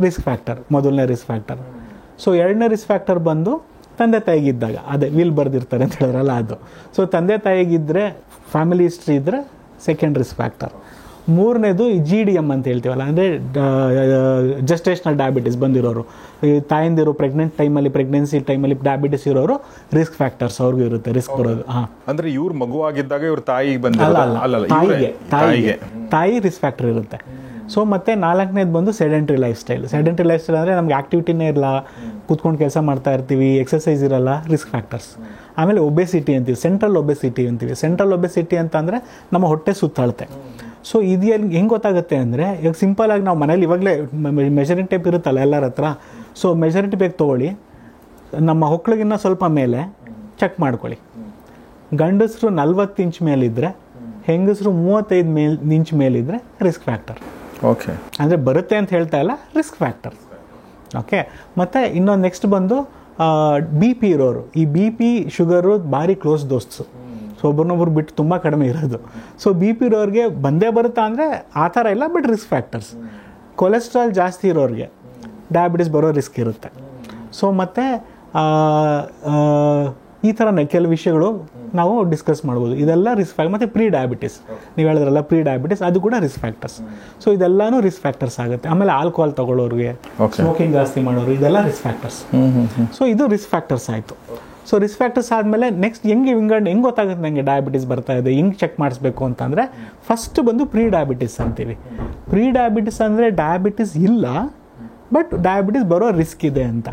risk factor, ಮೊದಲನೇ ರಿಸ್ಕ್ ಫ್ಯಾಕ್ಟರ್. ಸೊ ಎರಡನೇ ರಿಸ್ಕ್ ಫ್ಯಾಕ್ಟರ್ ಬಂದು ತಂದೆ ತಾಯಿಗಿದ್ದಾಗ, ಅದೇ ವಿಲ್ ಬರ್ದಿರ್ತಾರೆ ಅಂತ ಹೇಳಿದ್ರಲ್ಲ ಅದು. ಸೊ ತಂದೆ ತಾಯಿಗಿದ್ದರೆ, ಫ್ಯಾಮಿಲಿ ಹಿಸ್ಟ್ರಿ ಇದ್ದರೆ ಸೆಕೆಂಡ್ ರಿಸ್ಕ್ ಫ್ಯಾಕ್ಟರ್. ಮೂರನೇದು GDM ಅಂತ ಹೇಳ್ತೀವಲ್ಲ, ಅಂದರೆ ಜಸ್ಟೇಷನಲ್ ಡಯಾಬಿಟಿಸ್ ಬಂದಿರೋರು, ಈ ತಾಯಂದಿರು ಪ್ರೆಗ್ನೆನ್ಸಿ ಟೈಮಲ್ಲಿ ಡಯಾಬಿಟಿಸ್ ಇರೋರು ರಿಸ್ಕ್ ಫ್ಯಾಕ್ಟರ್ಸ್ ಅವ್ರಿಗೂ ಇರುತ್ತೆ ರಿಸ್ಕ್ ಬರೋದು. ಹಾಂ, ಅಂದರೆ ಇವ್ರ ಮಗುವಾಗಿದ್ದಾಗ ಇವ್ರ ತಾಯಿಗೆ ತಾಯಿ ರಿಸ್ಕ್ ಫ್ಯಾಕ್ಟರ್ ಇರುತ್ತೆ. ಸೊ ಮತ್ತೆ ನಾಲ್ಕನೇದು ಬಂದು ಸೆಡೆಂಟ್ರಿ ಲೈಫ್ ಸ್ಟೈಲ್ ಅಂದರೆ ನಮ್ಗೆ ಆಕ್ಟಿವಿಟಿನೇ ಇರಲ್ಲ, ಕೂತ್ಕೊಂಡು ಕೆಲಸ ಮಾಡ್ತಾ ಇರ್ತೀವಿ, ಎಕ್ಸಸೈಸ್ ಇರಲ್ಲ, ರಿಸ್ಕ್ ಫ್ಯಾಕ್ಟರ್ಸ್. ಆಮೇಲೆ ಒಬೆಸಿಟಿ ಅಂತೀವಿ, ಸೆಂಟ್ರಲ್ ಒಬೆಸಿಟಿ ಅಂತ ಅಂದರೆ ನಮ್ಮ ಹೊಟ್ಟೆ ಸುತ್ತಾಳುತ್ತೆ. ಸೊ ಇದು ಹೆಂಗೆ ಗೊತ್ತಾಗುತ್ತೆ ಅಂದರೆ, ಇವಾಗ ಸಿಂಪಲಾಗಿ ನಾವು ಮನೇಲಿ ಇವಾಗಲೇ ಮೆಜರಿಂಗ್ ಟೇಪ್ ಇರುತ್ತಲ್ಲ ಎಲ್ಲರ ಹತ್ರ. ಸೊ ಮೆಜರಿಂಗ್ ಟೇಪ್ ತೊಗೊಳ್ಳಿ, ನಮ್ಮ ಹೊಕ್ಕಳಿಗಿನ್ನ ಸ್ವಲ್ಪ ಮೇಲೆ ಚೆಕ್ ಮಾಡ್ಕೊಳ್ಳಿ. ಗಂಡಸರು 40 ಇಂಚ್ ಮೇಲಿದ್ದರೆ, ಹೆಂಗಸರು 35 ಇಂಚ್ ಮೇಲಿದ್ದರೆ ರಿಸ್ಕ್ ಫ್ಯಾಕ್ಟರ್. ಓಕೆ. ಅಂದರೆ ಬರುತ್ತೆ ಅಂತ ಹೇಳ್ತಾ ಇಲ್ಲ, ರಿಸ್ಕ್ ಫ್ಯಾಕ್ಟರ್. ಓಕೆ. ಮತ್ತು ಇನ್ನೊಂದು ನೆಕ್ಸ್ಟ್ ಬಂದು BP ಇರೋರು, ಈ BP ಶುಗರು ಭಾರಿ ಕ್ಲೋಸ್ ದೋಸ್ತ್ಸು. ಸೊ ಒಬ್ಬರನ್ನೊಬ್ರು ಬಿಟ್ಟು ತುಂಬ ಕಡಿಮೆ ಇರೋದು. ಸೊ BP ಇರೋರಿಗೆ ಬಂದೇ ಬರುತ್ತಾ ಅಂದರೆ ಆ ಥರ ಇಲ್ಲ, ಬಟ್ ರಿಸ್ಕ್ ಫ್ಯಾಕ್ಟರ್ಸ್. ಕೊಲೆಸ್ಟ್ರಾಲ್ ಜಾಸ್ತಿ ಇರೋರಿಗೆ ಡಯಾಬಿಟಿಸ್ ಬರೋ ರಿಸ್ಕ್ ಇರುತ್ತೆ. ಸೊ ಮತ್ತು ಈ ಥರ ಕೆಲವು ವಿಷಯಗಳು ನಾವು ಡಿಸ್ಕಸ್ ಮಾಡ್ಬೋದು. ಇದೆಲ್ಲ ರಿಸ್ಕ್ ಫ್ಯಾಕ್ಟರ್. ಮತ್ತು ಪ್ರೀ ಡಯಾಬಿಟಿಸ್, ನೀವು ಹೇಳಿದ್ರಲ್ಲ ಪ್ರೀ ಡಯಾಬಿಟಿಸ್, ಅದು ಕೂಡ ರಿಸ್ಕ್ ಫ್ಯಾಕ್ಟರ್ಸ್. ಸೊ ಇದೆಲ್ಲನೂ ರಿಸ್ಕ್ ಫ್ಯಾಕ್ಟರ್ಸ್ ಆಗುತ್ತೆ. ಆಮೇಲೆ ಆಲ್ಕೋಹಾಲ್ ತಗೊಳ್ಳೋರಿಗೆ, ಸ್ಮೋಕಿಂಗ್ ಜಾಸ್ತಿ ಮಾಡೋರು, ಇದೆಲ್ಲ ರಿಸ್ಕ್ ಫ್ಯಾಕ್ಟರ್ಸ್. ಸೊ ಇದು ರಿಸ್ಕ್ ಫ್ಯಾಕ್ಟರ್ಸ್ ಆಯಿತು. ಸೊ ರಿಸ್ಕ್ ಫ್ಯಾಕ್ಟರ್ಸ್ ಆದಮೇಲೆ ನೆಕ್ಸ್ಟ್ ಹೆಂಗೆ ಗೊತ್ತಾಗುತ್ತೆ ನನಗೆ ಡಯಾಬಿಟಿಸ್ ಬರ್ತಾ ಇದೆ, ಹೆಂಗೆ ಚೆಕ್ ಮಾಡಿಸ್ಬೇಕು ಅಂತಂದರೆ, ಫಸ್ಟ್ ಬಂದು ಪ್ರೀ ಡಯಾಬಿಟಿಸ್ ಅಂತೀವಿ. ಪ್ರೀ ಡಯಾಬಿಟಿಸ್ ಅಂದರೆ ಡಯಾಬಿಟಿಸ್ ಇಲ್ಲ, ಬಟ್ ಡಯಾಬಿಟಿಸ್ ಬರೋ ರಿಸ್ಕ್ ಇದೆ ಅಂತ.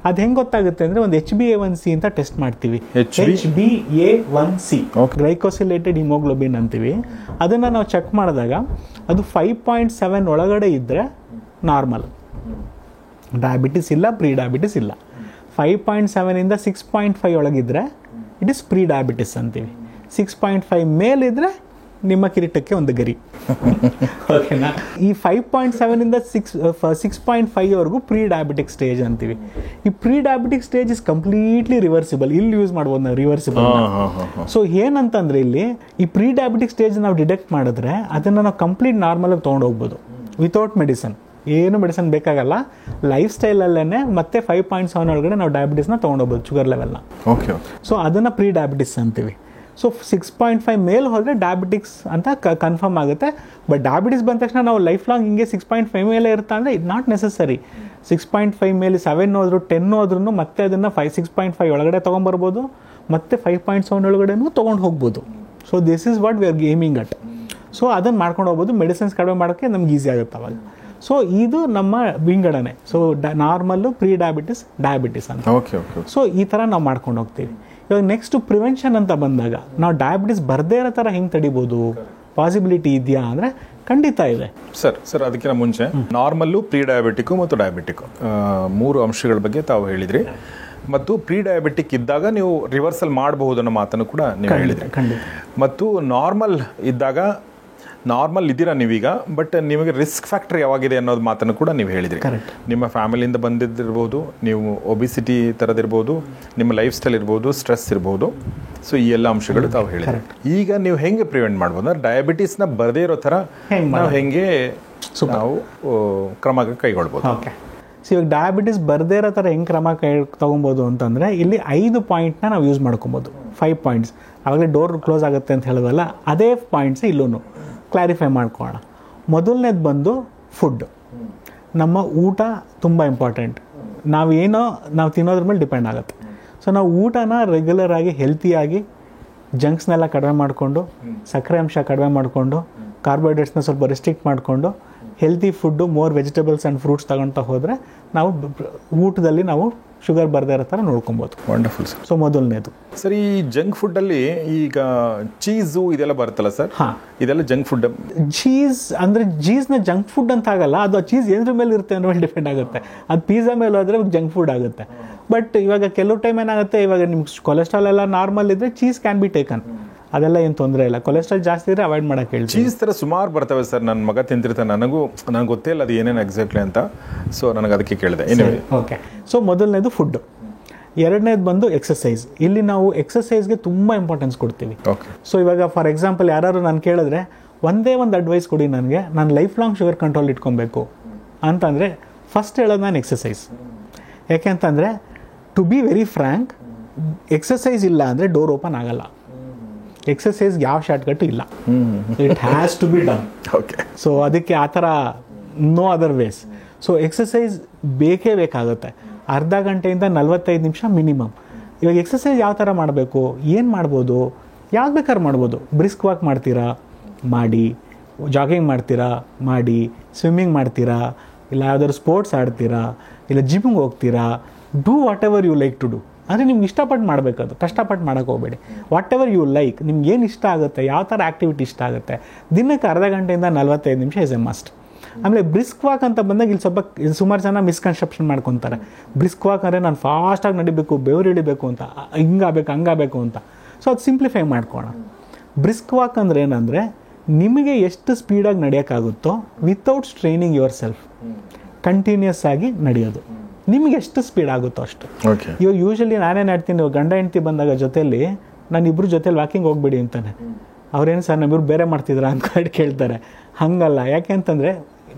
ಅದು ಹೆಂಗೆ ಗೊತ್ತಾಗುತ್ತೆ ಅಂದರೆ, ಒಂದು HbA1c ಅಂತ ಟೆಸ್ಟ್ ಮಾಡ್ತೀವಿ. HbA1c ಗ್ಲೈಕೋಸಿಲೇಟೆಡ್ ಹಿಮೋಗ್ಲೋಬಿನ್ ಅಂತೀವಿ. ಅದನ್ನು ನಾವು ಚೆಕ್ ಮಾಡಿದಾಗ ಅದು 5.7 ಒಳಗಡೆ ಇದ್ದರೆ ನಾರ್ಮಲ್, ಡಯಾಬಿಟಿಸ್ ಇಲ್ಲ, ಪ್ರೀ ಡಯಾಬಿಟಿಸ್ ಇಲ್ಲ. 5.7ಇಂದ 6.5 ಒಳಗಿದ್ರೆ ಇಟ್ ಇಸ್ ಪ್ರೀ ಡಯಾಬಿಟಿಸ್ ಅಂತೀವಿ. 6.5 ಮೇಲಿದ್ರೆ ನಿಮ್ಮ ಕಿರೀಟಕ್ಕೆ ಒಂದು ಗರಿ. ಓಕೆನಾ? ಈ 5.7 ಇಂದ 6.5ವರೆಗೂ ಪ್ರೀ ಡಯಾಬಿಟಿಕ್ ಸ್ಟೇಜ್ ಅಂತೀವಿ. ಈ pre diabetic stage is completely reversible. ಇಲ್ಲಿ ಯೂಸ್ ಮಾಡ್ಬೋದು ನಾವು ರಿವರ್ಸಿಬಲ್. ಸೊ ಏನಂತಂದ್ರೆ ಇಲ್ಲಿ ಈ ಪ್ರೀ ಡಯಾಬಿಟಿಕ್ ಸ್ಟೇಜ್ ನಾವು ಡಿಟೆಕ್ಟ್ ಮಾಡಿದ್ರೆ ಅದನ್ನು ನಾವು ಕಂಪ್ಲೀಟ್ ನಾರ್ಮಲ್ ಆಗಿ ತೊಗೊಂಡು ಹೋಗ್ಬೋದು ವಿತೌಟ್ ಮೆಡಿಸನ್. ಏನು ಮೆಡಿಸನ್ ಬೇಕಾಗಲ್ಲ, ಲೈಫ್ ಸ್ಟೈಲಲ್ಲೇ ಮತ್ತೆ 5.7 ಒಳಗಡೆ ನಾವು ಡಯಾಬಿಟಿಸ್ನ ತೊಗೊಂಡೋಗ್ಬೋದು, ಶುಗರ್ ಲೆವೆಲ್ನ. ಓಕೆ. ಸೊ ಅದನ್ನು ಪ್ರೀ ಡಯಾಬಿಟಿಸ್ ಅಂತೀವಿ. ಸೊ 6.5 ಮೇಲೆ ಹೋದರೆ ಡಯಾಬಿಟಿಕ್ಸ್ ಅಂತ ಕನ್ಫರ್ಮ್ ಆಗುತ್ತೆ. ಬಟ್ ಡಯಾಬಿಟಿಸ್ ಬಂದ ತಕ್ಷಣ ನಾವು ಲೈಫ್ ಲಾಂಗ್ ಹಿಂಗೆ 6.5 ಮೇಲೆ ಇರ್ತಾ ಅಂದರೆ ಇಟ್ ನಾಟ್ ನೆಸಸರಿ. 6.5 ಮೇಲೆ 7 ಹೋದ್ರು 10 ಹೋದ್ರೂ ಮತ್ತೆ ಅದನ್ನು 6.5 ಒಳಗಡೆ ತೊಗೊಂಬರ್ಬೋದು, ಮತ್ತೆ 5.7 ಒಳಗಡೆನೂ ತೊಗೊಂಡು ಹೋಗ್ಬೋದು. So this is what we are gaming at. So ಅದನ್ನು ಮಾಡ್ಕೊಂಡು ಹೋಗ್ಬೋದು. ಮೆಡಿಸಿನ್ಸ್ ಕಡಿಮೆ ಮಾಡೋಕ್ಕೆ ನಮ್ಗೆ ಈಸಿ ಆಗುತ್ತೆ ಅವಾಗ. ಸೊ ಇದು ನಮ್ಮ ವಿಂಗಡಣೆ. So normal, pre diabetes, diabetes ಅಂತ. ಸೊ ಈ ಥರ ನಾವು ಮಾಡ್ಕೊಂಡು ಹೋಗ್ತೀವಿ. ಇವಾಗ ನೆಕ್ಸ್ಟ್ ಪ್ರಿವೆನ್ಷನ್ ಅಂತ ಬಂದಾಗ ನಾವು ಡಯಾಬಿಟಿಸ್ ಬರದೇ ಇರೋ ಥರ ಹೆಂಗೆ ತಡಿಬೋದು, ಪಾಸಿಬಿಲಿಟಿ ಇದೆಯಾ ಅಂದರೆ ಖಂಡಿತ ಇದೆ ಸರ್. ಅದಕ್ಕಿಂತ ಮುಂಚೆ ನಾರ್ಮಲ್ಲು, ಪ್ರೀ ಡಯಾಬಿಟಿಕ್ಕು ಮತ್ತು ಡಯಾಬಿಟಿಕ್ಕು 3 ಅಂಶಗಳ ಬಗ್ಗೆ ತಾವು ಹೇಳಿದ್ರಿ. ಮತ್ತು ಪ್ರೀ ಡಯಾಬಿಟಿಕ್ ಇದ್ದಾಗ ನೀವು ರಿವರ್ಸಲ್ ಮಾಡಬಹುದು ಅನ್ನೋ ಮಾತನ್ನು ಕೂಡ ನೀವು ಹೇಳಿದ್ರಿ. ಮತ್ತು ನಾರ್ಮಲ್ ಇದ್ದಾಗ, ನಾರ್ಮಲ್ ಇದ್ದೀರಾ ನೀವೀಗ, ಬಟ್ ನಿಮಗೆ ರಿಸ್ಕ್ ಫ್ಯಾಕ್ಟರ್ ಯಾವಾಗಿದೆ ಅನ್ನೋದು ಮಾತನ್ನು ಕೂಡ ನೀವು ಹೇಳಿದ್ರಿ. ನಿಮ್ಮ ಫ್ಯಾಮಿಲಿಯಿಂದ ಬಂದಿದ್ದಿರ್ಬೋದು, ನೀವು ಒಬಿಸಿಟಿ ಥರದಿರ್ಬೋದು, ನಿಮ್ಮ ಲೈಫ್ ಸ್ಟೈಲ್ ಇರ್ಬೋದು, ಸ್ಟ್ರೆಸ್ ಇರ್ಬೋದು. ಸೊ ಈ ಎಲ್ಲ ಅಂಶಗಳು ತಾವು ಹೇಳಿದ್ರಿ. ಈಗ ನೀವು ಹೆಂಗೆ ಪ್ರಿವೆಂಟ್ ಮಾಡ್ಬೋದು ಅಂದರೆ ಡಯಾಬಿಟೀಸ್ನ ಬರದೇ ಇರೋ ಥರ ನಾವು ಹೆಂಗೆ ನಾವು ಕ್ರಮ ಕೈಗೊಳ್ಬೋದು? ಓಕೆ. ಸೊ ಇವಾಗ ಡಯಾಬಿಟಿಸ್ ಬರದೇ ಇರೋ ಥರ ಹೆಂಗೆ ಕ್ರಮ ತೊಗೊಬೋದು ಅಂತಂದರೆ ಇಲ್ಲಿ 5 ಪಾಯಿಂಟ್ನ ನಾವು ಯೂಸ್ ಮಾಡ್ಕೊಬೋದು. 5 ಪಾಯಿಂಟ್ಸ್. ಆವಾಗಲೇ ಡೋರ್ ಕ್ಲೋಸ್ ಆಗುತ್ತೆ ಅಂತ ಹೇಳಿದ್ವಲ್ಲ, ಅದೇ ಪಾಯಿಂಟ್ಸ್ ಇಲ್ಲೂ ಕ್ಲಾರಿಫೈ ಮಾಡ್ಕೊಳ್ಳೋಣ. ಮೊದಲನೇದು ಬಂದು ಫುಡ್. ನಮ್ಮ ಊಟ ತುಂಬ ಇಂಪಾರ್ಟೆಂಟ್. ನಾವು ತಿನ್ನೋದ್ರ ಮೇಲೆ ಡಿಪೆಂಡ್ ಆಗುತ್ತೆ. ಸೊ ನಾವು ಊಟನ ರೆಗ್ಯುಲರ್ ಆಗಿ ಹೆಲ್ತಿಯಾಗಿ, ಜಂಕ್ಸ್ನೆಲ್ಲ ಕಡಿಮೆ ಮಾಡಿಕೊಂಡು, ಸಕ್ಕರೆ ಅಂಶ ಕಡಿಮೆ ಮಾಡಿಕೊಂಡು, ಕಾರ್ಬೋಹೈಡ್ರೇಟ್ಸ್ನ ಸ್ವಲ್ಪ ರೆಸ್ಟ್ರಿಕ್ಟ್ ಮಾಡಿಕೊಂಡು, healthy food, more vegetables and fruits ತಗೊಳ್ತಾ ಹೋದರೆ ನಾವು ಊಟದಲ್ಲಿ ನಾವು ಶುಗರ್ ಬರದೇ ಇರೋ ಥರ ನೋಡ್ಕೊಬೋದು. Wonderful sir. ಸೊ ಮೊದಲನೇದು ಸರ್, ಈ ಜಂಕ್ ಫುಡ್ಡಲ್ಲಿ ಈಗ ಚೀಸು ಇದೆಲ್ಲ ಬರುತ್ತಲ್ಲ ಸರ್? ಹಾಂ, ಇದೆಲ್ಲ ಜಂಕ್ ಫುಡ್. ಚೀಸ್ನ ಜಂಕ್ ಫುಡ್ ಅಂತ ಆಗಲ್ಲ. ಅದು ಚೀಸ್ ಏನ್ರ ಮೇಲೆ ಇರುತ್ತೆ ಅನ್ನೋ ಮೇಲೆ ಡಿಪೆಂಡ್ ಆಗುತ್ತೆ. ಅದು ಪಿಜ್ಜಾ ಮೇಲೆ ಹೋದರೆ ಜಂಕ್ ಫುಡ್ ಆಗುತ್ತೆ. ಬಟ್ ಇವಾಗ ಕೆಲವು ಟೈಮ್ ಏನಾಗುತ್ತೆ, ಇವಾಗ ನಿಮ್ಗೆ ಕೊಲೆಸ್ಟ್ರಾಲ್ ಎಲ್ಲ ನಾರ್ಮಲ್ ಇದ್ದರೆ ಚೀಸ್ ಕ್ಯಾನ್ ಬಿ ಟೇಕನ್. ಅದೆಲ್ಲ ಏನು ತೊಂದರೆ ಇಲ್ಲ. ಕೊಲೆಸ್ಟ್ರಾಲ್ ಜಾಸ್ತಿ ಇದ್ರೆ ಅವಾಯ್ಡ್ ಮಾಡಕ್ಕೆ ಹೇಳಿ. ಚೀಸ್ ಥರ ಸುಮಾರು ಬರ್ತವೆ ಸರ್. ನನ್ನ ಮಗ ತಿಂತಿರ್ತಾನೆ, ನನಗೆ ಗೊತ್ತೇ ಇಲ್ಲ ಅದು ಏನೇನು ಎಕ್ಸಾಕ್ಟ್ಲಿ ಅಂತ. ಸೊ ನನಗೆ ಅದಕ್ಕೆ ಕೇಳಿದೆ. ಓಕೆ. ಸೊ ಮೊದಲನೇದು ಫುಡ್. ಎರಡನೇದು ಬಂದು ಎಕ್ಸಸೈಸ್. ಇಲ್ಲಿ ನಾವು ಎಕ್ಸಸೈಸ್ಗೆ ತುಂಬ ಇಂಪಾರ್ಟೆನ್ಸ್ ಕೊಡ್ತೀವಿ. ಸೊ ಇವಾಗ ಫಾರ್ ಎಕ್ಸಾಂಪಲ್ ಯಾರು ನಾನು ಕೇಳಿದ್ರೆ ಒಂದೇ ಒಂದು ಅಡ್ವೈಸ್ ಕೊಡಿ ನನಗೆ, ನಾನು ಲೈಫ್ ಲಾಂಗ್ ಶುಗರ್ ಕಂಟ್ರೋಲ್ ಇಟ್ಕೊಬೇಕು ಅಂತಂದರೆ ಫಸ್ಟ್ ಹೇಳೋದು ನಾನು ಎಕ್ಸಸೈಸ್. ಯಾಕೆಂತಂದರೆ to be very frank, exercise ಇಲ್ಲ ಅಂದರೆ ಡೋರ್ ಓಪನ್ ಆಗಲ್ಲ. ಎಕ್ಸಸೈಸ್ ಯಾವ ಶಾರ್ಟ್ಕಟ್ ಇಲ್ಲ. It has to be done. Okay. So ಅದಕ್ಕೆ ಆ ಥರ no other ways. So exercise ಬೇಕೇ ಬೇಕಾಗುತ್ತೆ. ಅರ್ಧ ಗಂಟೆಯಿಂದ 45 ನಿಮಿಷ ಮಿನಿಮಮ್. ಇವಾಗ ಎಕ್ಸಸೈಸ್ ಯಾವ ಥರ ಮಾಡಬೇಕು, ಏನು ಮಾಡ್ಬೋದು, ಯಾವ್ದು ಬೇಕಾದ್ರೂ ಮಾಡ್ಬೋದು. ಬ್ರಿಸ್ಕ್ ವಾಕ್ ಮಾಡ್ತೀರಾ ಮಾಡಿ, ಜಾಗಿಂಗ್ ಮಾಡ್ತೀರಾ ಮಾಡಿ, ಸ್ವಿಮ್ಮಿಂಗ್ ಮಾಡ್ತೀರಾ, ಇಲ್ಲ ಯಾವ್ದಾದ್ರು ಸ್ಪೋರ್ಟ್ಸ್ ಆಡ್ತೀರಾ, ಇಲ್ಲ ಜಿಮ್ಗೆ ಹೋಗ್ತೀರಾ, do whatever you like to do. ಅಂದರೆ ನಿಮ್ಗೆ ಇಷ್ಟಪಟ್ಟು ಮಾಡಬೇಕದು, ಕಷ್ಟಪಟ್ಟು ಮಾಡೋಕ್ಕೆ ಹೋಗಬೇಡಿ. ವಾಟ್ ಎವರ್ ಯು ಲೈಕ್, ನಿಮ್ಗೆ ಏನು ಇಷ್ಟ ಆಗುತ್ತೆ, ಯಾವ ಥರ ಆ್ಯಕ್ಟಿವಿಟಿ ಇಷ್ಟ ಆಗುತ್ತೆ. ದಿನಕ್ಕೆ ಅರ್ಧ ಗಂಟೆಯಿಂದ 45 ನಿಮಿಷ ಇಸ್ ಎ ಮಸ್ಟ್. ಆಮೇಲೆ ಬ್ರಿಸ್ಕ್ ವಾಕ್ ಅಂತ ಬಂದಾಗ ಇಲ್ಲಿ ಸುಮಾರು ಜನ ಮಿಸ್ಕನ್ಸೆಪ್ಷನ್ ಮಾಡ್ಕೊತಾರೆ. ಬ್ರಿಸ್ಕ್ ವಾಕ್ ಅಂದರೆ ನಾನು ಫಾಸ್ಟಾಗಿ ನಡಿಬೇಕು, ಬೆವರು ಇಳಿಬೇಕು ಅಂತ, ಹಿಂಗಾಗಬೇಕು ಹಂಗಾಗಬೇಕು ಅಂತ. ಸೊ ಅದು ಸಿಂಪ್ಲಿಫೈ ಮಾಡ್ಕೋಣ. ಬ್ರಿಸ್ಕ್ ವಾಕ್ ಅಂದರೆ ಏನಂದರೆ ನಿಮಗೆ ಎಷ್ಟು ಸ್ಪೀಡಾಗಿ ನಡೆಯೋಕ್ಕಾಗುತ್ತೋ without straining yourself, continuous ಆಗಿ ನಡೆಯೋದು. ನಿಮಗೆ ಎಷ್ಟು ಸ್ಪೀಡ್ ಆಗುತ್ತೋ ಅಷ್ಟು. ಇವಾಗ ಯೂಶಲಿ ನಾನೇ ನಡ್ತೀನಿ, ಗಂಡ ಹೆಂಡ್ತಿ ಬಂದಾಗ ಜೊತೆಯಲ್ಲಿ ನಾನು ಇಬ್ಬರು ಜೊತೆಲಿ ವಾಕಿಂಗ್ ಹೋಗ್ಬೇಡಿ ಅಂತಾನೆ. ಅವ್ರೇನು ಸರ್ ನಮ್ಮಿಬ್ರು ಬೇರೆ ಮಾಡ್ತಿದ್ರ ಅಂತ ಕೇಳ್ತಾರೆ. ಹಂಗಲ್ಲ. ಯಾಕೆ ಅಂತಂದರೆ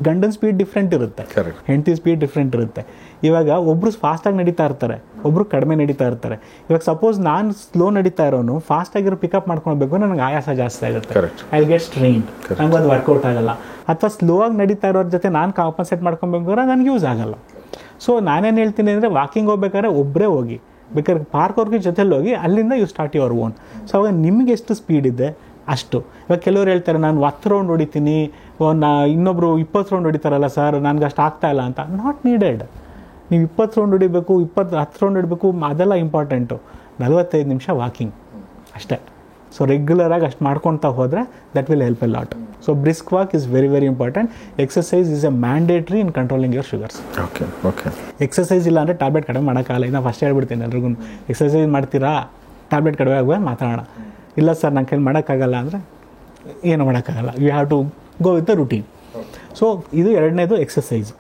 ಗಂಡನ ಸ್ಪೀಡ್ ಡಿಫ್ರೆಂಟ್ ಇರುತ್ತೆ, ಹೆಂಡತಿ ಸ್ಪೀಡ್ ಡಿಫ್ರೆಂಟ್ ಇರುತ್ತೆ. ಇವಾಗ ಒಬ್ಬರು ಫಾಸ್ಟಾಗಿ ನಡೀತಾ ಇರ್ತಾರೆ, ಒಬ್ಬರು ಕಡಿಮೆ ನಡೀತಾ ಇರ್ತಾರೆ. ಇವಾಗ ಸಪೋಸ್ ನಾನು ಸ್ಲೋ ನಡೀತಾ ಇರೋನು ಫಾಸ್ಟಾಗಿರೋ ಪಿಕಪ್ ಮಾಡ್ಕೊಳ್ಬೇಕು, ನನಗೆ ಆಯಾಸ ಜಾಸ್ತಿ ಆಗುತ್ತೆ. ಐ ಗೆಟ್ ಸ್ಟ್ರೈನ್ಡ್, ನಂಗೆ ಅದು ವರ್ಕೌಟ್ ಆಗಲ್ಲ. ಅಥವಾ ಸ್ಲೋ ಆಗಿ ನಡೀತಾ ಇರೋರ ಜೊತೆ ನಾನು ಕಾಂಪನ್ಸೇಟ್ ಮಾಡ್ಕೊಬೇಕಾದ್ರೆ ನನಗೆ ಯೂಸ್ ಆಗಲ್ಲ. ಸೊ ನಾನೇನು ಹೇಳ್ತೀನಿ ಅಂದರೆ ವಾಕಿಂಗ್ ಹೋಗ್ಬೇಕಾದ್ರೆ ಒಬ್ಬರೇ ಹೋಗಿ, ಬೇಕಾದ್ರೆ ಪಾರ್ಕ್ವರೆಗೆ ಜೊತೆಲಿ ಹೋಗಿ ಅಲ್ಲಿಂದ you start your own. So ಅವಾಗ ನಿಮಗೆ ಎಷ್ಟು ಸ್ಪೀಡ್ ಇದೆ ಅಷ್ಟು. ಇವಾಗ ಕೆಲವ್ರು ಹೇಳ್ತಾರೆ ನಾನು 10 ರೌಂಡ್ ಹೊಡಿತೀನಿ, ಇನ್ನೊಬ್ರು 20 ರೌಂಡ್ ಹೊಡಿತಾರಲ್ಲ ಸರ್, ನನಗೆ ಅಷ್ಟು ಆಗ್ತಾ ಇಲ್ಲ ಅಂತ. Not needed. ನೀವು 20 ರೌಂಡ್ ಹೊಡಿಬೇಕು, 10 ರೌಂಡ್ ಹೊಡಿಬೇಕು, ಅದೆಲ್ಲ ಇಂಪಾರ್ಟೆಂಟು. 45 ನಿಮಿಷ ವಾಕಿಂಗ್ ಅಷ್ಟೇ. ಸೊ ರೆಗ್ಯುಲರಾಗಿ ಅಷ್ಟು ಮಾಡ್ಕೊತಾ ಹೋದರೆ that will help A lot. So brisk walk is very very important. Exercise is A mandatory in controlling your sugars. Exercise ಇಲ್ಲ ಅಂದರೆ ಟ್ಯಾಬ್ಲೆಟ್ ಕಡಿಮೆ ಮಾಡೋಕ್ಕಾಗಲ್ಲ. ಇದನ್ನ ಫಸ್ಟ್ ಹೇಳ್ಬಿಡ್ತೀನಿ ಎಲ್ರಿಗೂ. ಎಕ್ಸಸೈಸ್ ಮಾಡ್ತೀರಾ, ಟ್ಯಾಬ್ಲೆಟ್ ಕಡಿಮೆ ಆಗುವ ಮಾತಾಡೋಣ. ಇಲ್ಲ ಸರ್ ನನ್ನ ಕೈಲಿ ಮಾಡೋಕ್ಕಾಗಲ್ಲ ಅಂದರೆ ಏನು ಮಾಡೋಕ್ಕಾಗಲ್ಲ. You have to go with the routine. So ಇದು ಎರಡನೇದು ಎಕ್ಸಸೈಸ್.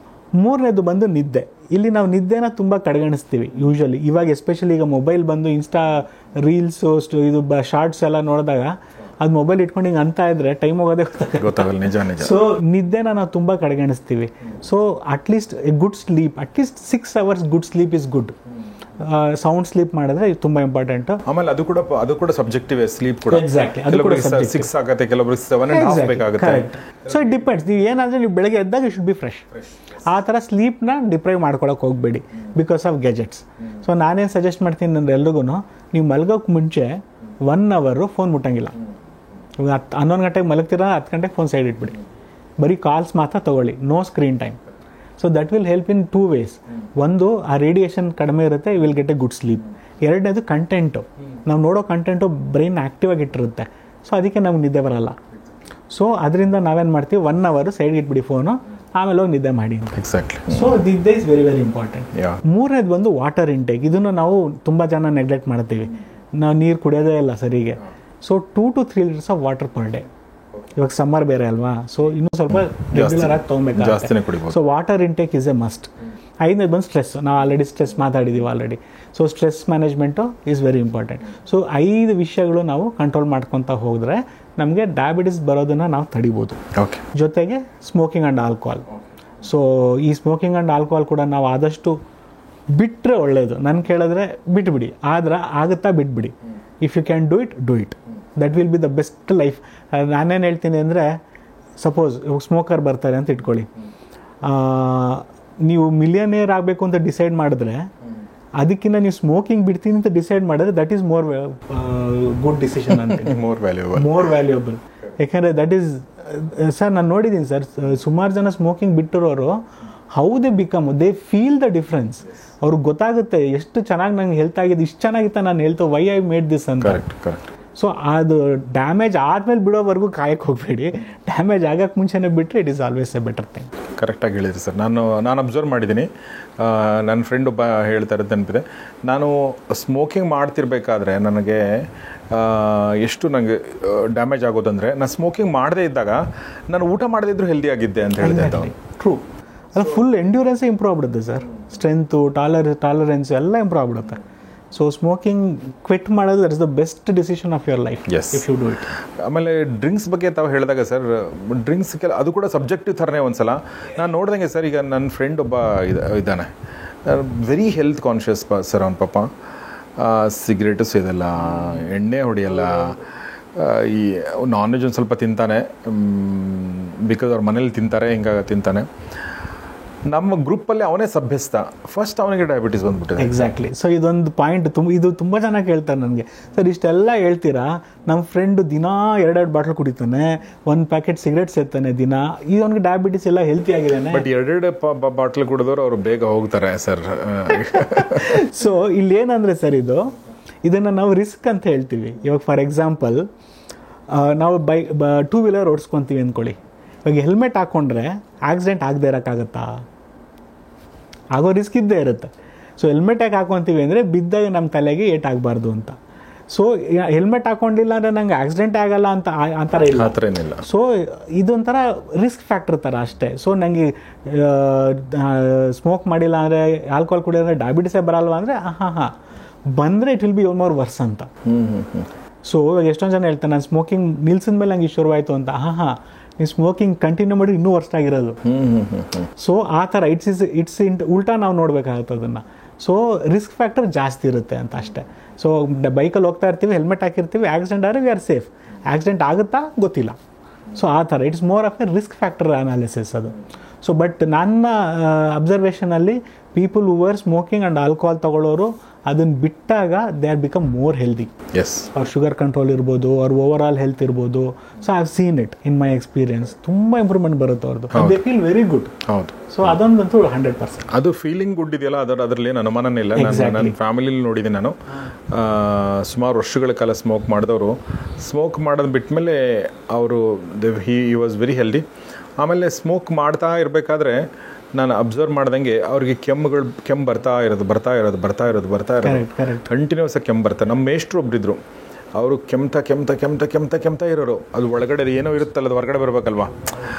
ಮೂರನೇದು ಬಂದು ನಿದ್ದೆ. ಇಲ್ಲಿ ನಾವು ನಿದ್ದೆನ ತುಂಬ ಕಡೆಗಣಿಸ್ತೀವಿ ಯೂಶ್ವಲಿ. ಇವಾಗ ಎಸ್ಪೆಷಲಿ ಈಗ ಮೊಬೈಲ್ ಬಂದು ಇನ್ಸ್ಟಾ ರೀಲ್ಸು ಇದು ಶಾರ್ಟ್ಸ್ ಎಲ್ಲ ನೋಡಿದಾಗ ಅದು ಮೊಬೈಲ್ ಇಟ್ಕೊಂಡು ಹಿಂಗೆ ಅಂತ ಇದ್ರೆ ಟೈಮ್ ಹೋಗೋದೇ ಗೊತ್ತಾಗಲ್ಲ. ನಿಜ ನಿಜ. ಸೊ ನಿದ್ದೆನ ನಾವು ತುಂಬ ಕಡೆಗಣಿಸ್ತೀವಿ. So at least a good sleep, at least 6 hours good sleep is good. Sound sleep ಮಾಡಿದ್ರೆ ಇದು ತುಂಬ ಇಂಪಾರ್ಟೆಂಟ್. ಆಮೇಲೆ ಅದು ಕೂಡ ಸಬ್ಜೆಕ್ಟಿವ್ ಸ್ಲೀಪ್ ಕೂಡ. ಎಕ್ಸಾಕ್ಟ್ಲಿ. ಕೆಲವರಿಗೆ 6 ಆಗುತ್ತೆ, ಕೆಲವರಿಗೆ 7.5 ಬೇಕಾಗುತ್ತೆ. So it depends. ನೀವು ಏನಾದರೆ ನೀವು ಬೆಳಗ್ಗೆ ಎದ್ದಾಗ ಯು ಶುಡ್ ಬಿ ಫ್ರೆಶ್. ಆ ಥರ ಸ್ಲೀಪ್ನ ಡಿಪ್ರೈವ್ ಮಾಡ್ಕೊಳಕ್ಕೆ ಹೋಗಬೇಡಿ ಬಿಕಾಸ್ ಆಫ್ ಗ್ಯಾಜೆಟ್ಸ್. ಸೊ ನಾನೇನು ಸಜೆಸ್ಟ್ ಮಾಡ್ತೀನಿ ಅಂದರೆ ಎಲ್ರಿಗೂ, ನೀವು ಮಲಗೋಕ್ಕೆ ಮುಂಚೆ 1 hour ಫೋನ್ ಮುಟ್ಟಂಗಿಲ್ಲ. ಇವಾಗ 11 ಗಂಟೆಗೆ ಮಲಗ್ತೀರಾ, 10 ಗಂಟೆಗೆ ಫೋನ್ ಸೈಡ್ ಇಟ್ಬಿಡಿ. ಬರೀ ಕಾಲ್ಸ್ ಮಾತ್ರ ತೊಗೊಳ್ಳಿ, no screen time. So that will help in 2 ways. ಒಂದು, ಆ ರೇಡಿಯೇಷನ್ ಕಡಿಮೆ ಇರುತ್ತೆ, you will get a good sleep. ಎರಡನೇದು ಕಂಟೆಂಟು. ನಾವು ನೋಡೋ ಕಂಟೆಂಟು ಬ್ರೈನ್ ಆ್ಯಕ್ಟಿವ್ ಆಗಿಟ್ಟಿರುತ್ತೆ. ಸೊ ಅದಕ್ಕೆ ನಮ್ಗೆ ನಿದ್ದೆ ಬರಲ್ಲ. ಸೊ ಅದರಿಂದ ನಾವೇನು ಮಾಡ್ತೀವಿ, 1 hour ಸೈಡ್ಗೆ ಇಟ್ಬಿಡಿ ಫೋನು, ಆಮೇಲೆ ಹೋಗಿ ನಿದ್ದೆ ಮಾಡಿ. ಎಕ್ಸಾಕ್ಟ್ಲಿ. ಸೊ ನಿದ್ದೆ ಇಸ್ ವೆರಿ ವೆರಿ ಇಂಪಾರ್ಟೆಂಟ್. ಮೂರನೇದು ಬಂದು ವಾಟರ್ ಇಂಟೇಕ್. ಇದನ್ನು ನಾವು ತುಂಬ ಜನ ನೆಗ್ಲೆಕ್ಟ್ ಮಾಡ್ತೀವಿ. ನಾವು ನೀರು ಕುಡಿಯೋದೇ ಇಲ್ಲ ಸರಿಗೆ. So 2 to 3 liters of water per day. ಇವಾಗ ಸಮ್ಮರ್ ಬೇರೆ ಅಲ್ವಾ, ಸೊ ಇನ್ನೂ ಸ್ವಲ್ಪ ರೆಗ್ಯುಲರ್ ಆಗಿ ತೊಗೊಬೇಕಾಗುತ್ತೆ. So water intake is a must. ಐದನೇದು ಬಂದು ಸ್ಟ್ರೆಸ್. ನಾವು ಆಲ್ರೆಡಿ ಸ್ಟ್ರೆಸ್ ಮಾತಾಡಿದ್ದೀವಿ already. So stress management is very important. So 5 ವಿಷಯಗಳು ನಾವು ಕಂಟ್ರೋಲ್ ಮಾಡ್ಕೊತಾ ಹೋದರೆ ನಮಗೆ ಡಯಾಬಿಟಿಸ್ ಬರೋದನ್ನು ನಾವು ತಡಿಬೋದು. ಓಕೆ. ಜೊತೆಗೆ ಸ್ಮೋಕಿಂಗ್ ಆ್ಯಂಡ್ ಆಲ್ಕೋಹಾಲ್. ಸೊ ಈ ಸ್ಮೋಕಿಂಗ್ ಆ್ಯಂಡ್ ಆಲ್ಕೋಹಾಲ್ ಕೂಡ ನಾವು ಆದಷ್ಟು ಬಿಟ್ಟರೆ ಒಳ್ಳೆಯದು. ನನ್ನ ಕೇಳಿದ್ರೆ ಬಿಟ್ಬಿಡಿ, ಆದ್ರೆ ಆಗುತ್ತಾ ಬಿಟ್ಬಿಡಿ. If you can do it. That will be the best life. ನಾನೇನು ಹೇಳ್ತೀನಿ ಅಂದರೆ, ಸಪೋಸ್ ಸ್ಮೋಕರ್ ಬರ್ತಾರೆ ಅಂತ ಇಟ್ಕೊಳ್ಳಿ, ನೀವು ಮಿಲಿಯನೇರ್ ಆಗಬೇಕು ಅಂತ ಡಿಸೈಡ್ ಮಾಡಿದ್ರೆ, ಅದಕ್ಕಿಂತ ನೀವು ಸ್ಮೋಕಿಂಗ್ ಬಿಡ್ತೀನಿ ಅಂತ ಡಿಸೈಡ್ ಮಾಡಿದ್ರೆ that is more good decision ಅಂತ. More valuable. ಯಾಕೆಂದರೆ ದಟ್ ಈಸ್, ಸರ್ ನಾನು ನೋಡಿದ್ದೀನಿ ಸರ್, ಸುಮಾರು ಜನ ಸ್ಮೋಕಿಂಗ್ ಬಿಟ್ಟಿರೋರು how they become, they feel the difference. ಅವ್ರಿಗೆ ಗೊತ್ತಾಗುತ್ತೆ ಎಷ್ಟು ಚೆನ್ನಾಗಿ ನಂಗೆ ಹೆಲ್ತ್ ಆಗಿದೆ, ಇಷ್ಟು ಚೆನ್ನಾಗಿತ್ತ ನಾನು health, why I made this ಅಂತ. ಸೊ ಅದು ಡ್ಯಾಮೇಜ್ ಆದಮೇಲೆ ಬಿಡೋವರೆಗೂ ಕಾಯಕ್ಕೆ ಹೋಗಬೇಡಿ. ಡ್ಯಾಮೇಜ್ ಆಗೋಕ್ಕೆ ಮುಂಚೆನೇ ಬಿಟ್ಟರೆ it is always A better thing. ಕರೆಕ್ಟಾಗಿ ಹೇಳಿದ್ರಿ ಸರ್. ನಾನು ಅಬ್ಸರ್ವ್ ಮಾಡಿದ್ದೀನಿ. ನನ್ನ ಫ್ರೆಂಡ್ ಒಬ್ಬ ಹೇಳ್ತಾ ಇರೋದು ನೆನಪಿದೆ. ನಾನು ಸ್ಮೋಕಿಂಗ್ ಮಾಡ್ತಿರ್ಬೇಕಾದ್ರೆ ನನಗೆ ಎಷ್ಟು ನನಗೆ ಡ್ಯಾಮೇಜ್ ಆಗೋದಂದರೆ, ನಾನು ಸ್ಮೋಕಿಂಗ್ ಮಾಡದೇ ಇದ್ದಾಗ ನಾನು ಊಟ ಮಾಡದೇ ಇದ್ರೂ ಹೆಲ್ದಿ ಆಗಿದ್ದೆ ಅಂತ ಹೇಳಿದೆ. ಟ್ರೂ. ಅದು ಫುಲ್ ಎಂಡ್ಯೂರೆನ್ಸೇ ಇಂಪ್ರೂವ್ ಆಗ್ಬಿಡುತ್ತೆ ಸರ್. ಸ್ಟ್ರೆಂತು, ಟಾಲರೆನ್ಸು ಎಲ್ಲ ಇಂಪ್ರೂವ್ ಆಗ್ಬಿಡುತ್ತೆ. ಸೊ ಸ್ಮೋಕಿಂಗ್ ಕ್ವಿಟ್ ಮಾಡೋದು that is the best decision of your life if you do it. ಆಮೇಲೆ ಡ್ರಿಂಕ್ಸ್ ಬಗ್ಗೆ ತಾವು ಹೇಳಿದಾಗ ಸರ್, ಡ್ರಿಂಕ್ಸ್ ಅದು ಕೂಡ ಸಬ್ಜೆಕ್ಟಿವ್ ಥರನೇ. ಒಂದ್ಸಲ ನಾನು ನೋಡ್ದಂಗೆ ಸರ್, ಈಗ ನನ್ನ ಫ್ರೆಂಡ್ ಒಬ್ಬ ಇದ್ದಾನೆ, ವೆರಿ ಹೆಲ್ತ್ ಕಾನ್ಷಿಯಸ್ ಸರ್. ಅವನ ಪಾಪ ಸಿಗರೇಟು ಸೇದಲ್ಲ, ಎಣ್ಣೆ ಹೊಡೆಯಲ್ಲ, ಈ ನಾನ್ ವೆಜ್ ಒಂದು ಸ್ವಲ್ಪ ತಿಂತಾನೆ, ಬಿಕಾಸ್ ಅವ್ರ ಮನೇಲಿ ತಿಂತಾರೆ, ಹಿಂಗಾಗಿ ತಿಂತಾನೆ. ನಮ್ಮ ಗ್ರೂಪಲ್ಲಿ ಅವನೇ ಸಭ್ಯಸ್ಥ. ಫಸ್ಟ್ ಅವನಿಗೆ ಡಯಾಬಿಟೀಸ್ ಬಂದ್ಬಿಟ್ಟಿದೆ. ಎಕ್ಸಾಕ್ಟ್ಲಿ. ಸೊ ಇದೊಂದು ಪಾಯಿಂಟ್ ಇದು ತುಂಬ ಜನ ಕೇಳ್ತಾರೆ ನನಗೆ, ಸರ್ ಇಷ್ಟೆಲ್ಲ ಹೇಳ್ತೀರಾ, ನಮ್ಮ ಫ್ರೆಂಡು ದಿನಾ 2 ಬಾಟ್ಲ್ ಕುಡಿತಾನೆ, 1 ಪ್ಯಾಕೆಟ್ ಸಿಗರೇಟ್ ಸೇರ್ತಾನೆ ದಿನ, ಇದೊಂದು ಡಯಾಬಿಟೀಸ್ ಎಲ್ಲ ಹೆಲ್ತಿ ಆಗಿದ್ದಾನೆ. ಬಟ್ 2 ಬಾಟ್ಲ್ ಕುಡಿದವರು ಅವರು ಬೇಗ ಹೋಗ್ತಾರೆ ಸರ್. ಸೊ ಇಲ್ಲೇನಂದರೆ ಸರ್, ಇದನ್ನು ನಾವು ರಿಸ್ಕ್ ಅಂತ ಹೇಳ್ತೀವಿ. ಇವಾಗ ಫಾರ್ ಎಕ್ಸಾಂಪಲ್, ನಾವು 2 wheeler ಓಡಿಸ್ಕೊತೀವಿ ಅಂದ್ಕೊಳ್ಳಿ. ಇವಾಗ ಹೆಲ್ಮೆಟ್ ಹಾಕ್ಕೊಂಡ್ರೆ ಆಕ್ಸಿಡೆಂಟ್ ಆಗದೆ ಇರೋಕ್ಕಾಗತ್ತಾ? ಆಗೋ ರಿಸ್ಕ್ ಇದ್ದೇ ಇರುತ್ತೆ. ಸೊ ಹೆಲ್ಮೆಟ್ ಯಾಕೆ ಹಾಕ್ಕೊತೀವಿ ಅಂದರೆ, ಬಿದ್ದಾಗ ನಮ್ಮ ತಲೆಗೆ ಏಟಾಗಬಾರ್ದು ಅಂತ. ಸೊ ಹೆಲ್ಮೆಟ್ ಹಾಕ್ಕೊಂಡಿಲ್ಲ ಅಂದರೆ ನಂಗೆ ಆಕ್ಸಿಡೆಂಟ್ ಆಗಲ್ಲ ಅಂತ ಆ ಥರ ಇಲ್ಲ. ಸೊ ಇದೊಂಥರ ರಿಸ್ಕ್ ಫ್ಯಾಕ್ಟರ್ ಥರ ಅಷ್ಟೇ. ಸೊ ನನಗೆ ಸ್ಮೋಕ್ ಮಾಡಿಲ್ಲ ಅಂದರೆ, ಆಲ್ಕೋಹಾಲ್ ಕುಡಿಯೋದ್ರೆ ಡಯಾಬಿಟಿಸೇ ಬರಲ್ವ ಅಂದರೆ, ಬಂದರೆ it will be more worse ಅಂತ. ಸೊ ಇವಾಗ ಎಷ್ಟೊಂದು ಜನ ಹೇಳ್ತಾರೆ, ನಾನು ಸ್ಮೋಕಿಂಗ್ ನಿಲ್ಸಿದ ಮೇಲೆ ನಂಗೆ ಶುರುವಾಯಿತು ಅಂತ. ನೀವು ಸ್ಮೋಕಿಂಗ್ ಕಂಟಿನ್ಯೂ ಮಾಡಿ ಇನ್ನೂ ವರ್ಷ ಆಗಿರೋದು. ಸೊ ಆ ಥರ ಇಟ್ಸ್ ಉಲ್ಟಾ ನಾವು ನೋಡ್ಬೇಕಾಗುತ್ತೆ ಅದನ್ನು. ಸೊ ರಿಸ್ಕ್ ಫ್ಯಾಕ್ಟರ್ ಜಾಸ್ತಿ ಇರುತ್ತೆ ಅಂತ ಅಷ್ಟೇ. ಸೊ ಬೈಕಲ್ಲಿ ಹೋಗ್ತಾ ಇರ್ತೀವಿ, ಹೆಲ್ಮೆಟ್ ಹಾಕಿರ್ತೀವಿ, ಆಕ್ಸಿಡೆಂಟ್ ಆದರೆ ವಿ ಆರ್ ಸೇಫ್. ಆಕ್ಸಿಡೆಂಟ್ ಆಗುತ್ತಾ ಗೊತ್ತಿಲ್ಲ. ಸೊ ಆ ಥರ it's more of a risk factor analysis ಅದು. ಸೊ ಬಟ್ ನನ್ನ ಅಬ್ಸರ್ವೇಷನಲ್ಲಿ people who are smoking and alcohol ತಗೊಳ್ಳೋರು ಅದನ್ನು ಬಿಟ್ಟಾಗ they are become more healthy. ಅವ್ರ ಶುಗರ್ ಕಂಟ್ರೋಲ್ ಇರ್ಬೋದು, ಅವ್ರ ಓವರ್ ಆಲ್ ಹೆಲ್ತ್ ಇರ್ಬೋದು. So I have seen it in my experience. ತುಂಬ ಇಂಪ್ರೂವ್ಮೆಂಟ್ ಬರುತ್ತೆ ಅವ್ರದ್ದು. They feel very good. ಹೌದು. ಸೊ ಅದೊಂದಂತೂ 100%. ಅದು ಫೀಲಿಂಗ್ ಗುಡ್ ಇದೆಯಲ್ಲ, ಅದರಲ್ಲಿ ಏನು ಅನುಮಾನನೇ ಇಲ್ಲ. ನನ್ನ ಫ್ಯಾಮಿಲಿಲಿ ನೋಡಿದ್ದೀನಿ ನಾನು. ಸುಮಾರು ವರ್ಷಗಳ ಕಾಲ ಸ್ಮೋಕ್ ಮಾಡಿದವರು ಸ್ಮೋಕ್ ಮಾಡೋದು ಬಿಟ್ಮೇಲೆ ಅವರು ಹಿ ವಾಸ್ ವೆರಿ ಹೆಲ್ದಿ. ಆಮೇಲೆ ಸ್ಮೋಕ್ ಮಾಡ್ತಾ ಇರಬೇಕಾದ್ರೆ ನಾನು ಅಬ್ಸರ್ವ್ ಮಾಡ್ದಂಗೆ ಅವ್ರಿಗೆ ಕೆಮ್ಮು ಬರ್ತಾ ಇರೋದು ಕಂಟಿನ್ಯೂಸ್ ಆಗಿ ಕೆಮ್ಮು ಬರ್ತಾರೆ. ನಮ್ಮ ಮೇಷ್ಟ್ರು ಒಬ್ಬರಿದ್ರು, ಅವರು ಕೆಮ್ತ ಇರೋರು, ಅದು ಒಳಗಡೆ ಏನೋ ಇರುತ್ತಲ್ಲ, ಅದು ಹೊರಗಡೆ ಬರಬೇಕಲ್ವಾ.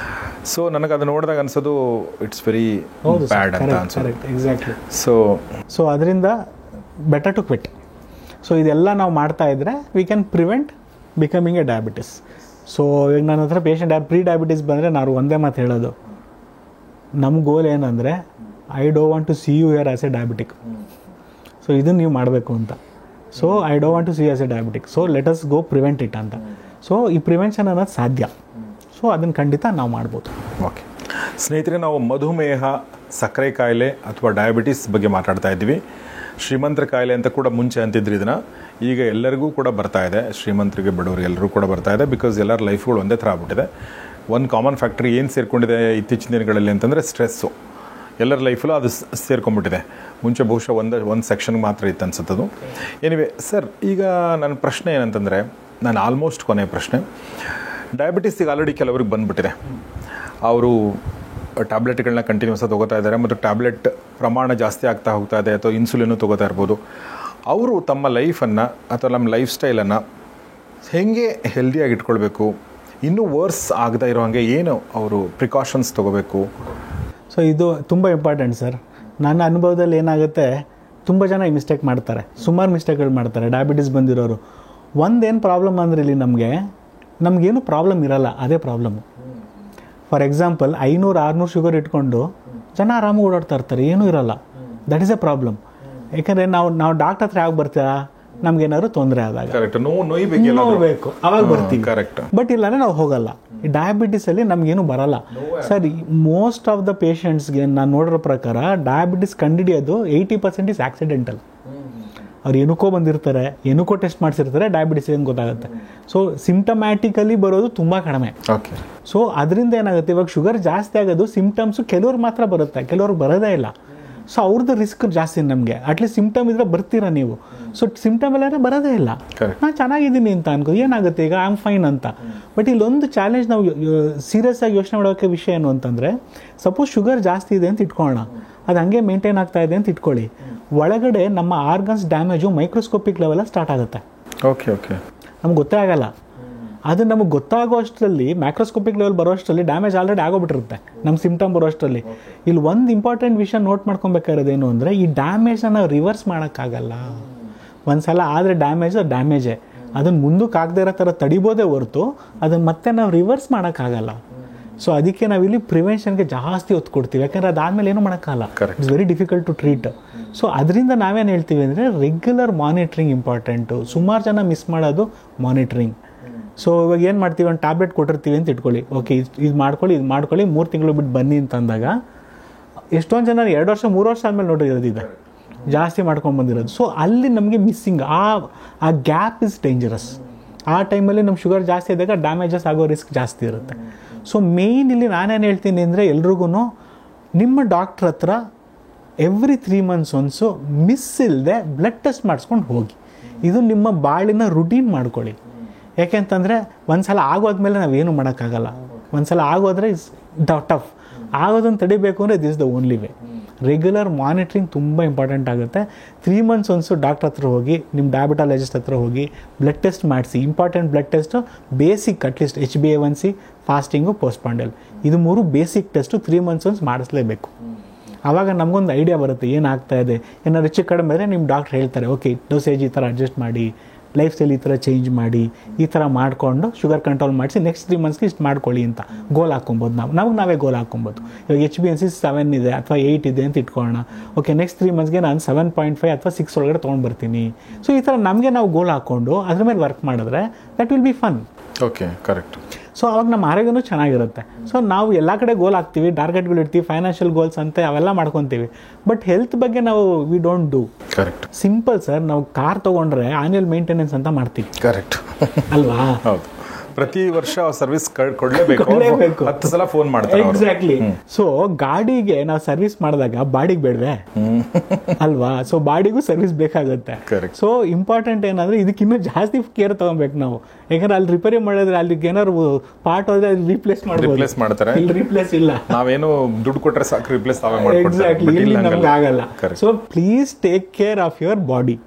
ಸೊ ನನಗೆ ಅದು ನೋಡಿದಾಗ ಅನ್ಸೋದು ಇಟ್ಸ್ ವೆರಿ ಬ್ಯಾಡ್ ಅಂತ ಅನ್ಸೋದು. ಎಕ್ಸಾಕ್ಟ್ಲಿ. ಸೊ ಅದರಿಂದ ಬೆಟರ್ ಟು ಕ್ವಿಟ್. ಸೊ ಇದೆಲ್ಲ ನಾವು ಮಾಡ್ತಾ ಇದ್ರೆ V can prevent becoming A diabetes. So ಈಗ ನನ್ನ ಹತ್ರ ಪೇಷಂಟ್ ಪ್ರೀ ಡಯಾಬಿಟಿಸ್ ಬಂದರೆ ನಾನು ಒಂದೇ ಮಾತು ಹೇಳೋದು, ನಮ್ಮ ಗೋಲ್ ಏನಂದರೆ I don't want to see you here as a diabetic. So ಇದನ್ನು ನೀವು ಮಾಡಬೇಕು ಅಂತ. So I don't want to see as a diabetic. So let us go prevent it ಅಂತ. ಸೊ ಈ ಪ್ರಿವೆನ್ಷನ್ ಅನ್ನೋದು ಸಾಧ್ಯ. ಸೊ ಅದನ್ನು ಖಂಡಿತ ನಾವು ಮಾಡ್ಬೋದು. ಓಕೆ ಸ್ನೇಹಿತರೆ, ನಾವು ಮಧುಮೇಹ, ಸಕ್ಕರೆ ಕಾಯಿಲೆ ಅಥವಾ ಡಯಾಬಿಟಿಸ್ ಬಗ್ಗೆ ಮಾತಾಡ್ತಾ ಇದ್ವಿ. ಶ್ರೀಮಂತರ ಕಾಯಿಲೆ ಅಂತ ಕೂಡ ಮುಂಚೆ ಅಂತಿದ್ರು ಇದನ್ನು. ಈಗ ಎಲ್ಲರಿಗೂ ಕೂಡ ಬರ್ತಾ ಇದೆ, ಶ್ರೀಮಂತರಿಗೆ ಬಡವರಿಗೆ ಎಲ್ಲರೂ ಕೂಡ ಬರ್ತಾ ಇದೆ. ಬಿಕಾಸ್ ಎಲ್ಲರ ಲೈಫ್ಗಳು ಒಂದೇ ಥರ ಆಗ್ಬಿಟ್ಟಿದೆ. ಒಂದು ಕಾಮನ್ ಫ್ಯಾಕ್ಟ್ರಿ ಏನು ಸೇರಿಕೊಂಡಿದೆ ಇತ್ತೀಚಿನ ದಿನಗಳಲ್ಲಿ ಅಂತಂದರೆ ಸ್ಟ್ರೆಸ್ಸು. ಎಲ್ಲರ ಲೈಫಲ್ಲೂ ಅದು ಸೇರ್ಕೊಂಡ್ಬಿಟ್ಟಿದೆ. ಮುಂಚೆ ಬಹುಶಃ ಒಂದು ಸೆಕ್ಷನ್ಗೆ ಮಾತ್ರ ಇತ್ತು ಅನ್ಸುತ್ತದು. ಎನಿವೆ ಸರ್, ಈಗ ನನ್ನ ಪ್ರಶ್ನೆ ಏನಂತಂದರೆ, ನಾನು ಆಲ್ಮೋಸ್ಟ್ ಕೊನೆಯ ಪ್ರಶ್ನೆ, ಡಯಾಬಿಟಿಸಿಗೆ ಆಲ್ರೆಡಿ ಕೆಲವ್ರಿಗೆ ಬಂದುಬಿಟ್ಟಿದೆ. ಅವರು ಟ್ಯಾಬ್ಲೆಟ್ಗಳನ್ನ ಕಂಟಿನ್ಯೂಸ್ ಆಗಿ ತೊಗೋತಾ ಇದ್ದಾರೆ ಮತ್ತು ಟ್ಯಾಬ್ಲೆಟ್ ಪ್ರಮಾಣ ಜಾಸ್ತಿ ಆಗ್ತಾ ಹೋಗ್ತಾ ಇದೆ, ಅಥವಾ ಇನ್ಸುಲಿನ್ನು ತೊಗೋತಾ ಇರ್ಬೋದು. ಅವರು ತಮ್ಮ ಲೈಫನ್ನು ಅಥವಾ ನಮ್ಮ ಲೈಫ್ ಸ್ಟೈಲನ್ನು ಹೇಗೆ ಹೆಲ್ದಿಯಾಗಿ ಇಟ್ಕೊಳ್ಬೇಕು, ಇನ್ನೂ ವರ್ಸ್ ಆಗದೇ ಇರೋ ಹಾಗೆ ಏನು ಅವರು ಪ್ರಿಕಾಷನ್ಸ್ ತೊಗೋಬೇಕು? ಸೊ ಇದು ತುಂಬ ಇಂಪಾರ್ಟೆಂಟ್ ಸರ್. ನನ್ನ ಅನುಭವದಲ್ಲಿ ಏನಾಗುತ್ತೆ, ತುಂಬ ಜನ ಈ ಮಿಸ್ಟೇಕ್ ಮಾಡ್ತಾರೆ, ಸುಮಾರು ಮಿಸ್ಟೇಕ್ಗಳು ಮಾಡ್ತಾರೆ ಡಯಾಬಿಟಿಸ್ ಬಂದಿರೋರು. ಒಂದೇನು ಪ್ರಾಬ್ಲಮ್ ಅಂದರೆ ಇಲ್ಲಿ ನಮಗೇನು ಪ್ರಾಬ್ಲಮ್ ಇರಲ್ಲ, ಅದೇ ಪ್ರಾಬ್ಲಮ್ಮು. ಫಾರ್ ಎಕ್ಸಾಂಪಲ್ 500-600 ಶುಗರ್ ಇಟ್ಕೊಂಡು ಜನ ಆರಾಮಾಗಿ ಓಡಾಡ್ತಾ ಇರ್ತಾರೆ, ಏನೂ ಇರಲ್ಲ. That is A problem. ಯಾಕಂದರೆ ನಾವು ಡಾಕ್ಟರ್ ಹತ್ರ ಯಾವಾಗ ಬರ್ತೀರಾ, ನಮ್ಗೇನಾದ್ರು ತೊಂದರೆ ಆದಾಗ ನೋವು ಅವಾಗ ಬರ್ತೀವಿ. ಬಟ್ ಇಲ್ಲಾಂದರೆ ನಾವು ಹೋಗಲ್ಲ. ಈ ಡಯಾಬಿಟಿಸಲ್ಲಿ ನಮಗೇನು ಬರಲ್ಲ ಸರ್. ಮೋಸ್ಟ್ ಆಫ್ ದ ಪೇಷಂಟ್ಸ್ಗೆ ನಾನು ನೋಡಿರೋ ಪ್ರಕಾರ ಡಯಾಬಿಟಿಸ್ ಕಂಡಿಡಿಯೋದು 80% ಇಸ್ ಆಕ್ಸಿಡೆಂಟಲ್. ಅವ್ರು ಏನಕ್ಕೋ ಬಂದಿರ್ತಾರೆ, ಏನಕ್ಕೋ ಟೆಸ್ಟ್ ಮಾಡಿಸಿರ್ತಾರೆ, ಡಯಾಬಿಟಿಸ್ ಏನು ಗೊತ್ತಾಗುತ್ತೆ. ಸೊ ಸಿಂಪ್ಟಮ್ಯಾಟಿಕಲಿ ಬರೋದು ತುಂಬ ಕಡಿಮೆ. ಸೊ ಅದರಿಂದ ಏನಾಗುತ್ತೆ, ಇವಾಗ ಶುಗರ್ ಜಾಸ್ತಿ ಆಗೋದು ಸಿಂಪ್ಟಮ್ಸು ಕೆಲವ್ರು ಮಾತ್ರ ಬರುತ್ತೆ, ಕೆಲವ್ರಿಗೆ ಬರೋದೇ ಇಲ್ಲ. ಸೊ ಅವ್ರದ್ದು ರಿಸ್ಕ್ ಜಾಸ್ತಿ ನಮಗೆ. ಅಟ್ಲೀಸ್ಟ್ ಸಿಂಪ್ಟಮ್ ಇದ್ರೆ ಬರ್ತೀರಾ ನೀವು. ಸೊ ಸಿಂಪ್ಟಮ್ ಎಲ್ಲ ಬರೋದೇ ಇಲ್ಲ, ನಾನು ಚೆನ್ನಾಗಿದ್ದೀನಿ ಅಂತ ಅನ್ಕೋ, ಏನಾಗುತ್ತೆ ಈಗ ಐ ಆಮ್ ಫೈನ್ ಅಂತ. ಬಟ್ ಇಲ್ಲೊಂದು ಚಾಲೆಂಜ್ ನಾವು ಸೀರಿಯಸ್ ಆಗಿ ಯೋಚನೆ ಮಾಡೋಕ್ಕೆ ವಿಷಯ ಏನು ಅಂತಂದರೆ, ಸಪೋಸ್ ಶುಗರ್ ಜಾಸ್ತಿ ಇದೆ ಅಂತ ಇಟ್ಕೊಳ್ಳೋಣ, ಅದು ಹಂಗೆ ಮೇಂಟೈನ್ ಆಗ್ತಾ ಇದೆ ಅಂತ ಇಟ್ಕೊಳ್ಳಿ, ಒಳಗಡೆ ನಮ್ಮ ಆರ್ಗನ್ಸ್ ಡ್ಯಾಮೇಜು ಮೈಕ್ರೋಸ್ಕೋಪಿಕ್ ಲೆವೆಲಲ್ಲಿ ಸ್ಟಾರ್ಟ್ ಆಗುತ್ತೆ. ನಮ್ಗೆ ಗೊತ್ತೇ ಆಗಲ್ಲ. ಅದು ನಮಗೆ ಗೊತ್ತಾಗೋ ಅಷ್ಟರಲ್ಲಿ, ಮ್ಯಾಕ್ರೋಸ್ಕೋಪಿಕ್ ಲೆವೆಲ್ ಬರೋ ಅಷ್ಟರಲ್ಲಿ ಡ್ಯಾಮೇಜ್ ಆಲ್ರೆಡಿ ಆಗೋಗ್ಬಿಟ್ಟಿರುತ್ತೆ ನಮ್ಮ ಸಿಂಪ್ಟಮ್ ಬರೋ ಅಷ್ಟರಲ್ಲಿ. ಇಲ್ಲಿ ಒಂದು ಇಂಪಾರ್ಟೆಂಟ್ ವಿಷಯ ನೋಟ್ ಮಾಡ್ಕೊಬೇಕಾಗಿರೋದೇನು ಅಂದರೆ, ಈ ಡ್ಯಾಮೇಜನ್ನು ರಿವರ್ಸ್ ಮಾಡೋಕ್ಕಾಗಲ್ಲ. ಒಂದು ಸಲ ಆದರೆ ಡ್ಯಾಮೇಜೇ. ಅದನ್ನು ಮುಂದಕ್ಕೆ ಆಗದೆ ಇರೋ ಥರ ತಡಿಬೋದೇ ಹೊರತು ಅದನ್ನು ಮತ್ತೆ ನಾವು ರಿವರ್ಸ್ ಮಾಡೋಕ್ಕಾಗಲ್ಲ. ಸೊ ಅದಕ್ಕೆ ನಾವಿಲ್ಲಿ ಪ್ರಿವೆನ್ಷನ್ಗೆ ಜಾಸ್ತಿ ಒತ್ತು ಕೊಡ್ತೀವಿ, ಯಾಕಂದರೆ ಅದಾದಮೇಲೆ ಏನೂ ಮಾಡೋಕ್ಕಾಗಲ್ಲ. It's very difficult to treat. So ಅದರಿಂದ ನಾವೇನು ಹೇಳ್ತೀವಿ ಅಂದರೆ, ರೆಗ್ಯುಲರ್ ಮಾನಿಟ್ರಿಂಗ್ ಇಂಪಾರ್ಟೆಂಟು. ಸುಮಾರು ಜನ ಮಿಸ್ ಮಾಡೋದು ಮಾನಿಟ್ರಿಂಗ್. ಸೊ ಇವಾಗ ಏನು ಮಾಡ್ತೀವಿ, ಒಂದು ಟ್ಯಾಬ್ಲೆಟ್ ಕೊಟ್ಟಿರ್ತೀವಿ ಅಂತ ಇಟ್ಕೊಳ್ಳಿ, ಓಕೆ ಇದು ಮಾಡ್ಕೊಳ್ಳಿ 3 ತಿಂಗಳು ಬಿಟ್ಟು ಬನ್ನಿ ಅಂತಂದಾಗ, ಎಷ್ಟೊಂದು ಜನ 2 ವರ್ಷ 3 ವರ್ಷ ಆದಮೇಲೆ ನೋಡಿರೋದು ಇದೆ, ಜಾಸ್ತಿ ಮಾಡ್ಕೊಂಡು ಬಂದಿರೋದು. ಸೊ ಅಲ್ಲಿ ನಮಗೆ ಮಿಸ್ಸಿಂಗ್, ಆ ಗ್ಯಾಪ್ ಇಸ್ ಡೇಂಜರಸ್. ಆ ಟೈಮಲ್ಲಿ ನಮ್ಮ ಶುಗರ್ ಜಾಸ್ತಿ ಇದ್ದಾಗ ಡ್ಯಾಮೇಜಸ್ ಆಗೋ ರಿಸ್ಕ್ ಜಾಸ್ತಿ ಇರುತ್ತೆ. ಸೊ ಮೇಯ್ನ್ ಇಲ್ಲಿ ನಾನೇನು ಹೇಳ್ತೀನಿ ಅಂದರೆ, ಎಲ್ರಿಗೂ ನಿಮ್ಮ ಡಾಕ್ಟ್ರ್ ಹತ್ರ ಎವ್ರಿ 3 months ಒನ್ಸು ಮಿಸ್ ಇಲ್ಲದೆ ಬ್ಲಡ್ ಟೆಸ್ಟ್ ಮಾಡಿಸ್ಕೊಂಡು ಹೋಗಿ. ಇದು ನಿಮ್ಮ ಬಾಳಿನ ರುಟೀನ್ ಮಾಡ್ಕೊಳ್ಳಿ. ಯಾಕೆಂತಂದರೆ ಒಂದು ಸಲ ಆಗೋದ್ಮೇಲೆ ನಾವೇನು ಮಾಡೋಕ್ಕಾಗಲ್ಲ. ಒಂದು ಸಲ ಆಗೋದ್ರೆ ಇಸ್ ಟಫ್. ಆಗೋದನ್ನು ತಡಿಬೇಕು ಅಂದರೆ this the only way. Regular monitoring ತುಂಬ ಇಂಪಾರ್ಟೆಂಟ್ ಆಗುತ್ತೆ. 3 months ಒನ್ಸು ಡಾಕ್ಟ್ರ್ ಹತ್ರ ಹೋಗಿ, ನಿಮ್ಮ ಡಯಾಬಿಟಾಲಜಿಸ್ಟ್ ಹತ್ರ ಹೋಗಿ ಬ್ಲಡ್ ಟೆಸ್ಟ್ ಮಾಡಿಸಿ. Important blood test basic, at least HbA1c, fasting, postprandial, ಇದು 3 ಬೇಸಿಕ್ ಟೆಸ್ಟು 3 months ಒನ್ಸ್ ಮಾಡಿಸ್ಲೇಬೇಕು. ಆವಾಗ ನಮಗೊಂದು ಐಡಿಯಾ ಬರುತ್ತೆ ಏನಾಗ್ತಾ ಇದೆ. ಏನಾದ್ರು ಹೆಚ್ಚು ಕಡಿಮೆ ಆದರೆ ನಿಮ್ಮ ಡಾಕ್ಟ್ರ್ ಹೇಳ್ತಾರೆ, ಓಕೆ ಡೋಸೇಜ್ ಈ ಥರ ಅಡ್ಜಸ್ಟ್ ಮಾಡಿ, ಲೈಫ್ ಸ್ಟೈಲ್ ಈ ಥರ ಚೇಂಜ್ ಮಾಡಿ, ಈ ಥರ ಮಾಡಿಕೊಂಡು ಶುಗರ್ ಕಂಟ್ರೋಲ್ ಮಾಡಿಸಿ ನೆಕ್ಸ್ಟ್ 3 monthsಗೆ ಇಷ್ಟು ಮಾಡ್ಕೊಳ್ಳಿ ಅಂತ ಗೋಲ್ ಹಾಕ್ಕೊಬೋದು. ನಾವೇ ಗೋಲ್ ಹಾಕ್ಕೊಬೋದು. ಇವಾಗ HbA1c 7 ಇದೆ ಅಥವಾ 8 ಇದೆ ಅಂತ ಇಟ್ಕೊಳ್ಳೋಣ. ಓಕೆ ನೆಕ್ಸ್ಟ್ 3 monthsಗೆ ನಾನು 7.5 ಅಥವಾ 6 ಒಳಗಡೆ ತೊಗೊಂಡು ಬರ್ತೀನಿ. ಸೊ ಈ ಥರ ನಮಗೆ ನಾವು ಗೋಲ್ ಹಾಕ್ಕೊಂಡು ಅದ್ರ ಮೇಲೆ ವರ್ಕ್ ಮಾಡಿದ್ರೆ that will be fun. Okay, correct. So ಅವಾಗ ನಮ್ಮ ಆರೋಗ್ಯನೂ ಚೆನ್ನಾಗಿರುತ್ತೆ. ಸೊ ನಾವು ಎಲ್ಲ ಕಡೆ ಗೋಲ್ ಹಾಕ್ತೀವಿ, ಟಾರ್ಗೆಟ್ಗಳು ಇಡ್ತೀವಿ, ಫೈನಾನ್ಷಿಯಲ್ ಗೋಲ್ಸ್ ಅಂತ ಅವೆಲ್ಲ ಮಾಡ್ಕೊತೀವಿ. ಬಟ್ ಹೆಲ್ತ್ ಬಗ್ಗೆ ನಾವು we don't do. Correct. Simple sir, ನಾವು ಕಾರ್ ತೊಗೊಂಡ್ರೆ ಆನ್ಯುವಲ್ ಮೇಂಟೆನೆನ್ಸ್ ಅಂತ ಮಾಡ್ತೀವಿ. ಕರೆಕ್ಟ್ ಅಲ್ವಾ? ಹೌದು. ಪ್ರತಿ ವರ್ಷ ಸರ್ವಿಸ್ ಕೊಡಲೇಬೇಕು. 10 ಸಲ ಫೋನ್ ಮಾಡ್ತಾರೆ. ಎಕ್ಸಾಕ್ಟ್ಲಿ. ಸೊ ಗಾಡಿಗೆ ನಾವು ಸರ್ವಿಸ್ ಮಾಡಿದಾಗ ಬಾಡಿಗೆ ಬೇಡವೆ ಅಲ್ವಾ? ಸೊ ಬಾಡಿಗೂ ಸರ್ವಿಸ್ ಬೇಕಾಗುತ್ತೆ. ಸೊ ಇಂಪಾರ್ಟೆಂಟ್ ಏನಂದ್ರೆ ಇದಕ್ಕಿನ್ನೂ ಜಾಸ್ತಿ ಕೇರ್ ತಗೊಬೇಕು ನಾವು. ಯಾಕಂದ್ರೆ ಅಲ್ಲಿ ರಿಪೇರಿ ಮಾಡಿದ್ರೆ ಅಲ್ಲಿ ಏನಾದ್ರು ಪಾರ್ಟ್ ಹೋದ್ರೆ ಅಲ್ಲಿ ರೀಪ್ಲೇಸ್ ಮಾಡ್ತಾರೆ. ಇಲ್ಲಿ ರೀಪ್ಲೇಸ್ ಇಲ್ಲ, ನಾವೇನು ದುಡ್ಡು ಕೊಟ್ಟರೆ ಸಾಕು, ರಿಪ್ಲೇಸ್ ಎಕ್ಸಾಕ್ಟ್ಲಿ ಇಲ್ಲಿ ನಮ್ಗೆ ಆಗಲ್ಲ. So please take care of your body.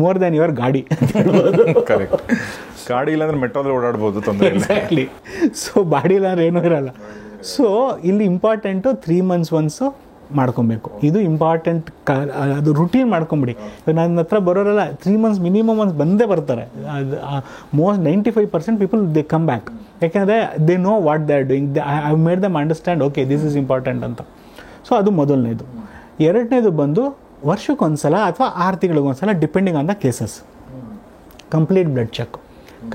More than your ಗಾಡಿ ಅಂತ ಹೇಳ್ಬೋದು. ಕರೆಕ್ಟ್. ಗಾಡಿ ಇಲ್ಲಾಂದ್ರೆ ಮೆಟ್ರೋದಲ್ಲಿ ಓಡಾಡ್ಬೋದು, ತೊಂದರೆ ಇಲ್ಲ. ಎಕ್ಸಾಕ್ಟ್ಲಿ. ಸೊ ಬಾಡಿ ಇಲ್ಲಾಂದ್ರೆ ಏನೂ ಇರಲ್ಲ. ಸೊ ಇಲ್ಲಿ ಇಂಪಾರ್ಟೆಂಟು 3 months ಒನ್ಸು ಮಾಡ್ಕೊಬೇಕು. ಇದು ಇಂಪಾರ್ಟೆಂಟ್. ಅದು ರುಟೀನ್ ಮಾಡ್ಕೊಂಬಿಡಿ. ನನ್ನ ಹತ್ರ ಬರೋರೆಲ್ಲ 3 months ಮಿನಿಮಮ್ ಒನ್ಸ್ ಬಂದೇ ಬರ್ತಾರೆ. ಅದು most 95% people they come back. ಯಾಕೆಂದರೆ they know what they are doing. I made them understand okay this is important ಅಂತ. ಸೊ ಅದು ಮೊದಲನೇದು. ಎರಡನೇದು ಬಂದು ವರ್ಷಕ್ಕೊಂದ್ಸಲ ಅಥವಾ 6 ತಿಂಗಳಿಗೊಂದ್ಸಲ depending on the cases complete blood check.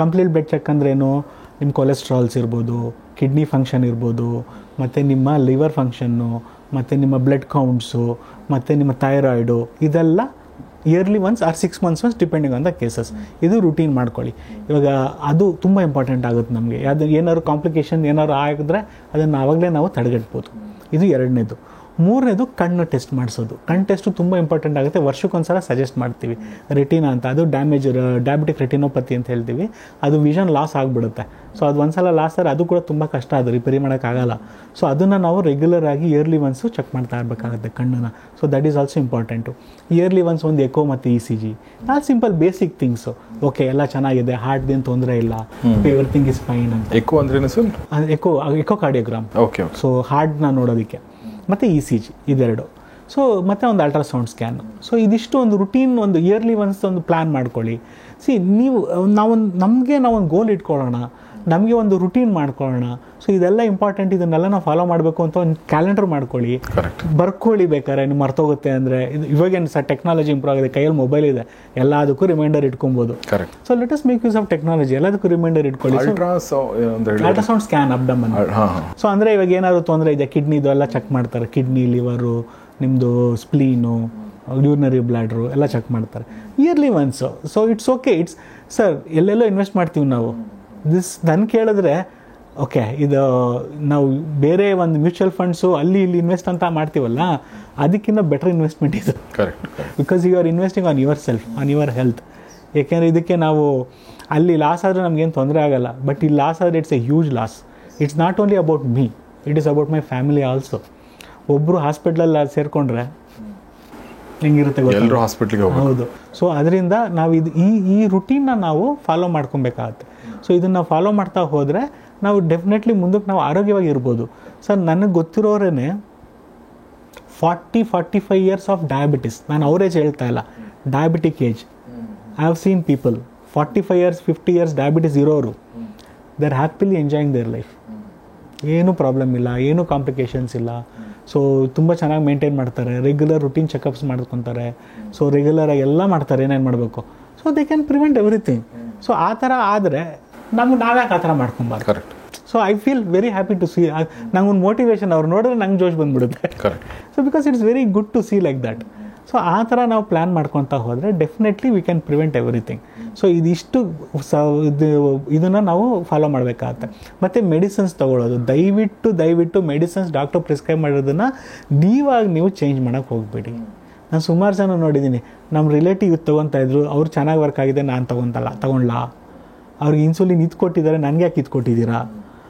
Complete blood check ಅಂದ್ರೇನು, ನಿಮ್ಮ ಕೊಲೆಸ್ಟ್ರಾಲ್ಸ್ ಇರ್ಬೋದು, ಕಿಡ್ನಿ ಫಂಕ್ಷನ್ ಇರ್ಬೋದು, ಮತ್ತು ನಿಮ್ಮ ಲಿವರ್ ಫಂಕ್ಷನ್ನು, ಮತ್ತು ನಿಮ್ಮ ಬ್ಲಡ್ ಕೌಂಟ್ಸು, ಮತ್ತು ನಿಮ್ಮ ಥೈರಾಯ್ಡು, ಇದೆಲ್ಲ yearly once or 6 months once depending on the cases. ಇದು ರುಟೀನ್ ಮಾಡ್ಕೊಳ್ಳಿ. ಇವಾಗ ಅದು ತುಂಬ ಇಂಪಾರ್ಟೆಂಟ್ ಆಗುತ್ತೆ ನಮಗೆ. ಅದು ಏನಾದ್ರು ಕಾಂಪ್ಲಿಕೇಶನ್ ಏನಾದ್ರು ಆಗಿದ್ರೆ ಅದನ್ನು ಆವಾಗಲೇ ನಾವು ತಡೆಗಟ್ಬೋದು. ಇದು ಎರಡನೇದು. ಮೂರನೇದು ಕಣ್ಣು ಟೆಸ್ಟ್ ಮಾಡಿಸೋದು. ಕಣ್ಣು ಟೆಸ್ಟು ತುಂಬ ಇಂಪಾರ್ಟೆಂಟ್ ಆಗುತ್ತೆ. ವರ್ಷಕ್ಕೊಂದ್ಸಲ ಸಜೆಸ್ಟ್ ಮಾಡ್ತೀವಿ. ರೆಟಿನಾ ಅಂತ, ಅದು ಡಯಾಬಿಟಿಕ್ ರೆಟಿನೋಪತಿ ಅಂತ ಹೇಳ್ತೀವಿ. ಅದು ವಿಷನ್ ಲಾಸ್ ಆಗಿಬಿಡುತ್ತೆ. ಸೊ ಅದು ಒಂದ್ಸಲ ಲಾಸ್ ಆದರೆ ಅದು ಕೂಡ ತುಂಬ ಕಷ್ಟ, ಅದು ರಿಪೇರಿ ಮಾಡೋಕ್ಕಾಗಲ್ಲ. ಸೊ ಅದನ್ನು ನಾವು ರೆಗ್ಯುಲರ್ ಆಗಿ ಇಯರ್ಲಿ ಒನ್ಸು ಚೆಕ್ ಮಾಡ್ತಾ ಇರಬೇಕಾಗುತ್ತೆ ಕಣ್ಣನ್ನು. So that is also important. Yearly once ಒಂದು ಎಕೋ ಮತ್ತು ECG, not simple basic things. Okay ಎಲ್ಲ ಚೆನ್ನಾಗಿದೆ, ಹಾರ್ಟ್ದೇನು ತೊಂದರೆ ಇಲ್ಲ, ಎವ್ರಿಥಿಂಗ್ ಇಸ್ ಫೈನ್ ಅಂತ. ಎಕೋ ಅಂದ್ರೇನು sir? Echocardiogram. Okay. So ಹಾರ್ಟ್ನ ನೋಡೋದಕ್ಕೆ, ಮತ್ತು ECG ಇದೆರಡು. ಸೊ ಮತ್ತು ಒಂದು ಅಲ್ಟ್ರಾಸೌಂಡ್ ಸ್ಕ್ಯಾನ್. ಸೊ ಇದಿಷ್ಟು ಒಂದು ರುಟೀನ್, ಒಂದು ಇಯರ್ಲಿ ಒನ್ಸ್ ಒಂದು ಪ್ಲ್ಯಾನ್ ಮಾಡ್ಕೊಳ್ಳಿ. ನೀವು ನಾವೊಂದು ಗೋಲ್ ಇಟ್ಕೊಳ್ಳೋಣ, ನಮಗೆ ಒಂದು ರುಟೀನ್ ಮಾಡ್ಕೊಳ್ಳೋಣ. ಸೊ ಇದೆಲ್ಲ ಇಂಪಾರ್ಟೆಂಟ್. ಇದನ್ನೆಲ್ಲ ನಾವು ಫಾಲೋ ಮಾಡಬೇಕು ಅಂತ ಒಂದು ಕ್ಯಾಲೆಂಡರ್ ಮಾಡ್ಕೊಳ್ಳಿ, ಬರ್ಕೊಳ್ಳಿ. ಬೇಕಾದ್ರೆ ನೀವು ಮರ್ತೋಗುತ್ತೆ ಅಂದರೆ ಇವಾಗೇನು ಸರ್ ಟೆಕ್ನಾಲಜಿ ಇಂಪ್ರೂವ್ ಆಗಿದೆ, ಕೈಯಲ್ಲಿ ಮೊಬೈಲ್ ಇದೆ, ಎಲ್ಲದಕ್ಕೂ ರಿಮೈಂಡರ್ ಇಟ್ಕೊಬೋದು. So let us make use of technology. ಎಲ್ಲದಕ್ಕೂ ರಿಮೈಂಡರ್ ಇಟ್ಕೊಳ್ಳಿ. Ultrasound scan abdomen. ಸೊ ಅಂದರೆ ಇವಾಗ ಏನಾದ್ರು ತೊಂದರೆ ಇದೆ, ಕಿಡ್ನಿದು ಎಲ್ಲ ಚೆಕ್ ಮಾಡ್ತಾರೆ. ಕಿಡ್ನಿ, ಲಿವರು, ನಿಮ್ಮದು ಸ್ಪ್ಲೀನು, ಯೂರಿನರಿ ಬ್ಲಾಡ್ರು ಎಲ್ಲ ಚೆಕ್ ಮಾಡ್ತಾರೆ yearly once. So it's okay. Sir ಎಲ್ಲೆಲ್ಲೋ ಇನ್ವೆಸ್ಟ್ ಮಾಡ್ತೀವಿ ನಾವು. ನನ್ನ ಕೇಳಿದ್ರೆ ಓಕೆ, ಇದು ನಾವು ಬೇರೆ ಒಂದು ಮ್ಯೂಚುವಲ್ ಫಂಡ್ಸು ಅಲ್ಲಿ ಇಲ್ಲಿ ಇನ್ವೆಸ್ಟ್ ಅಂತ ಮಾಡ್ತೀವಲ್ಲ, ಅದಕ್ಕಿಂತ ಬೆಟರ್ ಇನ್ವೆಸ್ಟ್ಮೆಂಟ್ ಇದು. Because you are investing on yourself, on your health. ಏಕೆಂದರೆ ಇದಕ್ಕೆ ನಾವು ಅಲ್ಲಿ ಲಾಸ್ ಆದರೆ ನಮಗೇನು ತೊಂದರೆ ಆಗಲ್ಲ, ಬಟ್ ಇಲ್ಲಿ ಲಾಸ್ ಆದರೆ it's A huge loss. It's not only about me, it is about my family also. ಒಬ್ಬರು ಹಾಸ್ಪಿಟ್ಲಲ್ಲಿ ಸೇರಿಕೊಂಡ್ರೆ ಹೆಂಗಿರುತ್ತೆ ಎಲ್ಲರೂ ಹಾಸ್ಪಿಟ್ಲಿಗೆ. ಹೌದು. ಸೊ ಅದರಿಂದ ನಾವು ಈ ರುಟೀನ್ನ ನಾವು ಫಾಲೋ ಮಾಡ್ಕೊಬೇಕಾಗತ್ತೆ. ಸೊ ಇದನ್ನು ಫಾಲೋ ಮಾಡ್ತಾ ಹೋದರೆ ನಾವು ಡೆಫಿನೆಟ್ಲಿ ಮುಂದಕ್ಕೆ ನಾವು ಆರೋಗ್ಯವಾಗಿ ಇರ್ಬೋದು. ಸರ್ ನನಗೆ ಗೊತ್ತಿರೋರೇ 40-45 years ಆಫ್ ಡಯಾಬಿಟಿಸ್. ನಾನು ಅವ್ರ ಏಜ್ ಹೇಳ್ತಾ ಇಲ್ಲ, diabetic age. I have seen people 45 years 50 years diabetes ಇರೋರು, they are happily enjoying their life. ಏನೂ ಪ್ರಾಬ್ಲಮ್ ಇಲ್ಲ, ಏನೂ ಕಾಂಪ್ಲಿಕೇಶನ್ಸ್ ಇಲ್ಲ. ಸೊ ತುಂಬ ಚೆನ್ನಾಗಿ ಮೇಂಟೈನ್ ಮಾಡ್ತಾರೆ, ರೆಗ್ಯುಲರ್ ರುಟೀನ್ ಚೆಕಪ್ಸ್ ಮಾಡ್ಕೊತಾರೆ. ಸೊ ರೆಗ್ಯುಲರಾಗಿ ಎಲ್ಲ ಮಾಡ್ತಾರೆ ಏನೇನು ಮಾಡಬೇಕು. So they can prevent everything. So ಆ ಥರ ಆದರೆ ನಾವ್ಯಾಕೆ ಆ ಥರ ಮಾಡ್ಕೊಬಾರ್ದು. Correct. So I feel very happy to see. ನಂಗೊಂದು ಮೋಟಿವೇಶನ್, ಅವ್ರು ನೋಡಿದ್ರೆ ನಂಗೆ ಜೋಶ್ ಬಂದ್ಬಿಡುತ್ತೆ. So because it's very good to see like that. So ಆ ಥರ ನಾವು ಪ್ಲ್ಯಾನ್ ಮಾಡ್ಕೊತಾ ಹೋದರೆ definitely we can prevent everything. So ಇದಿಷ್ಟು ಇದನ್ನು ನಾವು ಫಾಲೋ ಮಾಡಬೇಕಾಗತ್ತೆ. ಮತ್ತು ಮೆಡಿಸಿನ್ಸ್ ತೊಗೊಳ್ಳೋದು, ದಯವಿಟ್ಟು ಮೆಡಿಸಿನ್ಸ್ ಡಾಕ್ಟರ್ ಪ್ರಿಸ್ಕ್ರೈಬ್ ಮಾಡೋದನ್ನು ನೀವು ಚೇಂಜ್ ಮಾಡೋಕ್ಕೆ ಹೋಗ್ಬೇಡಿ. ನಾನು ಸುಮಾರು ಜನ ನೋಡಿದ್ದೀನಿ, ನಮ್ಮ ರಿಲೇಟಿವ್ ಇದು ತೊಗೊತಾ-ಇದ್ರು, ಅವ್ರು ಚೆನ್ನಾಗಿ ವರ್ಕ್ ಆಗಿದೆ, ನಾನು ತೊಗೊಳ್ಲಾ, ಅವ್ರಿಗೆ ಇನ್ಸುಲಿನ್ ಇದು ಕೊಟ್ಟಿದ್ದಾರೆ, ನನಗೆ ಯಾಕೆ ಇದು ಕೊಟ್ಟಿದ್ದೀರಾ?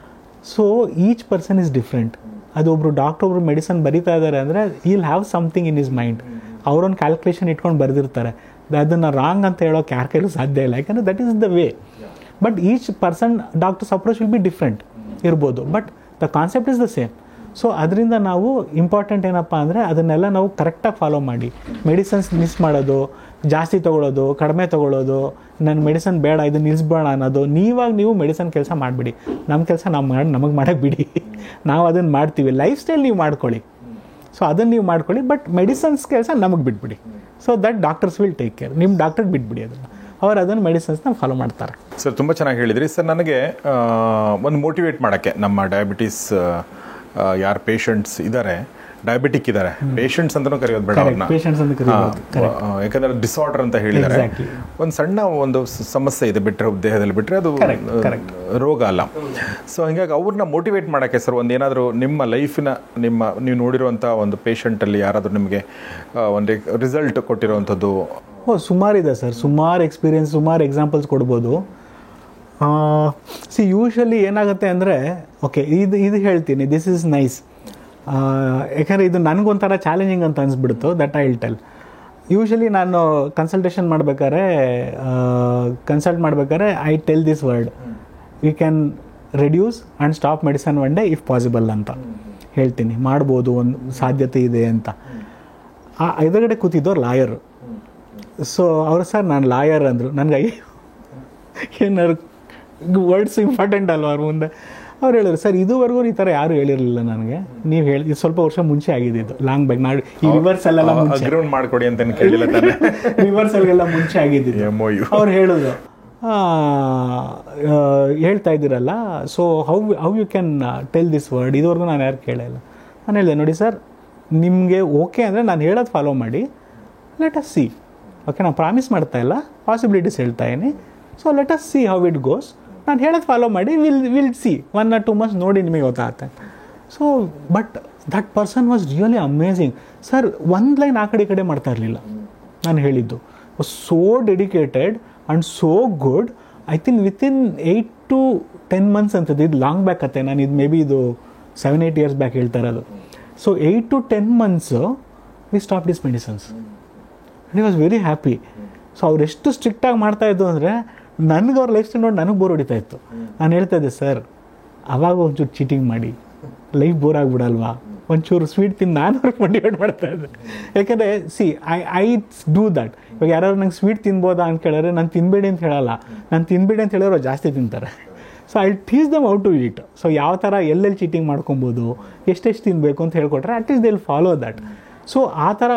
So each person is different. ಅದು ಒಬ್ಬರು ಡಾಕ್ಟರ್ ಒಬ್ಬರು ಮೆಡಿಸನ್ ಬರೀತಾ ಇದ್ದಾರೆ ಅಂದರೆ he'll have something in his mind. ಅವರೊಂದು ಕ್ಯಾಲ್ಕುಲೇಷನ್ ಇಟ್ಕೊಂಡು ಬರೆದಿರ್ತಾರೆ. ಅದನ್ನು ರಾಂಗ್ ಅಂತ ಹೇಳೋಕೆ ಯಾರ ಕೈಲೂ ಸಾಧ್ಯ ಇಲ್ಲ, ಯಾಕಂದರೆ that is the way. But each person doctor's approach will be different ಇರ್ಬೋದು, but the concept is the same. So ಅದರಿಂದ ನಾವು ಇಂಪಾರ್ಟೆಂಟ್ ಏನಪ್ಪ ಅಂದರೆ ಅದನ್ನೆಲ್ಲ ನಾವು ಕರೆಕ್ಟಾಗಿ ಫಾಲೋ ಮಾಡಿ. ಮೆಡಿಸನ್ಸ್ ಮಿಸ್ ಮಾಡೋದು, ಜಾಸ್ತಿ ತೊಗೊಳ್ಳೋದು, ಕಡಿಮೆ ತೊಗೊಳ್ಳೋದು, ನನ್ನ ಮೆಡಿಸನ್ ಬೇಡ ಇದು ನಿಲ್ಲಿಸ್ಬೇಡ ಅನ್ನೋದು, ನೀವು ಮೆಡಿಸನ್ ಕೆಲಸ ಮಾಡಿಬಿಡಿ. ನಮ್ಮ ಕೆಲಸ ನಮಗೆ ಮಾಡೋಕ್ಕೆ ಬಿಡಿ, ನಾವು ಅದನ್ನು ಮಾಡ್ತೀವಿ. ಲೈಫ್ ಸ್ಟೈಲ್ ನೀವು ಮಾಡ್ಕೊಳ್ಳಿ. ಸೊ ಅದನ್ನು ನೀವು ಮಾಡ್ಕೊಳ್ಳಿ, ಬಟ್ ಮೆಡಿಸನ್ಸ್ ಕೆಲಸ ನಮಗೆ ಬಿಟ್ಬಿಡಿ. So that doctors will take care. ನಿಮ್ಮ ಡಾಕ್ಟರ್ಗೆ ಬಿಟ್ಬಿಡಿ ಅದನ್ನು, ಅವ್ರು ಅದನ್ನು ಮೆಡಿಸನ್ಸ್ನ ಫಾಲೋ ಮಾಡ್ತಾರೆ. ಸರ್ ತುಂಬ ಚೆನ್ನಾಗಿ ಹೇಳಿದ್ರಿ. ಸರ್ ನನಗೆ ಒಂದು ಮೋಟಿವೇಟ್ ಮಾಡೋಕ್ಕೆ, ನಮ್ಮ ಡಯಾಬಿಟೀಸ್ ಯಾರು ಪೇಷಂಟ್ಸ್ ಇದ್ದಾರೆ, ಡಯಾಬಿಟಿಕ್ ಇದ್ದಾರೆ, ಪೇಷಂಟ್ಸ್ ಅಂತಲೂ ಕರೆಯೋದು ಬೇಡ ಅವ್ರನ್ನ, ಯಾಕಂದರೆ ಡಿಸಾರ್ಡರ್ ಅಂತ ಹೇಳಿದ್ದಾರೆ. ಒಂದು ಸಣ್ಣ ಒಂದು ಸಮಸ್ಯೆ ಇದೆ ಬಿಟ್ಟರೆ, ದೇಹದಲ್ಲಿ ಬಿಟ್ಟರೆ ಅದು ರೋಗ ಅಲ್ಲ. ಸೊ ಹೀಗಾಗಿ ಅವ್ರನ್ನ ಮೋಟಿವೇಟ್ ಮಾಡೋಕ್ಕೆ ಸರ್ ಒಂದು ಏನಾದರೂ ನಿಮ್ಮ ಲೈಫಿನ ನೀವು ನೋಡಿರುವಂಥ ಒಂದು ಪೇಷಂಟಲ್ಲಿ ಯಾರಾದರೂ ನಿಮಗೆ ಒಂದು ರಿಸಲ್ಟ್ ಕೊಟ್ಟಿರೋವಂಥದ್ದು? ಸುಮಾರಿದೆ ಸರ್, ಸುಮಾರು ಎಕ್ಸ್ಪೀರಿಯನ್ಸ್, ಸುಮಾರು ಎಕ್ಸಾಂಪಲ್ಸ್ ಕೊಡ್ಬೋದು. ಯೂಶ್ವಲಿ ಏನಾಗುತ್ತೆ ಅಂದರೆ, ಓಕೆ ಇದು ಹೇಳ್ತೀನಿ, ದಿಸ್ ಈಸ್ ನೈಸ್, ಯಾಕಂದರೆ ಇದು ನನಗೊಂಥರ ಚಾಲೆಂಜಿಂಗ್ ಅಂತ ಅನಿಸ್ಬಿಡ್ತು, that I will tell. Usually ನಾನು ಕನ್ಸಲ್ಟ್ ಮಾಡ್ಬೇಕಾದ್ರೆ I tell this word, we can reduce and stop medicine one day if possible ಅಂತ ಹೇಳ್ತೀನಿ. ಮಾಡ್ಬೋದು, ಒಂದು ಸಾಧ್ಯತೆ ಇದೆ ಅಂತ. ಆ ಎದುರುಗಡೆ ಕೂತಿದ್ದವ್ರು ಲಾಯರು. ಸೊ ಅವರು ಸರ್ ನಾನು ಲಾಯರ್ ಅಂದರು. ನನಗೆ ಏನಾದ್ರು ವರ್ಡ್ಸ್ ಇಂಪಾರ್ಟೆಂಟ್ ಅಲ್ವ ಅವ್ರ ಮುಂದೆ. ಅವ್ರು ಹೇಳಿದ್ರು ಸರ್ ಇದುವರೆಗೂ ಈ ಥರ ಯಾರು ಹೇಳಿರಲಿಲ್ಲ ನನಗೆ, ನೀವು ಇದು ಸ್ವಲ್ಪ ವರ್ಷ ಮುಂಚೆ ಆಗಿದ್ದು ಲಾಂಗ್ ಬ್ಯಾಕ್. ನಾಡು ಈ ರಿವರ್ಸಲ್ಲೆಲ್ಲ ಮುಂಚೆ ಮಾಡ್ಕೊಡಿ ಅಂತ ಕೇಳಿಲ್ಲ ತಾನೆ, ರಿವರ್ಸಲ್ಗೆಲ್ಲ ಮುಂಚೆ ಆಗಿದ್ದು ಅವ್ರು ಹೇಳೋದು. ಹೇಳ್ತಾ ಇದ್ದೀರಲ್ಲ, so how you can tell this word, ಇದುವರೆಗೂ ನಾನು ಯಾರು ಕೇಳಿಲ್ಲ. ನಾನು ಹೇಳಿದೆ ನೋಡಿ ಸರ್, ನಿಮಗೆ ಓಕೆ ಅಂದರೆ ನಾನು ಹೇಳೋದು ಫಾಲೋ ಮಾಡಿ, ಲೆಟ್ ಅಸ್ ಸಿ. ಓಕೆ, ನಾನು ಪ್ರಾಮಿಸ್ ಮಾಡ್ತಾ ಇಲ್ಲ, ಪಾಸಿಬಿಲಿಟೀಸ್ ಹೇಳ್ತಾ ಇದೀನಿ. So let us see how it goes. ನಾನು ಹೇಳೋದು ಫಾಲೋ ಮಾಡಿ, ವಿಲ್ ಸಿ 1 or 2 months ನೋಡಿ ನಿಮಗೆ ಗೊತ್ತಾಗುತ್ತೆ. So but that person was really amazing sir. ಒಂದು ಲೈನ್ ಆ ಕಡೆ ಈ ಕಡೆ ಮಾಡ್ತಾ ಇರಲಿಲ್ಲ. ನಾನು ಹೇಳಿದ್ದು was so dedicated and so good. I think within 8 to 10 months ಅಂತದ್ದು. ಇದು ಲಾಂಗ್ ಬ್ಯಾಕ್ ಕತೆ, ನಾನು ಇದು ಮೇ ಬಿ ಇದು 7-8 years ಬ್ಯಾಕ್ ಹೇಳ್ತಾ ಇರೋದು. So 8 to 10 months V stop this medicines. And I was very happy. So ಅವ್ರು ಎಷ್ಟು ಸ್ಟ್ರಿಕ್ಟಾಗಿ ಮಾಡ್ತಾಯಿದ್ದು ಅಂದರೆ ನನಗೆ ಅವ್ರ ಲೈಫ್ ಸ್ಟೈಲ್ ನೋಡಿ ನನಗೆ ಬೋರ್ ಹೊಡಿತಾ ಇತ್ತು. ನಾನು ಹೇಳ್ತಾ ಇದ್ದೆ ಸರ್, ಅವಾಗ ಒಂಚೂರು ಚೀಟಿಂಗ್ ಮಾಡಿ ಲೈಫ್ ಬೋರ್ ಆಗಿಬಿಡಲ್ವಾ, ಒಂಚೂರು ಸ್ವೀಟ್ ತಿಂದು ನಾನು ಅವ್ರಿಗೆ ಮೋಟಿವೇಟ್ ಮಾಡ್ತಾ ಇದ್ದೆ. ಯಾಕೆಂದರೆ ಸಿ ಐ ಡೂ ದ್ಯಾಟ್. ಇವಾಗ ಯಾರು ನಂಗೆ ಸ್ವೀಟ್ ತಿನ್ಬೋದಾ ಅಂತ ಕೇಳಿದ್ರೆ ನಾನು ತಿನ್ನಬೇಡಿ ಅಂತ ಹೇಳಲ್ಲ. ನಾನು ತಿನ್ನಬೇಡಿ ಅಂತ ಹೇಳಿದ್ರೆ ಜಾಸ್ತಿ ತಿಂತಾರೆ. So I teach them how to eat. So ಯಾವ ಥರ ಎಲ್ಲೆಲ್ಲಿ ಚೀಟಿಂಗ್ ಮಾಡ್ಕೊಬೋದು, ಎಷ್ಟೆಷ್ಟು ತಿನ್ನಬೇಕು ಅಂತ ಹೇಳ್ಕೊಟ್ರೆ at least they will follow that. So ಆ ಥರ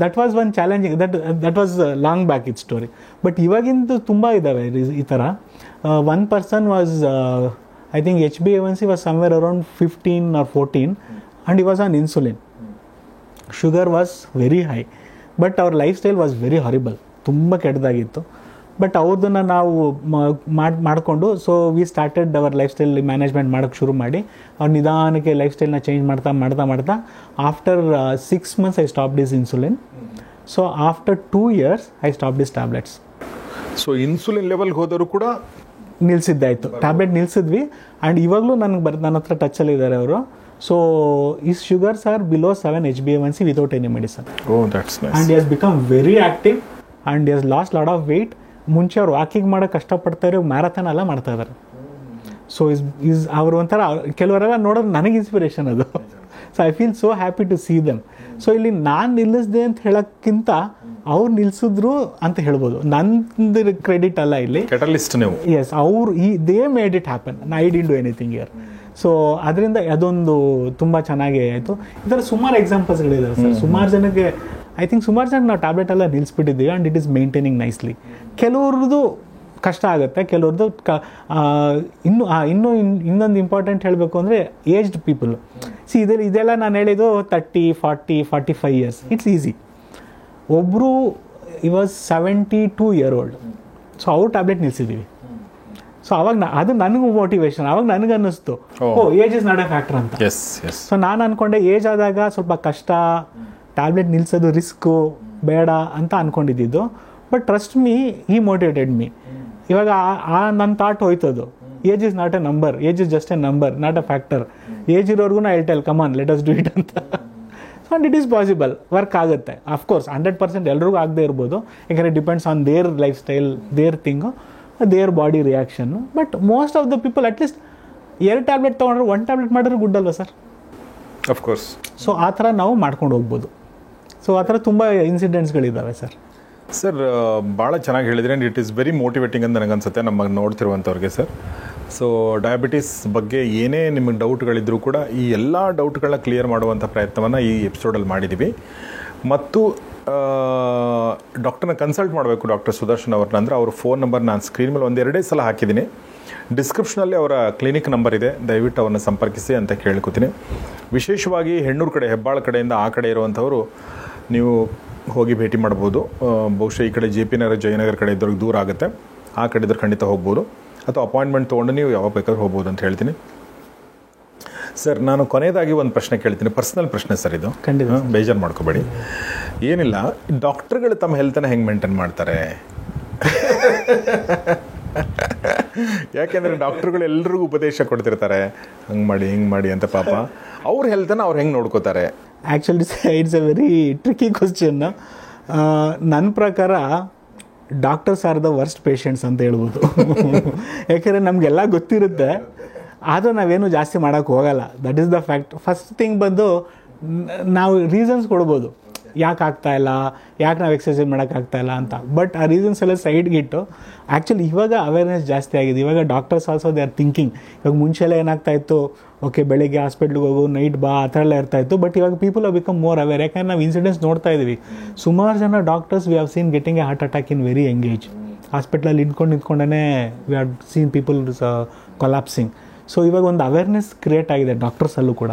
that was one challenging. That was long back it story. But ಇವಾಗಿಂದು ತುಂಬ ಇದ್ದಾವೆ ಈ ಥರ. One person was I think HbA1c was somewhere around 15 or 14 and he was on insulin. Sugar was very high, but ಅವ್ರ life style was very horrible, ತುಂಬ ಕೆಟ್ಟದಾಗಿತ್ತು. But ಅವ್ರದನ್ನು ನಾವು ಮಾಡಿಕೊಂಡು, so we started our life style management ಮಾಡೋಕ್ಕೆ ಶುರು ಮಾಡಿ ಅವ್ರ ನಿಧಾನಕ್ಕೆ life ಸ್ಟೈಲ್ನ change ಮಾಡ್ತಾ after 6 months I stop this insulin. So after 2 years I stop this tablets. So insulin ಲೆವೆಲ್ಗೆ ಹೋದರೂ ಕೂಡ ನಿಲ್ಸಿದ್ದಾಯಿತು, ಟ್ಯಾಬ್ಲೆಟ್ ನಿಲ್ಸಿದ್ವಿ. ಆ್ಯಂಡ್ ಇವಾಗಲೂ ನನ್ನ ಹತ್ರ ಟಚಲ್ಲಿದ್ದಾರೆ ಅವರು. So his sugars are below 7 HbA1c without any medicine. And he has become very active and he has lost lot of weight. ಮುಂಚೆ ಅವ್ರು ವಾಕಿಂಗ್ ಮಾಡೋಕ್ಕೆ ಕಷ್ಟಪಡ್ತಾ ಇರೋ ಮ್ಯಾರಥಾನ್ ಎಲ್ಲ ಮಾಡ್ತಾ ಇದ್ದಾರೆ. ಸೊ ಅವರು ಒಂಥರ ಕೆಲವರೆಲ್ಲ ನೋಡೋದು ನನಗೆ ಇನ್ಸ್ಪಿರೇಷನ್ ಅದು. So I feel so happy to see them. So ಇಲ್ಲಿ ನಾನು ನಿಲ್ಲಿಸಿದೆ ಅಂತ ಹೇಳೋಕ್ಕಿಂತ ಅವ್ರು ನಿಲ್ಸಿದ್ರು ಅಂತ ಹೇಳ್ಬೋದು. ನಂದು ಕ್ರೆಡಿಟ್ ಅಲ್ಲ ಇಲ್ಲಿ, ಕೆಟಲಿಸ್ಟ್ ನೀವು. ಎಸ್, ಅವರು they made it happen, I didn't do anything here. So ಅದರಿಂದ ಅದೊಂದು ತುಂಬ ಚೆನ್ನಾಗಿ ಆಯಿತು. ಈ ಥರ ಸುಮಾರು ಎಕ್ಸಾಂಪಲ್ಸ್ಗಳಿದ್ದಾರೆ ಸರ್. ಸುಮಾರು ಜನಕ್ಕೆ ಐ ಥಿಂಕ್ ಸುಮಾರು ಜನ ನಾವು ಟ್ಯಾಬ್ಲೆಟ್ ಎಲ್ಲ ನಿಲ್ಲಿಸ್ಬಿಟ್ಟಿದ್ದೀವಿ and it is maintaining nicely. ಕೆಲವ್ರದ್ದು ಕಷ್ಟ ಆಗುತ್ತೆ, ಕೆಲವ್ರದ್ದು ಇನ್ನೊಂದು ಇಂಪಾರ್ಟೆಂಟ್ ಹೇಳಬೇಕು ಅಂದರೆ ಏಜ್ಡ್ ಪೀಪಲ್. ಇದೆಲ್ಲ ನಾನು ಹೇಳಿದ್ದು 30, 40, 45 years, ಇಟ್ಸ್ ಈಸಿ. ಒಬ್ಬರು ಈ ವಾಸ್ 72 year old. ಸೊ ಅವ್ರು ಟ್ಯಾಬ್ಲೆಟ್ ನಿಲ್ಸಿದ್ದೀವಿ. ಸೊ ಅವಾಗ ಅದು ನನಗೂ ಮೋಟಿವೇಶನ್. ಅವಾಗ ನನಗೆ ಅನ್ನಿಸ್ತು, age is not a factor ಅಂತ. ಸೊ ನಾನು ಅಂದ್ಕೊಂಡೆ ಏಜ್ ಆದಾಗ ಸ್ವಲ್ಪ ಕಷ್ಟ, ಟ್ಯಾಬ್ಲೆಟ್ ನಿಲ್ಸೋದು ರಿಸ್ಕು ಬೇಡ ಅಂತ ಅಂದ್ಕೊಂಡಿದ್ದು. But trust me, he motivated me. ಇವಾಗ ನನ್ನ ಥಾಟ್ ಹೋಯ್ತದು, age is not a number, age is just a number, not a factor. Age ಇರೋರ್ಗು I tell come on let us do it ಅಂತ. So and it is possible, work ಆಗುತ್ತೆ. Of course 100% ಎಲ್ರಿಗೂ ಆಗದೆ ಇರ್ಬೋದು, ಯಾಕಂದರೆ depends on their lifestyle, their thing, their body reaction. But most of the people at least 2 tablet ತೊಗೊಂಡ್ರೆ 1 tablet ಮಾಡಿದ್ರೆ good ಅಲ್ವಾ sir? Of course. So ಆ ಥರ ನಾವು ಮಾಡ್ಕೊಂಡು ಹೋಗ್ಬೋದು. ಸೊ ಆ ಥರ ತುಂಬ ಇನ್ಸಿಡೆಂಟ್ಸ್ಗಳಿದ್ದಾವೆ ಸರ್. ಸರ್ ಭಾಳ ಚೆನ್ನಾಗಿ ಹೇಳಿದರೆ, and it is very motivating ಅಂತ ನನಗನ್ಸುತ್ತೆ ನಮಗೆ ನೋಡ್ತಿರುವಂಥವ್ರಿಗೆ ಸರ್. ಸೊ ಡಯಾಬಿಟಿಸ್ ಬಗ್ಗೆ ಏನೇ ನಿಮಗೆ ಡೌಟ್ಗಳಿದ್ರೂ ಕೂಡ ಈ ಎಲ್ಲ ಡೌಟ್ಗಳನ್ನ ಕ್ಲಿಯರ್ ಮಾಡುವಂಥ ಪ್ರಯತ್ನವನ್ನು ಈ ಎಪಿಸೋಡಲ್ಲಿ ಮಾಡಿದ್ದೀವಿ. ಮತ್ತು ಡಾಕ್ಟರ್ನ ಕನ್ಸಲ್ಟ್ ಮಾಡಬೇಕು ಡಾಕ್ಟರ್ ಸುದರ್ಶನ್ ಅವ್ರನ್ನ ಅಂದರೆ ಅವ್ರ ಫೋನ್ ನಂಬರ್ ನಾನು ಸ್ಕ್ರೀನ್ ಮೇಲೆ 1-2 ಸಲ ಹಾಕಿದ್ದೀನಿ. ಡಿಸ್ಕ್ರಿಪ್ಷನಲ್ಲಿ ಅವರ ಕ್ಲಿನಿಕ್ ನಂಬರ್ ಇದೆ, ದಯವಿಟ್ಟು ಅವ್ರನ್ನ ಸಂಪರ್ಕಿಸಿ ಅಂತ ಕೇಳ್ಕೊತೀನಿ. ವಿಶೇಷವಾಗಿ ಹೆಣ್ಣೂರು ಕಡೆ, ಹೆಬ್ಬಾಳ ಕಡೆಯಿಂದ ಆ ಕಡೆ ಇರುವಂಥವರು ನೀವು ಹೋಗಿ ಭೇಟಿ ಮಾಡ್ಬೋದು. ಬಹುಶಃ ಈ ಕಡೆ JP ನಗರ, ಜಯನಗರ ಕಡೆ ಇದ್ದವ್ರಿಗೆ ದೂರ ಆಗುತ್ತೆ, ಆ ಕಡೆ ಇದ್ರೆ ಖಂಡಿತ ಹೋಗ್ಬೋದು. ಅಥವಾ ಅಪಾಯಿಂಟ್ಮೆಂಟ್ ತೊಗೊಂಡು ನೀವು ಯಾವಾಗ ಬೇಕಾದ್ರೂ ಹೋಗ್ಬೋದು ಅಂತ ಹೇಳ್ತೀನಿ. ಸರ್, ನಾನು ಕೊನೆಯದಾಗಿ ಒಂದು ಪ್ರಶ್ನೆ ಕೇಳ್ತೀನಿ, ಪರ್ಸ್ನಲ್ ಪ್ರಶ್ನೆ ಸರ್ ಇದು, ಖಂಡಿತ ಬೇಜಾರು ಮಾಡ್ಕೋಬೇಡಿ. ಏನಿಲ್ಲ, ಡಾಕ್ಟರ್ಗಳು ತಮ್ಮ ಹೆಲ್ತನ್ನು ಹೆಂಗೆ ಮೇಂಟೈನ್ ಮಾಡ್ತಾರೆ? ಯಾಕೆಂದರೆ ಡಾಕ್ಟರ್ಗಳು ಎಲ್ರಿಗೂ ಉಪದೇಶ ಕೊಡ್ತಿರ್ತಾರೆ, ಹಂಗೆ ಮಾಡಿ ಹಿಂಗೆ ಮಾಡಿ ಅಂತ. ಪಾಪ ಅವ್ರ ಹೆಲ್ತನ್ನು ಅವ್ರು ಹೆಂಗೆ ನೋಡ್ಕೋತಾರೆ? Actually it's a very tricky question. ನನ್ನ ಪ್ರಕಾರ doctors are the worst patients ಅಂತ ಹೇಳ್ಬೋದು. ಯಾಕೆಂದರೆ ನಮಗೆಲ್ಲ ಗೊತ್ತಿರುತ್ತೆ, ಆದರೂ ನಾವೇನು ಜಾಸ್ತಿ ಮಾಡೋಕ್ಕೆ ಹೋಗಲ್ಲ. That is the fact. First thing ಬಂದು ನಾವು ರೀಸನ್ಸ್ ಕೊಡ್ಬೋದು, ಯಾಕೆ ಆಗ್ತಾಯಿಲ್ಲ, ಯಾಕೆ ನಾವು ಎಕ್ಸಸೈಸ್ ಮಾಡೋಕ್ಕಾಗ್ತಾಯಿಲ್ಲ ಅಂತ. ಬಟ್ ಆ ರೀಸನ್ಸ್ ಎಲ್ಲ ಸೈಡ್ಗಿಟ್ಟು ಆ್ಯಕ್ಚುಲಿ ಇವಾಗ ಅವೇರ್ನೆಸ್ ಜಾಸ್ತಿ ಆಗಿದೆ. ಇವಾಗ doctors also they are thinking. ಇವಾಗ ಮುಂಚೆಲ್ಲ ಏನಾಗ್ತಾಯಿತ್ತು, ಓಕೆ ಬೆಳಿಗ್ಗೆ ಹಾಸ್ಪಿಟ್ಲಿಗೆ ಹೋಗು, ನೈಟ್ ಬಾ, ಆ ಥರ ಎಲ್ಲ ಇರ್ತಾಯಿತ್ತು. ಬಟ್ ಇವಾಗ people are become more aware. ಯಾಕಂದ್ರೆ ನಾವು ಇನ್ಸಿಡೆಂಟ್ಸ್ ನೋಡ್ತಾ ಇದ್ದೀವಿ. ಸುಮಾರು ಜನ doctors we have seen getting a heart attack in very young age. ಹಾಸ್ಪಿಟ್ಲಲ್ಲಿ ನಿಂತ್ಕೊಂಡೇ we have seen people collapsing. So ಇವಾಗ ಒಂದು ಅವೇರ್ನೆಸ್ ಕ್ರಿಯೇಟ್ ಆಗಿದೆ ಡಾಕ್ಟರ್ಸಲ್ಲೂ ಕೂಡ.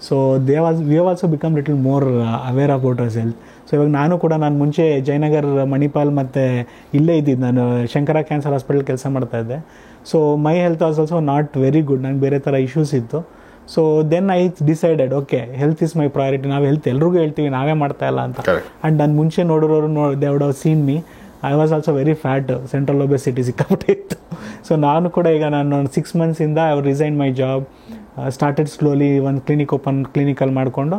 So we have also become little more aware about our health. So ಇವಾಗ ನಾನು ಮುಂಚೆ ಜಯನಗರ್, ಮಣಿಪಾಲ್ ಮತ್ತು ಇಲ್ಲೇ ಇದ್ದಿದ್ದು, ನಾನು ಶಂಕರ ಕ್ಯಾನ್ಸರ್ ಹಾಸ್ಪಿಟಲ್ ಕೆಲಸ ಮಾಡ್ತಾಯಿದ್ದೆ. So my health was also not very good. ನಂಗೆ ಬೇರೆ ಥರ ಇಶ್ಯೂಸ್ ಇತ್ತು. So then I decided, okay health is my priority. ನಾವು ಹೆಲ್ತ್ ಎಲ್ರಿಗೂ ಹೇಳ್ತೀವಿ, ನಾವೇ ಮಾಡ್ತಾಯಿಲ್ಲ ಅಂತ. ಆ್ಯಂಡ್ ನಾನು ಮುಂಚೆ ನೋಡಿರೋರು they would have seen me. I was also very fat, central obesity ಸಿಕ್ಕಾಪಟ್ಟೆ ಇತ್ತು. ಸೊ ನಾನು ಕೂಡ ಈಗ ನಾನು 6 months I resign my job, started slowly ಒಂದು ಕ್ಲಿನಿಕಲ್ಲಿ ಮಾಡಿಕೊಂಡು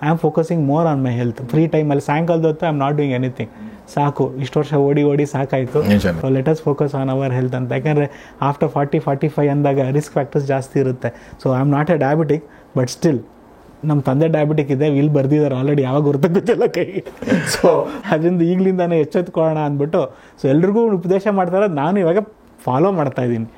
I am focusing more on my health. Free ಟೈಮಲ್ಲಿ ಸಾಯಂಕಾಲದ ಹೊತ್ತು I am not doing anything. ಸಾಕು, ಇಷ್ಟು ವರ್ಷ ಓಡಿ ಸಾಕಾಯಿತು. So let us focus on our health ಅಂತ. ಯಾಕಂದರೆ ಆಫ್ಟರ್ 40-45 ಅಂದಾಗ ರಿಸ್ಕ್ ಫ್ಯಾಕ್ಟರ್ಸ್ ಜಾಸ್ತಿ ಇರುತ್ತೆ. So I am not a diabetic, but still ನಮ್ಮ ತಂದೆ ಡಯಾಬಿಟಿಕ್ ಇದೆ, ವಿಲ್ ಬರ್ದಿದ್ದಾರೆ ಆಲ್ರೆಡಿ, ಯಾವಾಗ ಗೊತ್ತಾಗುತ್ತಿಲ್ಲ ಕೈಗೆ. ಸೊ ಅದರಿಂದ ಈಗಲಿಂದಾನೇ ಎಚ್ಚೆತ್ಕೊಳ್ಳೋಣ ಅಂದ್ಬಿಟ್ಟು ಸೊ ಎಲ್ರಿಗೂ ಉಪದೇಶ ಮಾಡ್ತಾರೆ, ನಾನು ಇವಾಗ ಫಾಲೋ ಮಾಡ್ತಾ ಇದ್ದೀನಿ.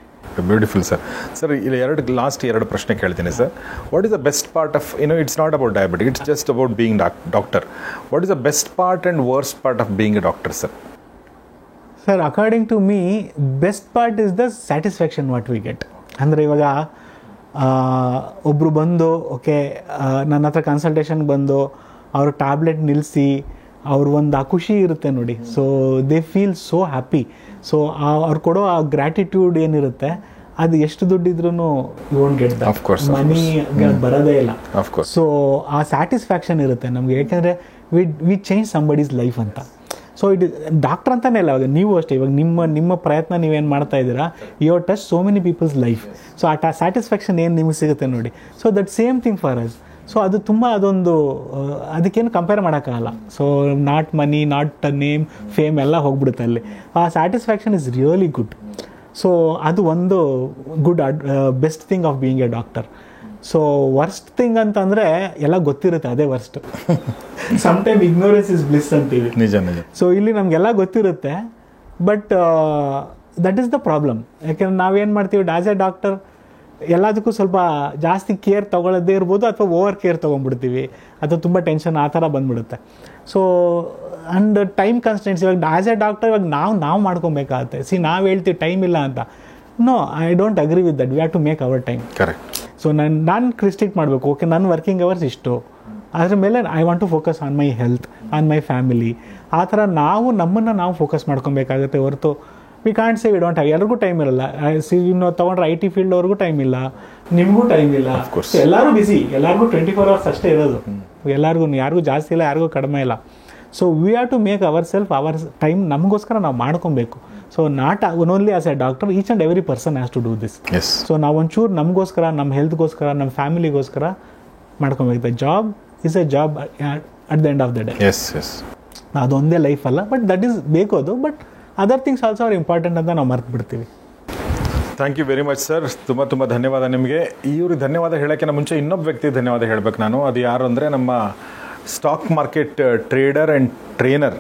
Beautiful sir. ಸರ್ ಇಲ್ಲಿ ಲಾಸ್ಟ್ ಎರಡು ಪ್ರಶ್ನೆ ಕೇಳ್ತೀನಿ sir. What is the best part of, it's not about diabetic, it's just about being doctor. What is the best part and worst part of being a doctor sir? Sir, according to me best part is the satisfaction what we get. ಅಂದರೆ ಇವಾಗ ಒಬ್ಬರು ಬಂದು okay ನನ್ನ ಹತ್ರ ಕನ್ಸಲ್ಟೇಷನ್ಗೆ ಬಂದು ಅವರು tablet ನಿಲ್ಲಿಸಿ ಅವ್ರು ಒಂದು ಆ ಖುಷಿ ಇರುತ್ತೆ ನೋಡಿ. So they feel so happy. So ಅವ್ರು ಕೊಡೋ ಆ ಗ್ರ್ಯಾಟಿಟ್ಯೂಡ್ ಏನಿರುತ್ತೆ, ಅದು ಎಷ್ಟು ದುಡ್ಡಿದ್ರೂ ಯು ವೋಂಟ್ ಗೆಟ್ ದಟ್. ಮನಿ ಬರೋದೇ ಇಲ್ಲ. ಸೊ ಆ ಸ್ಯಾಟಿಸ್ಫ್ಯಾಕ್ಷನ್ ಇರುತ್ತೆ ನಮಗೆ. ಯಾಕೆಂದರೆ ವಿ ಚೇಂಜ್ ಸಂಬಡೀಸ್ ಲೈಫ್ ಅಂತ. ಸೊ ಇಟ್ ಡಾಕ್ಟರ್ ಅಂತಲೇ ಅಲ್ಲ, ಇವಾಗ ನೀವು ಅಷ್ಟೇ, ಇವಾಗ ನಿಮ್ಮ ಪ್ರಯತ್ನ ನೀವೇನು ಮಾಡ್ತಾ ಇದ್ದೀರಾ, you have touch so many peoples life. So ಆ ಸ್ಯಾಟಿಸ್ಫ್ಯಾಕ್ಷನ್ ಏನು ನಿಮಗೆ ಸಿಗುತ್ತೆ ನೋಡಿ. So that same thing for us. So ಅದು ತುಂಬ ಅದೊಂದು ಅದಕ್ಕೇನು ಕಂಪೇರ್ ಮಾಡೋಕ್ಕಾಗಲ್ಲ. So not money, not name, fame ಎಲ್ಲ ಹೋಗ್ಬಿಡುತ್ತೆ ಅಲ್ಲಿ. ಆ satisfaction is really good. So ಅದು ಒಂದು good best thing of being a doctor. So worst thing ಅಂತಂದರೆ ಎಲ್ಲ ಗೊತ್ತಿರುತ್ತೆ, ಅದೇ worst. Sometime ignorance is bliss ಅಂತೀವಿ. ನಿಜ. ಸೊ ಇಲ್ಲಿ ನಮಗೆಲ್ಲ ಗೊತ್ತಿರುತ್ತೆ, but that is the problem. ಯಾಕೆಂದ್ರೆ ನಾವೇನು ಮಾಡ್ತೀವಿ ಆ್ಯಸ್ ಎ ಡಾಕ್ಟರ್, ಎಲ್ಲದಕ್ಕೂ ಸ್ವಲ್ಪ ಜಾಸ್ತಿ ಕೇರ್ ತೊಗೊಳ್ಳೋದೇ ಇರ್ಬೋದು, ಅಥವಾ ಓವರ್ ಕೇರ್ ತೊಗೊಂಡ್ಬಿಡ್ತೀವಿ, ಅಥವಾ ತುಂಬ ಟೆನ್ಷನ್ ಆ ಥರ ಬಂದ್ಬಿಡುತ್ತೆ. ಸೊ ಆ್ಯಂಡ್ ಟೈಮ್ ಕನ್ಸ್ಟೆಂಟ್ಸ್, ಇವಾಗ ಆ್ಯಸ್ ಎ ಡಾಕ್ಟರ್ ಇವಾಗ ನಾವು ಮಾಡ್ಕೊಬೇಕಾಗತ್ತೆ. ನಾವು ಹೇಳ್ತೀವಿ ಟೈಮ್ ಇಲ್ಲ ಅಂತ. No, I don't agree with that. We have to make our time. Correct. So ನಾನು ರಿಸ್ಟ್ರಿಕ್ಟ್ ಮಾಡಬೇಕು. ಓಕೆ, ನನ್ನ ವರ್ಕಿಂಗ್ ಅವರ್ಸ್ ಇಷ್ಟು, ಅದ್ರ ಮೇಲೆ I want to focus on my health, on my family. ಆ ಥರ ನಮ್ಮನ್ನು ಫೋಕಸ್ ಮಾಡ್ಕೊಬೇಕಾಗುತ್ತೆ ಹೊರತು we can't say we don't have. ಎಲ್ರಿಗೂ ಟೈಮ್ ಇರಲ್ಲ. ನೀವು ತೊಗೊಂಡ್ರೆ IT ಫೀಲ್ಡ್ ಅವ್ರಿಗೂ ಟೈಮ್ ಇಲ್ಲ, ನಿಮಗೂ ಟೈಮ್ ಇಲ್ಲ. ಎಲ್ಲರೂ ಬಿಸಿ, ಎಲ್ಲರಿಗೂ 24 hours ಅಷ್ಟೇ ಇರೋದು. ಯಾರಿಗೂ ಜಾಸ್ತಿ ಇಲ್ಲ, ಯಾರಿಗೂ ಕಡಿಮೆ ಇಲ್ಲ. So we have to make our self, our time ನಮಗೋಸ್ಕರ ನಾವು ಮಾಡ್ಕೊಬೇಕು. So not only as a doctor, each and every person has to do this. So ನಾವು ಒಂಚೂರು ನಮಗೋಸ್ಕರ, ನಮ್ಮ ಹೆಲ್ತ್ಗೋಸ್ಕರ, ನಮ್ಮ ಫ್ಯಾಮಿಲಿಗೋಸ್ಕರ ಮಾಡ್ಕೊಬೇಕು. The job is a job at the end of the day. ಅದೊಂದೇ ಲೈಫ್ ಅಲ್ಲ, ಬಟ್ ದಟ್ ಈಸ್ ಬೇಕು ಅದು. But other things also are important ಅಂತ ನಾವು ಮರ್ತು ಬಿಡ್ತೀವಿ. Thank you very much sir. ತುಂಬ ಧನ್ಯವಾದ ನಿಮಗೆ. ಇವ್ರಿಗೆ ಧನ್ಯವಾದ ಹೇಳೋಕ್ಕಿಂತ ಮುಂಚೆ ಇನ್ನೊಬ್ಬ ವ್ಯಕ್ತಿಗೆ ಧನ್ಯವಾದ ಹೇಳಬೇಕು ನಾನು. ಅದು ಯಾರು ಅಂದರೆ ನಮ್ಮ stock market trader and trainer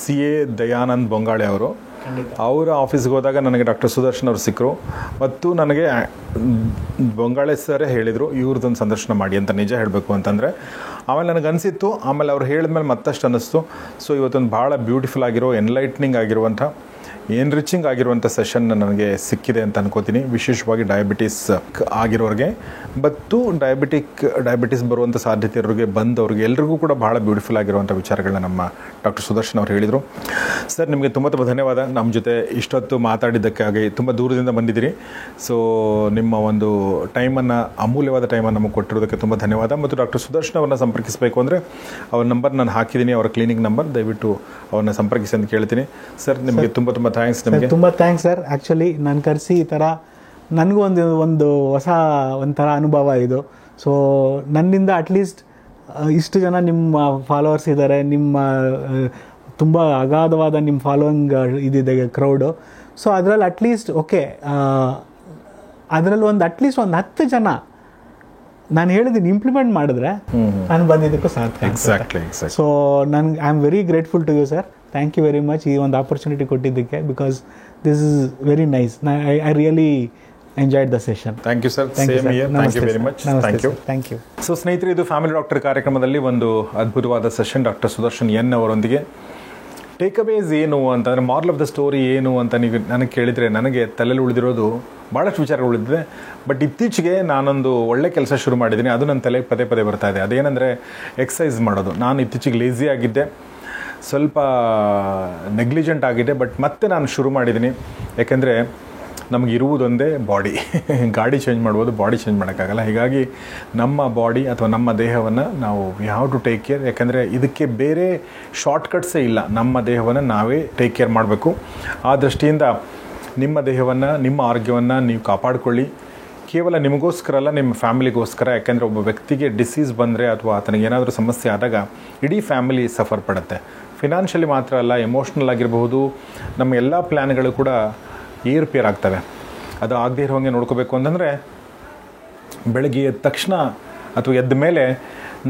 CA Dayanand Bongale ಅವರು. ಅವರ ಆಫೀಸ್ಗೆ ಹೋದಾಗ ನನಗೆ ಡಾಕ್ಟರ್ ಸುದರ್ಶನ್ ಅವರು ಸಿಕ್ಕರು, ಮತ್ತು ನನಗೆ ಬೊಂಗಾಳೆ ಸರೇ ಹೇಳಿದರು ಇವ್ರದ್ದೊಂದು ಸಂದರ್ಶನ ಮಾಡಿ ಅಂತ. ನಿಜ ಹೇಳಬೇಕು ಅಂತಂದರೆ ಆಮೇಲೆ ನನಗೆ ಅನಿಸಿತ್ತು, ಆಮೇಲೆ ಅವ್ರು ಹೇಳಿದ್ಮೇಲೆ ಮತ್ತಷ್ಟು ಅನ್ನಿಸ್ತು. ಸೊ ಇವತ್ತೊಂದು ಭಾಳ ಬ್ಯೂಟಿಫುಲ್ ಆಗಿರೋ, ಎನ್ಲೈಟ್ನಿಂಗ್ ಆಗಿರುವಂಥ, ಎನ್ರಿಚಿಂಗ್ ಆಗಿರುವಂಥ ಸೆಷನ್ ನನಗೆ ಸಿಕ್ಕಿದೆ ಅಂತ ಅನ್ಕೋತೀನಿ. ವಿಶೇಷವಾಗಿ ಡಯಾಬಿಟೀಸ್ ಆಗಿರೋರಿಗೆ ಮತ್ತು ಡಯಾಬಿಟೀಸ್ ಬರುವಂಥ ಸಾಧ್ಯತೆ ಇರೋರಿಗೆ, ಬಂದವ್ರಿಗೆ ಎಲ್ರಿಗೂ ಕೂಡ ಭಾಳ ಬ್ಯೂಟಿಫುಲ್ ಆಗಿರುವಂಥ ವಿಚಾರಗಳನ್ನ ನಮ್ಮ ಡಾಕ್ಟರ್ ಸುದರ್ಶನ್ ಅವರು ಹೇಳಿದರು. ಸರ್, ನಿಮಗೆ ತುಂಬ ಧನ್ಯವಾದ. ನಮ್ಮ ಜೊತೆ ಇಷ್ಟೊತ್ತು ಮಾತಾಡಿದ್ದಕ್ಕಾಗಿ. ತುಂಬ ದೂರದಿಂದ ಬಂದಿದ್ದೀರಿ. ಸೊ ನಿಮ್ಮ ಒಂದು ಟೈಮನ್ನು, ಅಮೂಲ್ಯವಾದ ಟೈಮನ್ನು ನಮಗೆ ಕೊಟ್ಟಿರೋದಕ್ಕೆ ತುಂಬ ಧನ್ಯವಾದ. ಮತ್ತು ಡಾಕ್ಟರ್ ಸುದರ್ಶನ್ ಅವ್ರನ್ನ ಸಂಪರ್ಕಿಸಬೇಕು ಅಂದರೆ ಅವ್ರ ನಂಬರ್ ನಾನು ಹಾಕಿದ್ದೀನಿ, ಅವರ ಕ್ಲಿನಿಕ್ ನಂಬರ್. ದಯವಿಟ್ಟು ಅವ್ರನ್ನ ಸಂಪರ್ಕಿಸಿ ಅಂತ ಕೇಳ್ತೀನಿ. ಸರ್, ನಿಮಗೆ ತುಂಬ ಥ್ಯಾಂಕ್ಸ್. ನಿಮಗೆ ತುಂಬ ಥ್ಯಾಂಕ್ಸ್ ಸರ್. ಆ್ಯಕ್ಚುಲಿ ನಾನು ಕರೆಸಿ ಈ ಥರ ನನಗೂ ಒಂದು ಹೊಸ ಒಂಥರ ಅನುಭವ ಇದು. ಸೊ ನನ್ನಿಂದ ಅಟ್ಲೀಸ್ಟ್ ಇಷ್ಟು ಜನ ನಿಮ್ಮ ಫಾಲೋವರ್ಸ್ ಇದ್ದಾರೆ, ನಿಮ್ಮ ತುಂಬ ಅಗಾಧವಾದ ನಿಮ್ಮ ಫಾಲೋಯಿಂಗ್ ಇದಿದೆ ಕ್ರೌಡು. ಸೊ ಅದರಲ್ಲಿ ಅಟ್ಲೀಸ್ಟ್ ಓಕೆ, ಅದರಲ್ಲಿ ಅಟ್ಲೀಸ್ಟ್ ಒಂದು 10 ಜನ ನಾನು ಹೇಳಿದ್ದೀನಿ ಇಂಪ್ಲಿಮೆಂಟ್ ಮಾಡಿದ್ರೆ ನಾನು ಬಂದಿದ್ದಕ್ಕೂ ಸಾಧ್ಯ. ಎಕ್ಸಾಕ್ಟ್ಲಿ. ಸೊ ನನ್ಗೆ I am very grateful to you sir. Thank you very much ಈ ಒಂದು ಆಪರ್ಚುನಿಟಿ ಕೊಟ್ಟಿದ್ದಕ್ಕೆ, because this is very nice. I really enjoyed the session. Thank you sir. Same here. Thank you very much. Thank you. So ಸ್ನೇಹಿತರೆ, ಇದು family doctor ಕಾರ್ಯಕ್ರಮದಲ್ಲಿ ಒಂದು ಅದ್ಭುತವಾದ session doctor Sudarshan N ಅವರೊಂದಿಗೆ. ಟೇಕ್ಅವೇಸ್ ಏನು ಅಂತಂದರೆ, ಮಾರಲ್ ಆಫ್ ದ ಸ್ಟೋರಿ ಏನು ಅಂತ ನೀವು ನನಗೆ ಕೇಳಿದರೆ, ನನಗೆ ತಲೆಯಲ್ಲಿ ಉಳಿದಿರೋದು ಭಾಳಷ್ಟು ವಿಚಾರಗಳಿದ್ದೆ. ಬಟ್ ಇತ್ತೀಚೆಗೆ ನಾನೊಂದು ಒಳ್ಳೆ ಕೆಲಸ ಶುರು ಮಾಡಿದ್ದೀನಿ, ಅದು ನನ್ನ ತಲೆಗೆ ಪದೇ ಪದೇ ಬರ್ತಾ ಇದೆ. ಅದೇನೆಂದರೆ ಎಕ್ಸಸೈಸ್ ಮಾಡೋದು. ನಾನು ಇತ್ತೀಚೆಗೆ ಲೇಝಿ ಆಗಿದ್ದೆ, ಸ್ವಲ್ಪ ನೆಗ್ಲಿಜೆಂಟ್ ಆಗಿದೆ. ಬಟ್ ಮತ್ತೆ ನಾನು ಶುರು ಮಾಡಿದ್ದೀನಿ. ಯಾಕೆಂದರೆ ನಮಗಿರುವುದೊಂದೇ ಬಾಡಿ. ಗಾಡಿ ಚೇಂಜ್ ಮಾಡ್ಬೋದು, ಬಾಡಿ ಚೇಂಜ್ ಮಾಡೋಕ್ಕಾಗಲ್ಲ. ಹೀಗಾಗಿ ನಮ್ಮ ಬಾಡಿ ಅಥವಾ ನಮ್ಮ ದೇಹವನ್ನು ನಾವು we have to take care. ಯಾಕೆಂದರೆ ಇದಕ್ಕೆ ಬೇರೆ ಶಾರ್ಟ್ಕಟ್ಸೇ ಇಲ್ಲ. ನಮ್ಮ ದೇಹವನ್ನು ನಾವೇ ಟೇಕ್ ಕೇರ್ ಮಾಡಬೇಕು. ಆ ದೃಷ್ಟಿಯಿಂದ ನಿಮ್ಮ ದೇಹವನ್ನು, ನಿಮ್ಮ ಆರೋಗ್ಯವನ್ನು ನೀವು ಕಾಪಾಡಿಕೊಳ್ಳಿ. ಕೇವಲ ನಿಮಗೋಸ್ಕರ ಅಲ್ಲ, ನಿಮ್ಮ ಫ್ಯಾಮಿಲಿಗೋಸ್ಕರ. ಯಾಕೆಂದರೆ ಒಬ್ಬ ವ್ಯಕ್ತಿಗೆ ಡಿಸೀಸ್ ಬಂದರೆ ಅಥವಾ ಆತನಿಗೆ ಏನಾದರೂ ಸಮಸ್ಯೆ ಆದಾಗ ಇಡೀ ಫ್ಯಾಮಿಲಿ ಸಫರ್ ಪಡುತ್ತೆ. ಫಿನಾನ್ಷಿಯಲಿ ಮಾತ್ರ ಅಲ್ಲ, ಎಮೋಷ್ನಲ್ ಆಗಿರಬಹುದು. ನಮ್ಮ ಎಲ್ಲ ಪ್ಲ್ಯಾನ್ಗಳು ಕೂಡ ಏರುಪೇರು ಆಗ್ತವೆ. ಅದು ಆಗದೇ ಇರುವಂಗೆ ನೋಡ್ಕೋಬೇಕು ಅಂತಂದರೆ, ಬೆಳಗ್ಗೆ ಎದ್ದ ತಕ್ಷಣ ಅಥವಾ ಎದ್ದ ಮೇಲೆ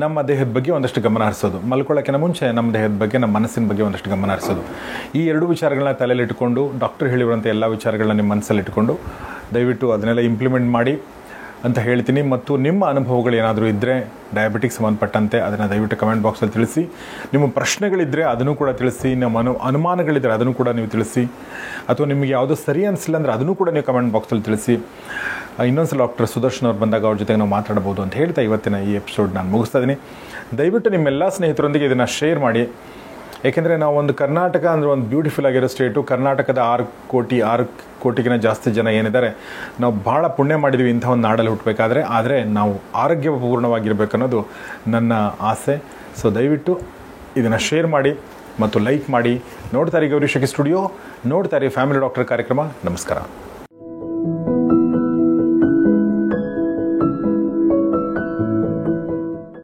ನಮ್ಮ ದೇಹದ ಬಗ್ಗೆ ಒಂದಷ್ಟು ಗಮನ ಹರಿಸೋದು, ಮಲ್ಕೊಳ್ಳೋಕ್ಕಿಂತ ಮುಂಚೆ ನಮ್ಮ ದೇಹದ ಬಗ್ಗೆ, ನಮ್ಮ ಮನಸ್ಸಿನ ಬಗ್ಗೆ ಒಂದಷ್ಟು ಗಮನ ಹರಿಸೋದು. ಈ 2 ವಿಚಾರಗಳನ್ನ ತಲೆಯಲ್ಲಿ ಇಟ್ಕೊಂಡು, ಡಾಕ್ಟರ್ ಹೇಳಿರುವಂಥ ಎಲ್ಲ ವಿಚಾರಗಳನ್ನ ನಿಮ್ಮ ಮನಸ್ಸಲ್ಲಿ ಇಟ್ಕೊಂಡು ದಯವಿಟ್ಟು ಅದನ್ನೆಲ್ಲ ಇಂಪ್ಲಿಮೆಂಟ್ ಮಾಡಿ ಅಂತ ಹೇಳ್ತೀನಿ. ಮತ್ತು ನಿಮ್ಮ ಅನುಭವಗಳು ಏನಾದರೂ ಇದ್ದರೆ ಡಯಾಬಿಟಿಕ್ ಸಂಬಂಧಪಟ್ಟಂತೆ ಅದನ್ನು ದಯವಿಟ್ಟು ಕಮೆಂಟ್ ಬಾಕ್ಸಲ್ಲಿ ತಿಳಿಸಿ. ನಿಮ್ಮ ಪ್ರಶ್ನೆಗಳಿದ್ದರೆ ಅದನ್ನು ಕೂಡ ತಿಳಿಸಿ. ನಿಮ್ಮ ಅನುಮಾನಗಳಿದ್ದರೆ ಅದನ್ನು ಕೂಡ ನೀವು ತಿಳಿಸಿ. ಅಥವಾ ನಿಮಗೆ ಯಾವುದೋ ಸರಿ ಅನಿಸಿಲ್ಲ ಅಂದರೆ ಅದನ್ನು ಕೂಡ ನೀವು ಕಮೆಂಟ್ ಬಾಕ್ಸಲ್ಲಿ ತಿಳಿಸಿ. ಇನ್ನೊಂದು ಸಲ ಡಾಕ್ಟರ್ ಸುದರ್ಶನ್ ಅವ್ರು ಬಂದಾಗ ಅವ್ರ ಜೊತೆಗೆ ನಾವು ಮಾತಾಡ್ಬೋದು ಅಂತ ಹೇಳ್ತಾ ಇವತ್ತಿನ ಈ ಎಪಿಸೋಡ್ ನಾನು ಮುಗಿಸ್ತಾ ಇದ್ದೀನಿ. ದಯವಿಟ್ಟು ನಿಮ್ಮೆಲ್ಲ ಸ್ನೇಹಿತರೊಂದಿಗೆ ಇದನ್ನು ಶೇರ್ ಮಾಡಿ. ಏಕೆಂದರೆ ನಾವು ಒಂದು ಕರ್ನಾಟಕ ಅಂದರೆ ಒಂದು ಬ್ಯೂಟಿಫುಲ್ ಆಗಿರೋ ಸ್ಟೇಟು. ಕರ್ನಾಟಕದ 6 ಕೋಟಿಗಿನ ಜಾಸ್ತಿ ಜನ ಏನಿದ್ದಾರೆ, ನಾವು ಭಾಳ ಪುಣ್ಯ ಮಾಡಿದ್ವಿ ಇಂಥ ಒಂದು ನಾಡಲ್ಲಿ ಹುಟ್ಟಬೇಕಾದ್ರೆ. ಆದರೆ ನಾವು ಆರೋಗ್ಯಪೂರ್ಣವಾಗಿರ್ಬೇಕು ಅನ್ನೋದು ನನ್ನ ಆಸೆ. ಸೊ ದಯವಿಟ್ಟು ಇದನ್ನು ಶೇರ್ ಮಾಡಿ ಮತ್ತು ಲೈಕ್ ಮಾಡಿ. ನೋಡ್ತಾರೆ ಗೌರಿ ಶೆಟ್ಟಿ ಸ್ಟುಡಿಯೋ, ನೋಡ್ತಾರೆ ಫ್ಯಾಮಿಲಿ ಡಾಕ್ಟರ್ ಕಾರ್ಯಕ್ರಮ. ನಮಸ್ಕಾರ.